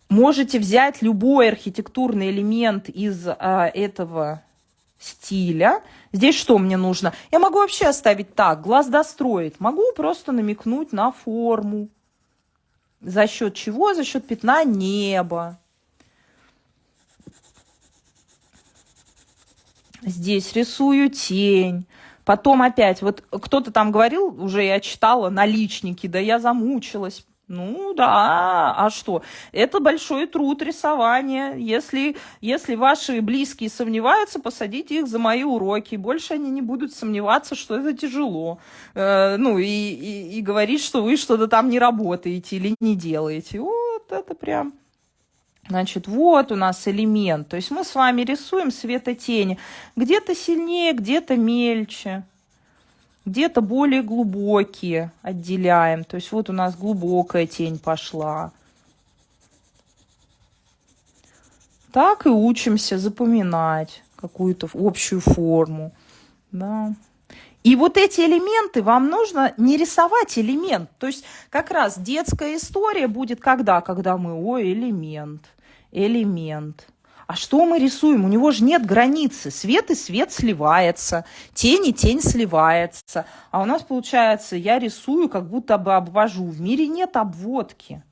Можете взять любой архитектурный элемент из этого стиля. Здесь что мне нужно? Я могу вообще оставить так, глаз достроить. Могу просто намекнуть на форму. За счет чего? За счет пятна неба. Здесь рисую тень. Потом опять, вот кто-то там говорил, уже я читала, наличники, да я замучилась. Ну да, а что? Это большой труд рисования. Если ваши близкие сомневаются, посадите их за мои уроки. Больше они не будут сомневаться, что это тяжело. Ну и говорить, что вы что-то там не работаете или не делаете. Вот это прям... Значит, вот у нас элемент. То есть мы с вами рисуем светотени. Где-то сильнее, где-то мельче. Где-то более глубокие отделяем. То есть вот у нас глубокая тень пошла. Так и учимся запоминать какую-то общую форму. Да. И вот эти элементы вам нужно не рисовать элемент. То есть как раз детская история будет когда? Когда мы, элемент. А что мы рисуем? У него же нет границы. Свет и свет сливается, тень и тень сливается. А у нас получается, я рисую, как будто бы обвожу. В мире нет обводки.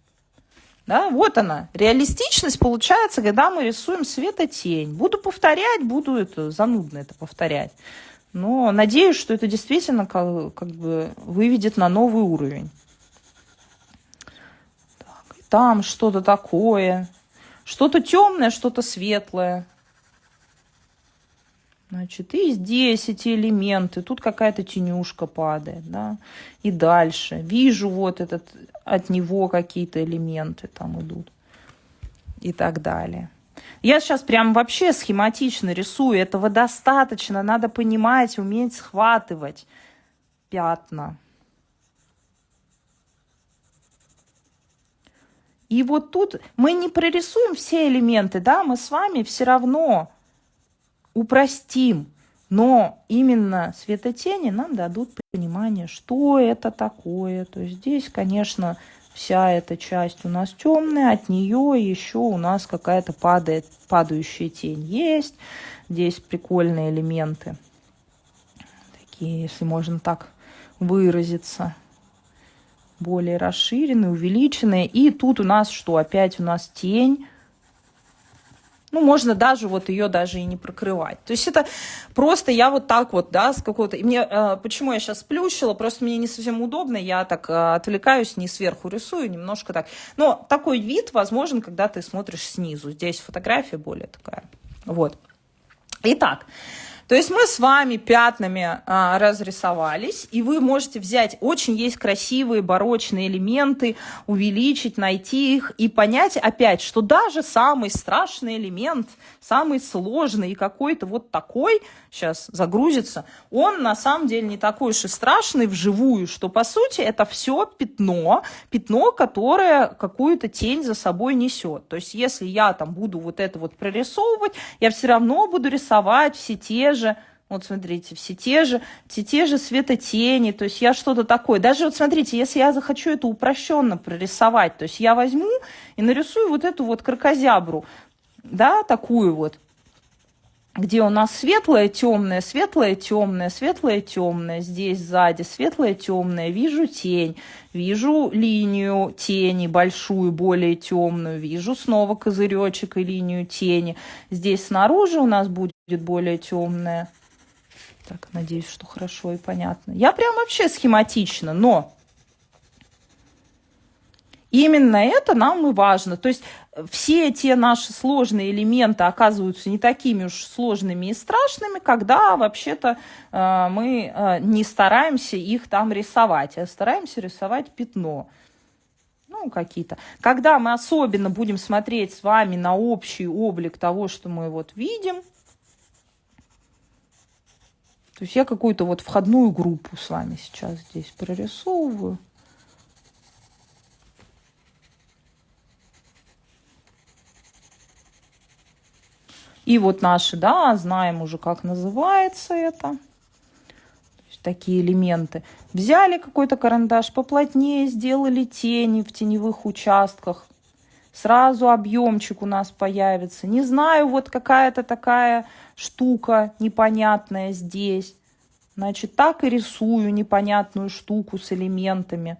Да, вот она. Реалистичность получается, когда мы рисуем светотень. Буду повторять, буду это занудно это повторять. Но надеюсь, что это действительно как бы выведет на новый уровень. Так, и там что-то такое. Что-то темное, что-то светлое. Значит, и здесь эти элементы. Тут какая-то тенюшка падает, да. И дальше. Вижу вот от него какие-то элементы там идут. И так далее. Я сейчас прям вообще схематично рисую. Этого достаточно. Надо понимать, уметь схватывать пятна. И вот тут мы не прорисуем все элементы, да, мы с вами все равно упростим. Но именно светотени нам дадут понимание, что это такое. То есть здесь, конечно, вся эта часть у нас темная, от нее еще у нас какая-то падающая тень есть. Здесь прикольные элементы, такие, если можно так выразиться, более расширенные, увеличенные. И тут у нас что? Опять у нас тень. Ну, можно даже вот ее даже и не прокрывать. То есть это просто я вот так вот, да, с какого-то... И мне, почему я сейчас сплющила, просто мне не совсем удобно, я так отвлекаюсь, не сверху рисую, немножко так. Но такой вид возможен, когда ты смотришь снизу. Здесь фотография более такая. Вот. Итак, то есть мы с вами пятнами разрисовались, и вы можете взять, очень есть красивые барочные элементы, увеличить, найти их и понять опять, что даже самый страшный элемент, самый сложный и какой-то вот такой, сейчас загрузится, он на самом деле не такой уж и страшный вживую, что по сути это все пятно, которое какую-то тень за собой несет. То есть если я там буду вот это вот прорисовывать, я все равно буду рисовать все те же, вот смотрите, все те же светотени, то есть я что-то такое. Даже вот смотрите, если я захочу это упрощенно прорисовать, то есть я возьму и нарисую вот эту вот кракозябру, да, такую вот, где у нас светлое, темное, светлое, темное, светлое, темное, здесь сзади светлое, темное, вижу тень, вижу линию тени большую, более темную, вижу снова козыречек и линию тени, здесь снаружи у нас будет более темное. Так, надеюсь, что хорошо и понятно. Я прям вообще схематично, но именно это нам и важно. То есть все те наши сложные элементы оказываются не такими уж сложными и страшными, когда вообще-то мы не стараемся их там рисовать, а стараемся рисовать пятно. Ну, какие-то. Когда мы особенно будем смотреть с вами на общий облик того, что мы вот видим, то есть я какую-то вот входную группу с вами сейчас здесь прорисовываю. И вот наши, да, знаем уже, как называется это. То есть такие элементы. Взяли какой-то карандаш, поплотнее сделали тени в теневых участках. Сразу объемчик у нас появится. Не знаю, вот какая-то такая штука непонятная здесь. Значит, так и рисую непонятную штуку с элементами.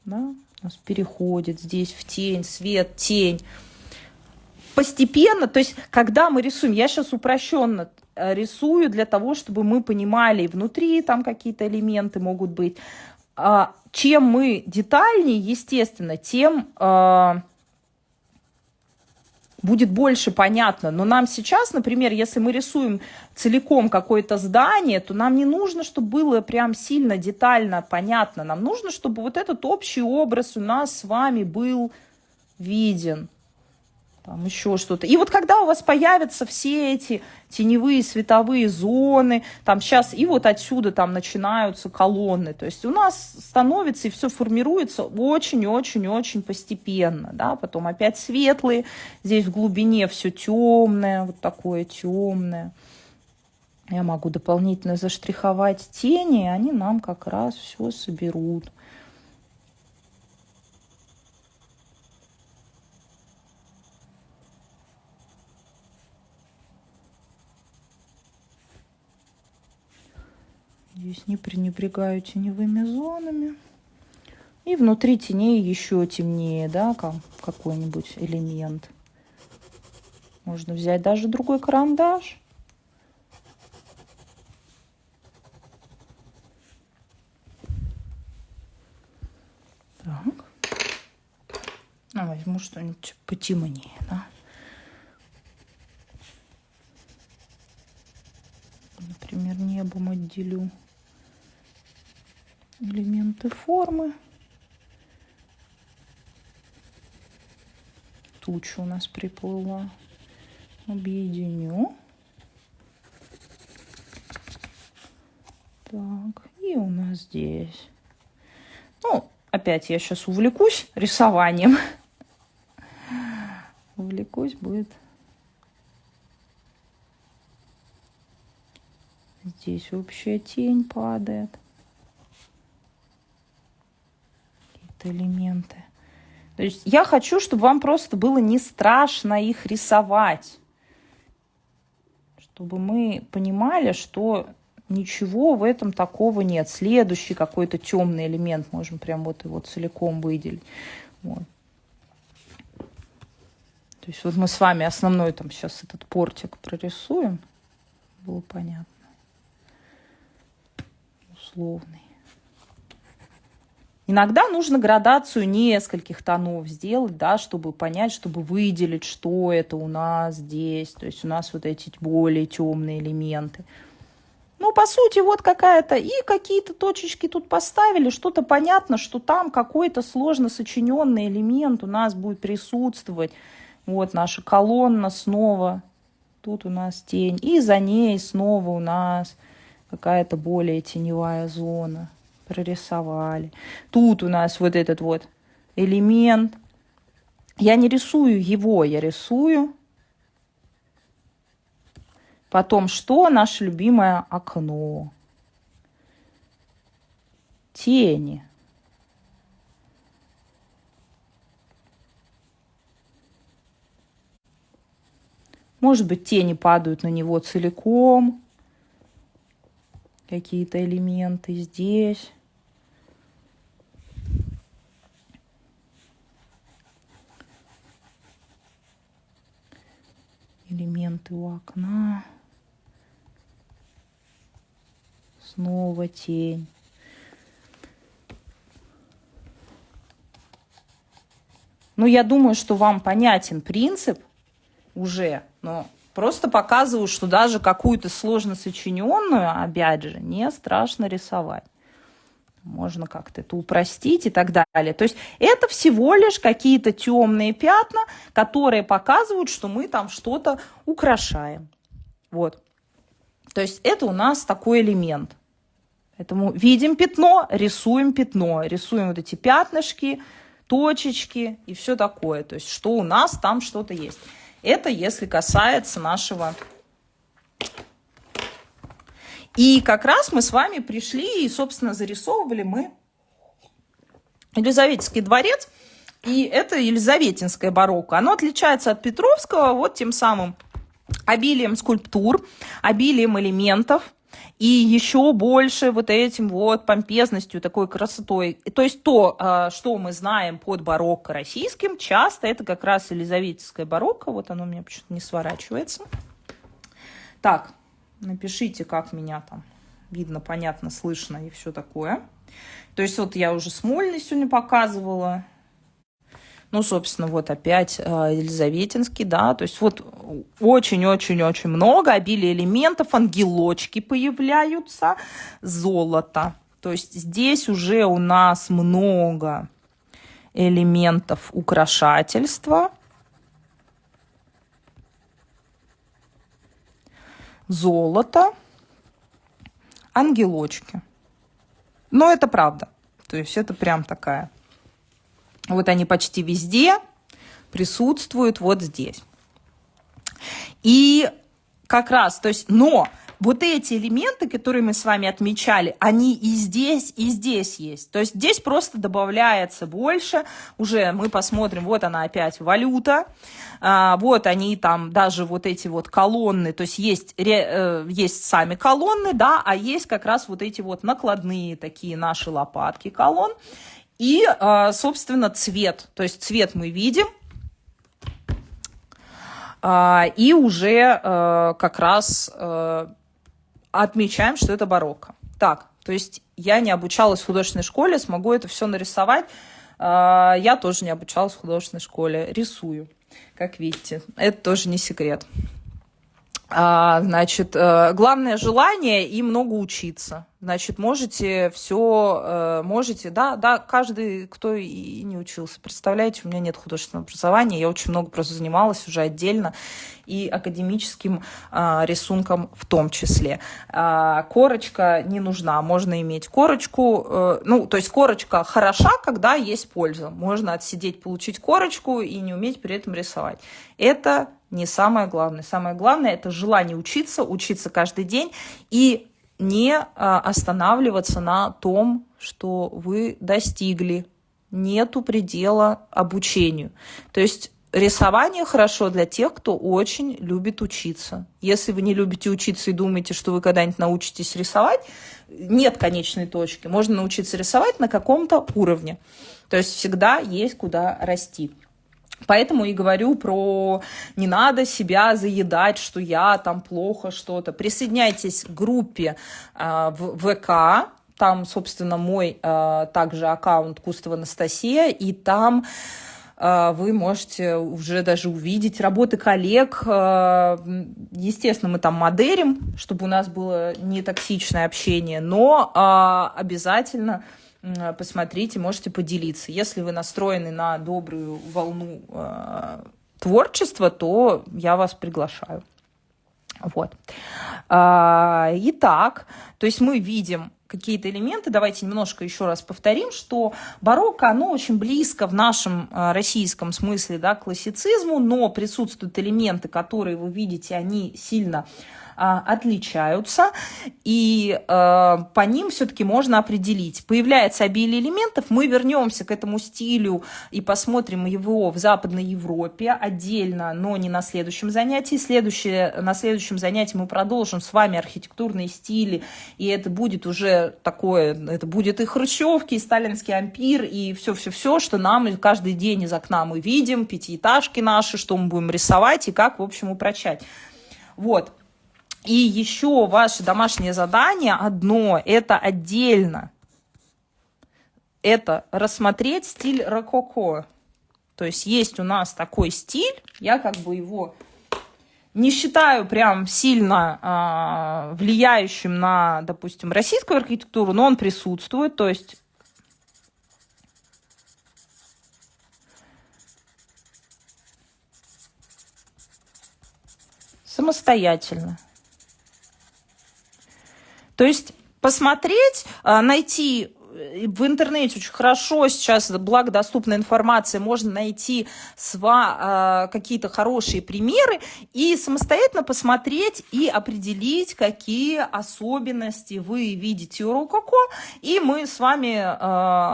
Да? У нас переходит здесь в тень, свет, тень. Постепенно, то есть, когда мы рисуем, я сейчас упрощенно рисую для того, чтобы мы понимали, внутри там какие-то элементы могут быть. Чем мы детальнее, естественно, тем будет больше понятно. Но нам сейчас, например, если мы рисуем целиком какое-то здание, то нам не нужно, чтобы было прям сильно детально понятно. Нам нужно, чтобы вот этот общий образ у нас с вами был виден. Там еще что-то. И вот когда у вас появятся все эти теневые световые зоны, там сейчас и вот отсюда там начинаются колонны, то есть у нас становится и все формируется очень-очень-очень постепенно, да, потом опять светлые, здесь в глубине все темное, вот такое темное. Я могу дополнительно заштриховать тени, и они нам как раз все соберут. Здесь не пренебрегаю теневыми зонами. И внутри теней еще темнее, да, какой-нибудь элемент. Можно взять даже другой карандаш. Так. Возьму что-нибудь потемнее, да. Например, небом отделю элементы формы. Туча у нас приплыла. Объединю. Так, и у нас здесь. Ну, опять я сейчас увлекусь рисованием. Увлекусь будет. Здесь общая тень падает. Какие-то элементы. То есть я хочу, чтобы вам просто было не страшно их рисовать. Чтобы мы понимали, что ничего в этом такого нет. Следующий какой-то темный элемент можем прям вот его целиком выделить. Вот. То есть вот мы с вами основной там сейчас этот портик прорисуем. Было понятно. Условный. Иногда нужно градацию нескольких тонов сделать, да, чтобы понять, чтобы выделить, что это у нас здесь. То есть у нас вот эти более темные элементы. Ну, по сути, вот какая-то, и какие-то точечки тут поставили, что-то понятно, что там какой-то сложно сочиненный элемент у нас будет присутствовать. Вот наша колонна снова, тут у нас тень, и за ней снова у нас какая-то более теневая зона. Прорисовали. Тут у нас вот этот вот элемент. Я не рисую его, я рисую. Потом что? Наше любимое окно. Тени. Может быть, тени падают на него целиком. Какие-то элементы здесь. Элементы у окна. Снова тень. Ну, я думаю, что вам понятен принцип уже, но просто показываю, что даже какую-то сложно сочиненную, опять же, не страшно рисовать. Можно как-то это упростить и так далее. То есть это всего лишь какие-то темные пятна, которые показывают, что мы там что-то украшаем. Вот. То есть это у нас такой элемент. Поэтому видим пятно, рисуем вот эти пятнышки, точечки и все такое. То есть что у нас там что-то есть. Это если касается нашего... И как раз мы с вами пришли и, собственно, зарисовывали мы Елизаветинский дворец. И это елизаветинское барокко. Оно отличается от Петровского вот тем самым обилием скульптур, обилием элементов и еще больше вот этим вот помпезностью, такой красотой. То есть то, что мы знаем под барокко российским, часто это как раз елизаветинское барокко. Вот оно у меня почему-то не сворачивается. Так. Напишите, как меня там видно, понятно, слышно и все такое. То есть вот я уже Смольный сегодня показывала. Ну, собственно, вот опять Елизаветинский, да. То есть вот очень-очень-очень много, обилие элементов, ангелочки появляются, золото. То есть здесь уже у нас много элементов украшательства. Золото, ангелочки. Но это правда. То есть это прям такая. Вот они почти везде присутствуют вот здесь. И как раз, то есть, но вот эти элементы, которые мы с вами отмечали, они и здесь есть. То есть здесь просто добавляется больше. Уже мы посмотрим, вот она опять валюта. Вот они там, даже вот эти вот колонны, то есть есть сами колонны, да, а есть как раз вот эти вот накладные такие наши лопатки колонн. И, собственно, цвет. То есть цвет мы видим. И уже как раз отмечаем, что это барокко. Так, то есть я не обучалась в художественной школе, смогу это все нарисовать. Я тоже не обучалась в художественной школе. Рисую, как видите. Это тоже не секрет. Значит, главное желание и много учиться. Значит, можете все, да, каждый, кто и не учился. Представляете, у меня нет художественного образования, я очень много просто занималась уже отдельно и академическим рисунком в том числе. Корочка не нужна, можно иметь корочку, то есть корочка хороша, когда есть польза. Можно отсидеть, получить корочку и не уметь при этом рисовать. Это не самое главное. Самое главное – это желание учиться каждый день и не останавливаться на том, что вы достигли. Нету предела обучению. То есть рисование хорошо для тех, кто очень любит учиться. Если вы не любите учиться и думаете, что вы когда-нибудь научитесь рисовать, нет конечной точки. Можно научиться рисовать на каком-то уровне. То есть всегда есть куда расти. Поэтому и говорю про не надо себя заедать, что я там плохо что-то. Присоединяйтесь к группе в ВК. Там, собственно, мой также аккаунт Кустова Анастасия, и там вы можете уже даже увидеть работы коллег. Естественно, мы там модерим, чтобы у нас было нетоксичное общение, но обязательно посмотрите, можете поделиться. Если вы настроены на добрую волну творчества, то я вас приглашаю. Вот. Итак, то есть мы видим какие-то элементы. Давайте немножко еще раз повторим, что барокко, оно очень близко в нашем российском смысле, да, к классицизму, но присутствуют элементы, которые вы видите, они сильно отличаются, и по ним все-таки можно определить. Появляется обилие элементов, мы вернемся к этому стилю и посмотрим его в Западной Европе отдельно, но не на следующем занятии. На следующем занятии мы продолжим с вами архитектурные стили, и это будет уже такое, это будет и хрущевки, и сталинский ампир, и все-все-все, что нам каждый день из окна мы видим, пятиэтажки наши, что мы будем рисовать и как, в общем, упрочать. Вот. И еще ваше домашнее задание одно, это отдельно, это рассмотреть стиль рококо. То есть у нас такой стиль, я как бы его не считаю прям сильно влияющим на, допустим, российскую архитектуру, но он присутствует, то есть самостоятельно. То есть посмотреть, найти в интернете очень хорошо сейчас, благо доступная информация, можно найти какие-то хорошие примеры и самостоятельно посмотреть и определить, какие особенности вы видите у рококо. И мы с вами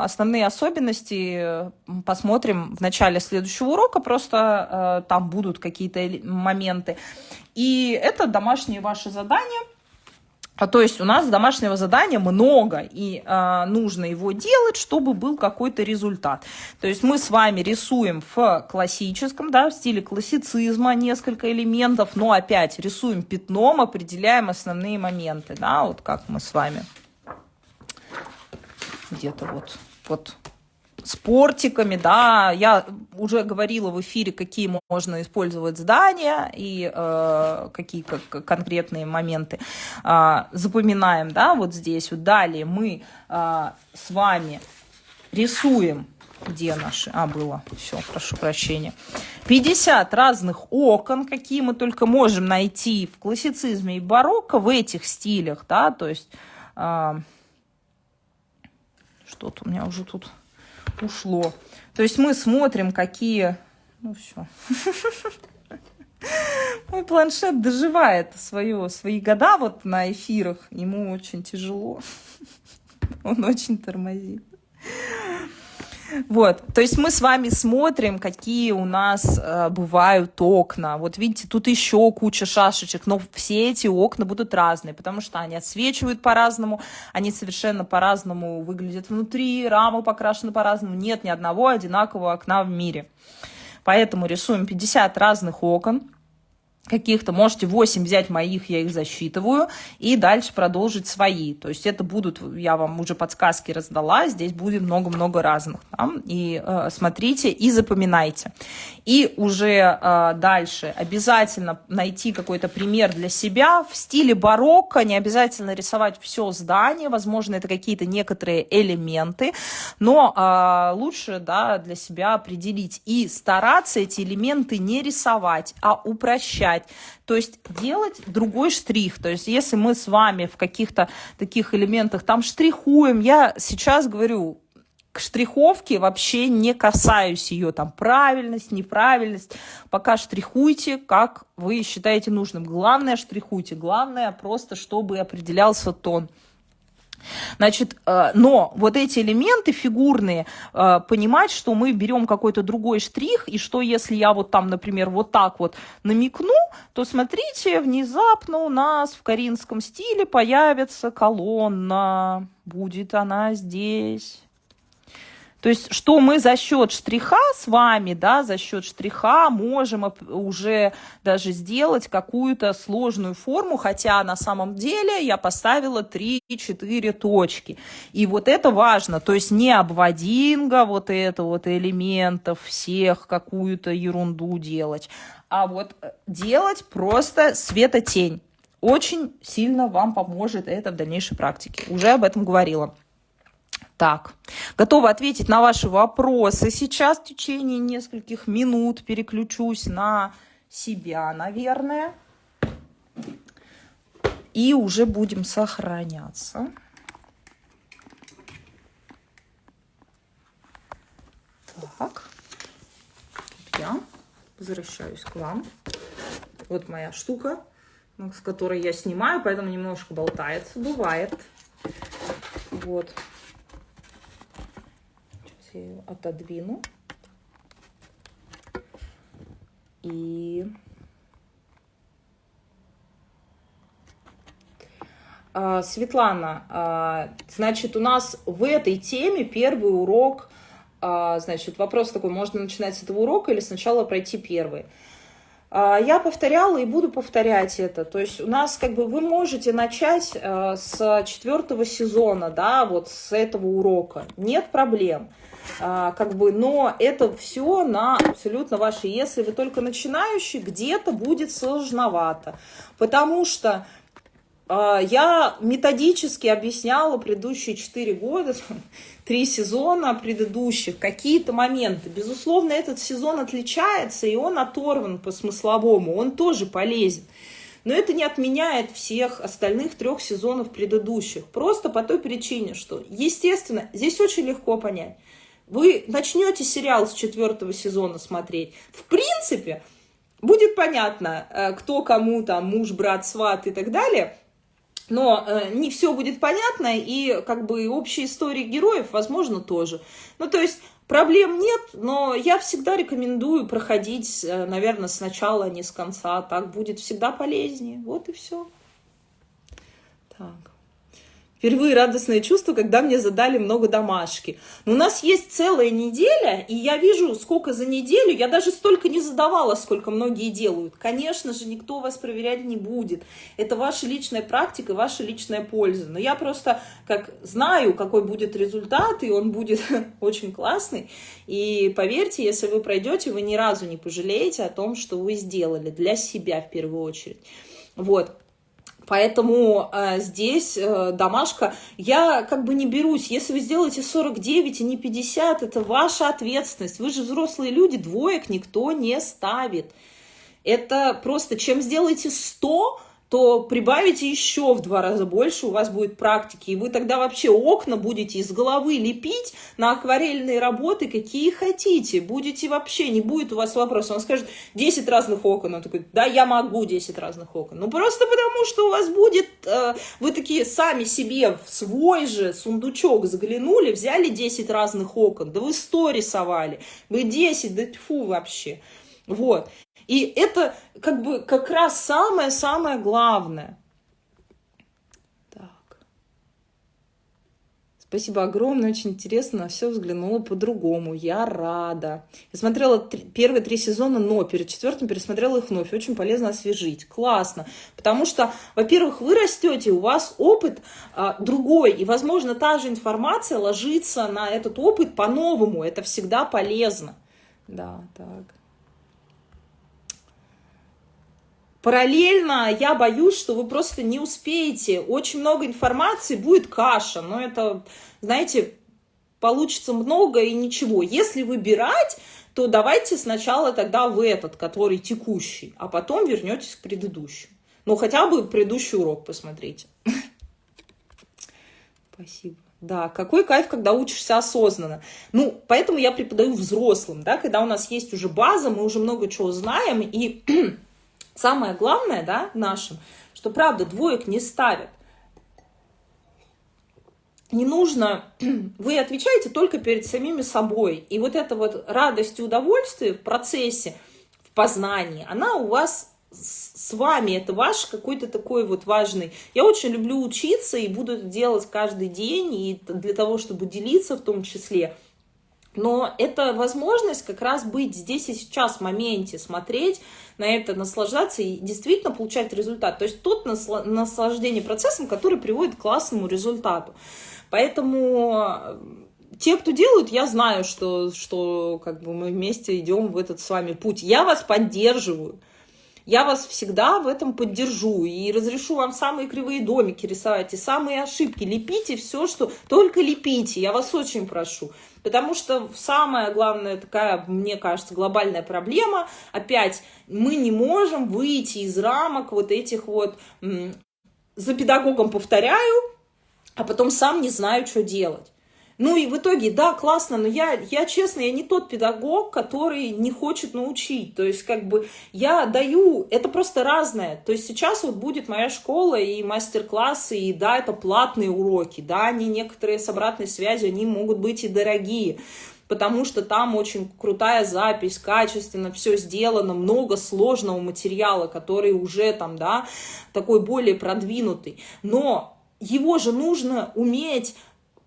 основные особенности посмотрим в начале следующего урока, просто там будут какие-то моменты. И это домашнее ваше задание. То есть у нас домашнего задания много, и нужно его делать, чтобы был какой-то результат. То есть мы с вами рисуем в классическом, да, в стиле классицизма несколько элементов, но опять рисуем пятном, определяем основные моменты, да, вот как мы с вами где-то вот с портиками, да, я уже говорила в эфире, какие можно использовать здания и какие конкретные моменты запоминаем, да, вот здесь. Вот далее мы с вами рисуем, где наши, было, все, прошу прощения, 50 разных окон, какие мы только можем найти в классицизме и барокко, в этих стилях, да, то есть что-то у меня уже тут ушло. То есть мы смотрим, какие... Ну, все. Мой планшет доживает свои года вот на эфирах. Ему очень тяжело. Он очень тормозит. Вот, то есть мы с вами смотрим, какие у нас бывают окна. Вот видите, тут еще куча шашечек, но все эти окна будут разные, потому что они отсвечивают по-разному, они совершенно по-разному выглядят внутри, рама покрашена по-разному. Нет ни одного одинакового окна в мире. Поэтому рисуем 50 разных окон. Каких-то, можете 8 взять моих, я их засчитываю, и дальше продолжить свои. То есть это будут, я вам уже подсказки раздала, здесь будет много-много разных. Да? И смотрите и запоминайте. И уже дальше обязательно найти какой-то пример для себя в стиле барокко, не обязательно рисовать все здание, возможно, это какие-то некоторые элементы, но лучше, да, для себя определить и стараться эти элементы не рисовать, а упрощать. То есть делать другой штрих. То есть если мы с вами в каких-то таких элементах там штрихуем, я сейчас говорю, к штриховке вообще не касаюсь ее, там, правильность, неправильность. Пока штрихуйте, как вы считаете нужным. Главное, штрихуйте. Главное, просто чтобы определялся тон. Значит, но вот эти элементы фигурные, понимать, что мы берем какой-то другой штрих, и что если я вот там, например, вот так вот намекну, то смотрите, внезапно у нас в коринфском стиле появится колонна, будет она здесь. То есть, что мы за счет штриха с вами, да, за счет штриха можем уже даже сделать какую-то сложную форму, хотя на самом деле я поставила 3-4 точки. И вот это важно, то есть не обводинга вот это вот элементов всех, какую-то ерунду делать, а вот делать просто светотень. Очень сильно вам поможет это в дальнейшей практике. Уже об этом говорила. Так, готова ответить на ваши вопросы. Сейчас в течение нескольких минут переключусь на себя, наверное. И уже будем сохраняться. Так, я возвращаюсь к вам. Вот моя штука, с которой я снимаю, поэтому немножко болтается. Бывает. Вот. Я ее отодвину. И Светлана, значит, у нас в этой теме первый урок, значит, вопрос такой, можно начинать с этого урока или сначала пройти первый? Я повторяла и буду повторять это. То есть у нас как бы вы можете начать с 4-го сезона, да, вот с этого урока. Нет проблем. Как бы, но это все на абсолютно ваши. Если вы только начинающий, где-то будет сложновато. Потому что я методически объясняла предыдущие 4 года, 3 сезона предыдущих, какие-то моменты. Безусловно, этот сезон отличается, и он оторван по смысловому, он тоже полезен. Но это не отменяет всех остальных 3 сезонов предыдущих. Просто по той причине, что, естественно, здесь очень легко понять. Вы начнете сериал с 4-го сезона смотреть. В принципе, будет понятно, кто кому там муж, брат, сват и так далее. Но не все будет понятно, и как бы общие истории героев, возможно, тоже. Ну, то есть проблем нет, но я всегда рекомендую проходить, наверное, сначала, а не с конца. Так будет всегда полезнее. Вот и все. Так. Впервые радостное чувство, когда мне задали много домашки. Но у нас есть целая неделя, и я вижу, сколько за неделю, я даже столько не задавала, сколько многие делают. Конечно же, никто вас проверять не будет. Это ваша личная практика, ваша личная польза. Но я просто как знаю, какой будет результат, и он будет очень классный. И поверьте, если вы пройдете, вы ни разу не пожалеете о том, что вы сделали для себя в первую очередь. Вот. Поэтому здесь домашка, я как бы не берусь, если вы сделаете 49 и не 50, это ваша ответственность, вы же взрослые люди, 2 никто не ставит. Это просто, чем сделаете 100, то прибавите еще в 2 раза больше, у вас будет практики, и вы тогда вообще окна будете из головы лепить на акварельные работы, какие хотите, будете вообще, не будет у вас вопроса, он скажет 10 разных окон, он такой, да, я могу 10 разных окон, ну просто потому, что у вас будет, вы такие сами себе в свой же сундучок заглянули, взяли 10 разных окон, да вы 100 рисовали, вы 10, да тьфу вообще, вот. И это как бы как раз самое-самое главное. Так. Спасибо огромное, очень интересно, на все взглянула по-другому. Я рада. Я смотрела первые 3 сезона, но перед 4-м пересмотрела их вновь. Очень полезно освежить. Классно. Потому что, во-первых, вы растете, у вас опыт другой. И, возможно, та же информация ложится на этот опыт по-новому. Это всегда полезно. Да, так. Параллельно я боюсь, что вы просто не успеете. Очень много информации, будет каша. Но это, знаете, получится много и ничего. Если выбирать, то давайте сначала тогда в этот, который текущий, а потом вернетесь к предыдущему. Ну, хотя бы предыдущий урок посмотрите. Спасибо. Да, какой кайф, когда учишься осознанно. Ну, поэтому я преподаю взрослым, да, когда у нас есть уже база, мы уже много чего знаем, и самое главное, да, нашим, что, правда, двоек не ставят. Не нужно, вы отвечаете только перед самими собой. И вот эта вот радость и удовольствие в процессе, в познании, она у вас с вами, это ваш какой-то такой вот важный. Я очень люблю учиться и буду это делать каждый день, и для того, чтобы делиться в том числе. Но это возможность как раз быть здесь и сейчас, в моменте, смотреть на это, наслаждаться и действительно получать результат. То есть тот наслаждение процессом, который приводит к классному результату. Поэтому те, кто делают, я знаю, что как бы мы вместе идем в этот с вами путь. Я вас поддерживаю. Я вас всегда в этом поддержу и разрешу вам самые кривые домики рисовать и самые ошибки. Лепите все, что... Только лепите, я вас очень прошу. Потому что самая главная такая, мне кажется, глобальная проблема, опять, мы не можем выйти из рамок вот этих вот... За педагогом повторяю, а потом сам не знаю, что делать. Ну и в итоге, да, классно, но я честно, я не тот педагог, который не хочет научить. То есть, как бы, я даю, это просто разное. То есть, сейчас вот будет моя школа и мастер-классы, и да, это платные уроки, да, они некоторые с обратной связью, они могут быть и дорогие, потому что там очень крутая запись, качественно все сделано, много сложного материала, который уже там, да, такой более продвинутый. Но его же нужно уметь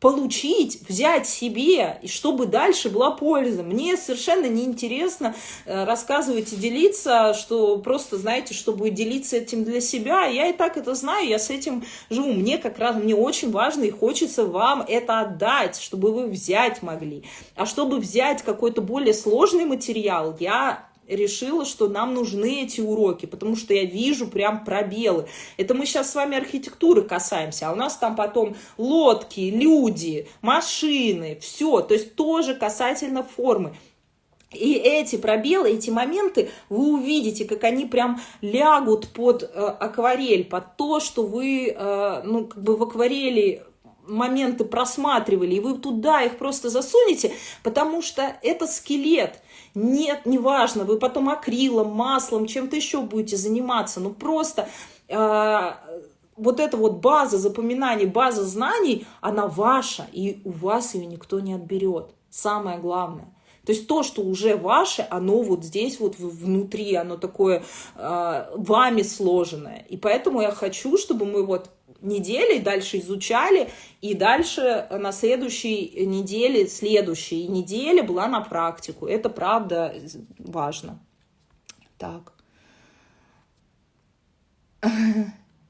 получить, взять себе, и чтобы дальше была польза. Мне совершенно неинтересно рассказывать и делиться, что просто, знаете, чтобы делиться этим для себя. Я и так это знаю, я с этим живу. Мне как раз, мне очень важно и хочется вам это отдать, чтобы вы взять могли. А чтобы взять какой-то более сложный материал, я решила, что нам нужны эти уроки, потому что я вижу прям пробелы. Это мы сейчас с вами архитектуры касаемся, а у нас там потом лодки, люди, машины, все, то есть тоже касательно формы. И эти пробелы, эти моменты, вы увидите, как они прям лягут под акварель, под то, что вы, ну, как бы в акварели моменты просматривали, и вы туда их просто засунете, потому что это скелет. Нет, неважно, вы потом акрилом, маслом, чем-то еще будете заниматься, ну просто вот эта вот база запоминаний, база знаний, она ваша, и у вас ее никто не отберет. Самое главное. То есть то, что уже ваше, оно вот здесь вот внутри, оно такое вами сложенное. И поэтому я хочу, чтобы мы вот недели дальше изучали, и дальше на следующей неделе, следующей неделе была на практику. Это правда важно. Так.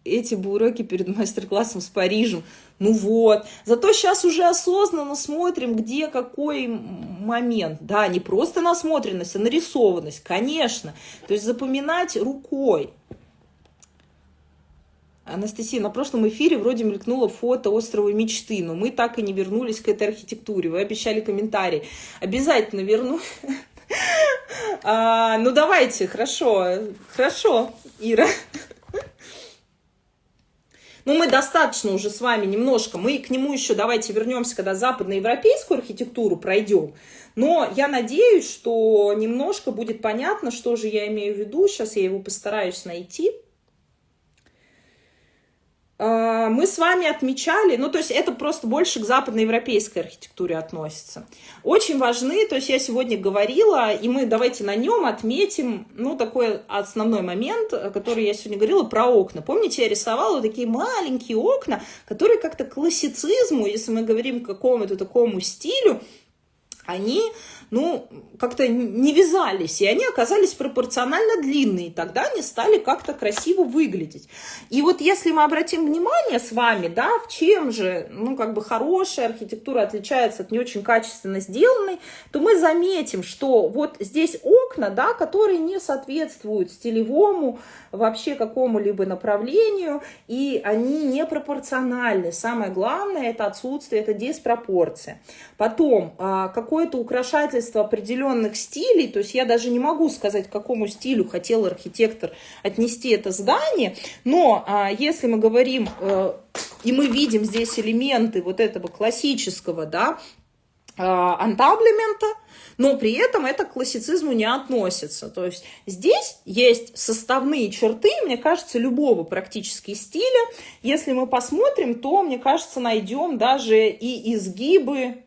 Эти бы уроки перед мастер-классом с Парижем. Ну вот. Зато сейчас уже осознанно смотрим, где какой момент. Да, не просто насмотренность, а нарисованность, конечно. То есть запоминать рукой. Анастасия, на прошлом эфире вроде мелькнуло фото острова мечты, но мы так и не вернулись к этой архитектуре. Вы обещали комментарий. Обязательно верну. Ну давайте, хорошо, Ира. Ну, мы достаточно уже с вами немножко, мы к нему еще давайте вернемся, когда западноевропейскую архитектуру пройдем. Но я надеюсь, что немножко будет понятно, что же я имею в виду. Сейчас я его постараюсь найти. Мы с вами отмечали, ну, то есть это просто больше к западноевропейской архитектуре относится. Очень важны, то есть я сегодня говорила, и мы давайте на нем отметим, ну, такой основной момент, который я сегодня говорила про окна. Помните, я рисовала такие маленькие окна, которые как-то к классицизму, если мы говорим к какому-то такому стилю, они, ну, как-то не вязались, и они оказались пропорционально длинные, и тогда они стали как-то красиво выглядеть. И вот если мы обратим внимание с вами, да, в чем же, ну, как бы хорошая архитектура отличается от не очень качественно сделанной, то мы заметим, что вот здесь окна, да, которые не соответствуют стилевому вообще какому-либо направлению, и они не пропорциональны. Самое главное, это отсутствие, это диспропорция. Потом, какое-то украшательство определенных стилей, то есть я даже не могу сказать, к какому стилю хотел архитектор отнести это здание, но если мы говорим и мы видим здесь элементы вот этого классического, да, антаблемента, но при этом это к классицизму не относится. То есть здесь есть составные черты, мне кажется, любого практически стиля. Если мы посмотрим, то, мне кажется, найдем даже и изгибы,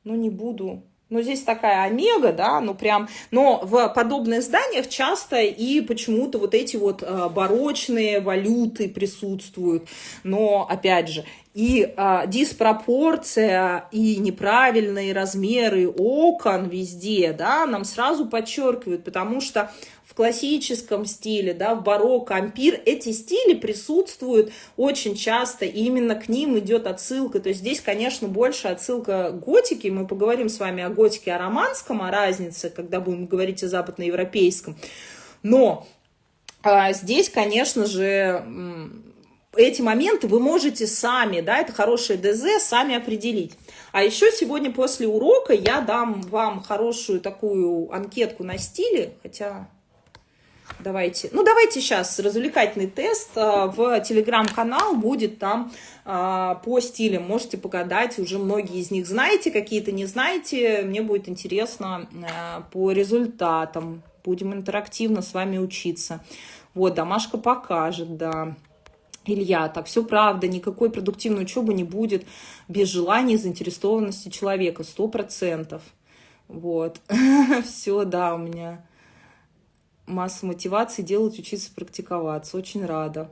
ну не буду... Ну, здесь такая омега, да, ну прям, но в подобных зданиях часто и почему-то вот эти вот барочные валюты присутствуют, но, опять же, и диспропорция, и неправильные размеры окон везде, да, нам сразу подчеркивают, потому что в классическом стиле, да, в барокко, ампир, эти стили присутствуют очень часто, и именно к ним идет отсылка. То есть здесь, конечно, больше отсылка к готике. Мы поговорим с вами о готике, о романском, о разнице, когда будем говорить о западноевропейском. Но здесь, конечно же, эти моменты вы можете сами, да, это хорошее ДЗ, сами определить. А еще сегодня после урока я дам вам хорошую такую анкетку на стиле, хотя... Давайте сейчас развлекательный тест в телеграм-канал будет там по стилям. Можете погадать, уже многие из них знаете, какие-то не знаете. Мне будет интересно по результатам. Будем интерактивно с вами учиться. Вот, домашка покажет, да. Илья, так, все правда, никакой продуктивной учебы не будет без желания и заинтересованности человека, 100%. Вот, все, да, у меня... масса мотивации делать, учиться, практиковаться. Очень рада.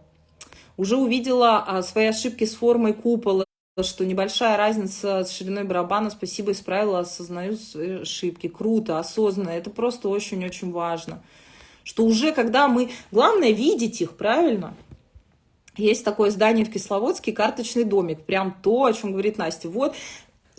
Уже увидела свои ошибки с формой купола, что небольшая разница с шириной барабана. Спасибо, исправила, осознаю свои ошибки. Круто, осознанно. Это просто очень-очень важно. Что уже когда мы... Главное видеть их, правильно? Есть такое здание в Кисловодске, карточный домик. Прям то, о чем говорит Настя. Вот.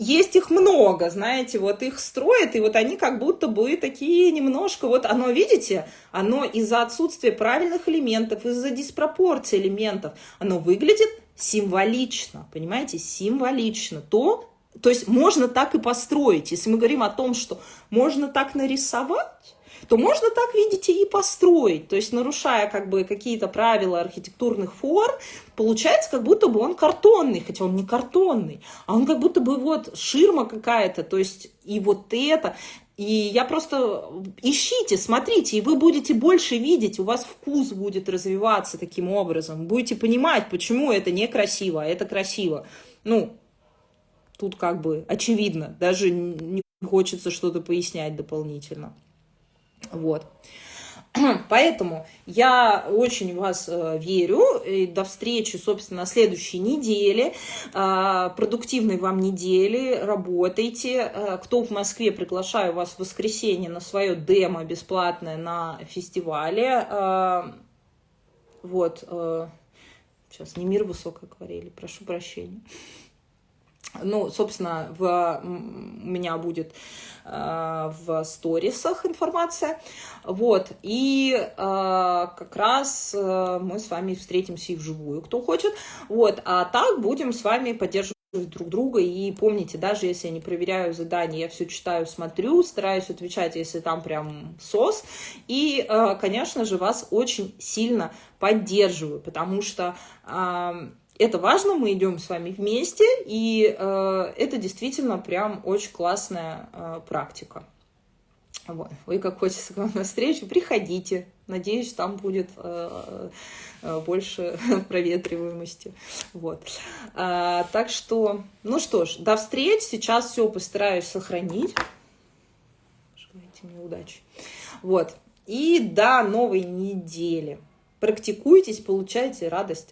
Есть их много, знаете, вот их строят, и вот они как будто бы такие немножко, вот оно, видите, оно из-за отсутствия правильных элементов, из-за диспропорции элементов, оно выглядит символично, понимаете, символично. То есть можно так и построить. Если мы говорим о том, что можно так нарисовать, то можно так, видите, и построить. То есть, нарушая как бы какие-то правила архитектурных форм, получается, как будто бы он картонный, хотя он не картонный, а он как будто бы вот ширма какая-то, то есть и вот это. И я просто... Ищите, смотрите, и вы будете больше видеть, у вас вкус будет развиваться таким образом. Будете понимать, почему это некрасиво, а это красиво. Ну, тут как бы очевидно, даже не хочется что-то пояснять дополнительно. Вот. Поэтому я очень в вас верю. И до встречи, собственно, на следующей неделе. Продуктивной вам недели. Работайте. Кто в Москве, приглашаю вас в воскресенье на свое демо бесплатное на фестивале. Вот. Сейчас не мир высокой акварели, прошу прощения. Ну, собственно, у меня будет в сторисах информация. Вот. И как раз мы с вами встретимся и вживую, кто хочет. Вот. А так будем с вами поддерживать друг друга. И помните, даже если я не проверяю задания, я все читаю, смотрю, стараюсь отвечать, если там прям сос. И, конечно же, вас очень сильно поддерживаю, потому что... это важно, мы идем с вами вместе, и это действительно прям очень классная практика. Вот. Ой, как хочется к вам на встречу, приходите. Надеюсь, там будет больше проветриваемости. Вот. Так что, ну что ж, до встречи. Сейчас все постараюсь сохранить. Желайте мне удачи. Вот. И до новой недели. Практикуйтесь, получайте радость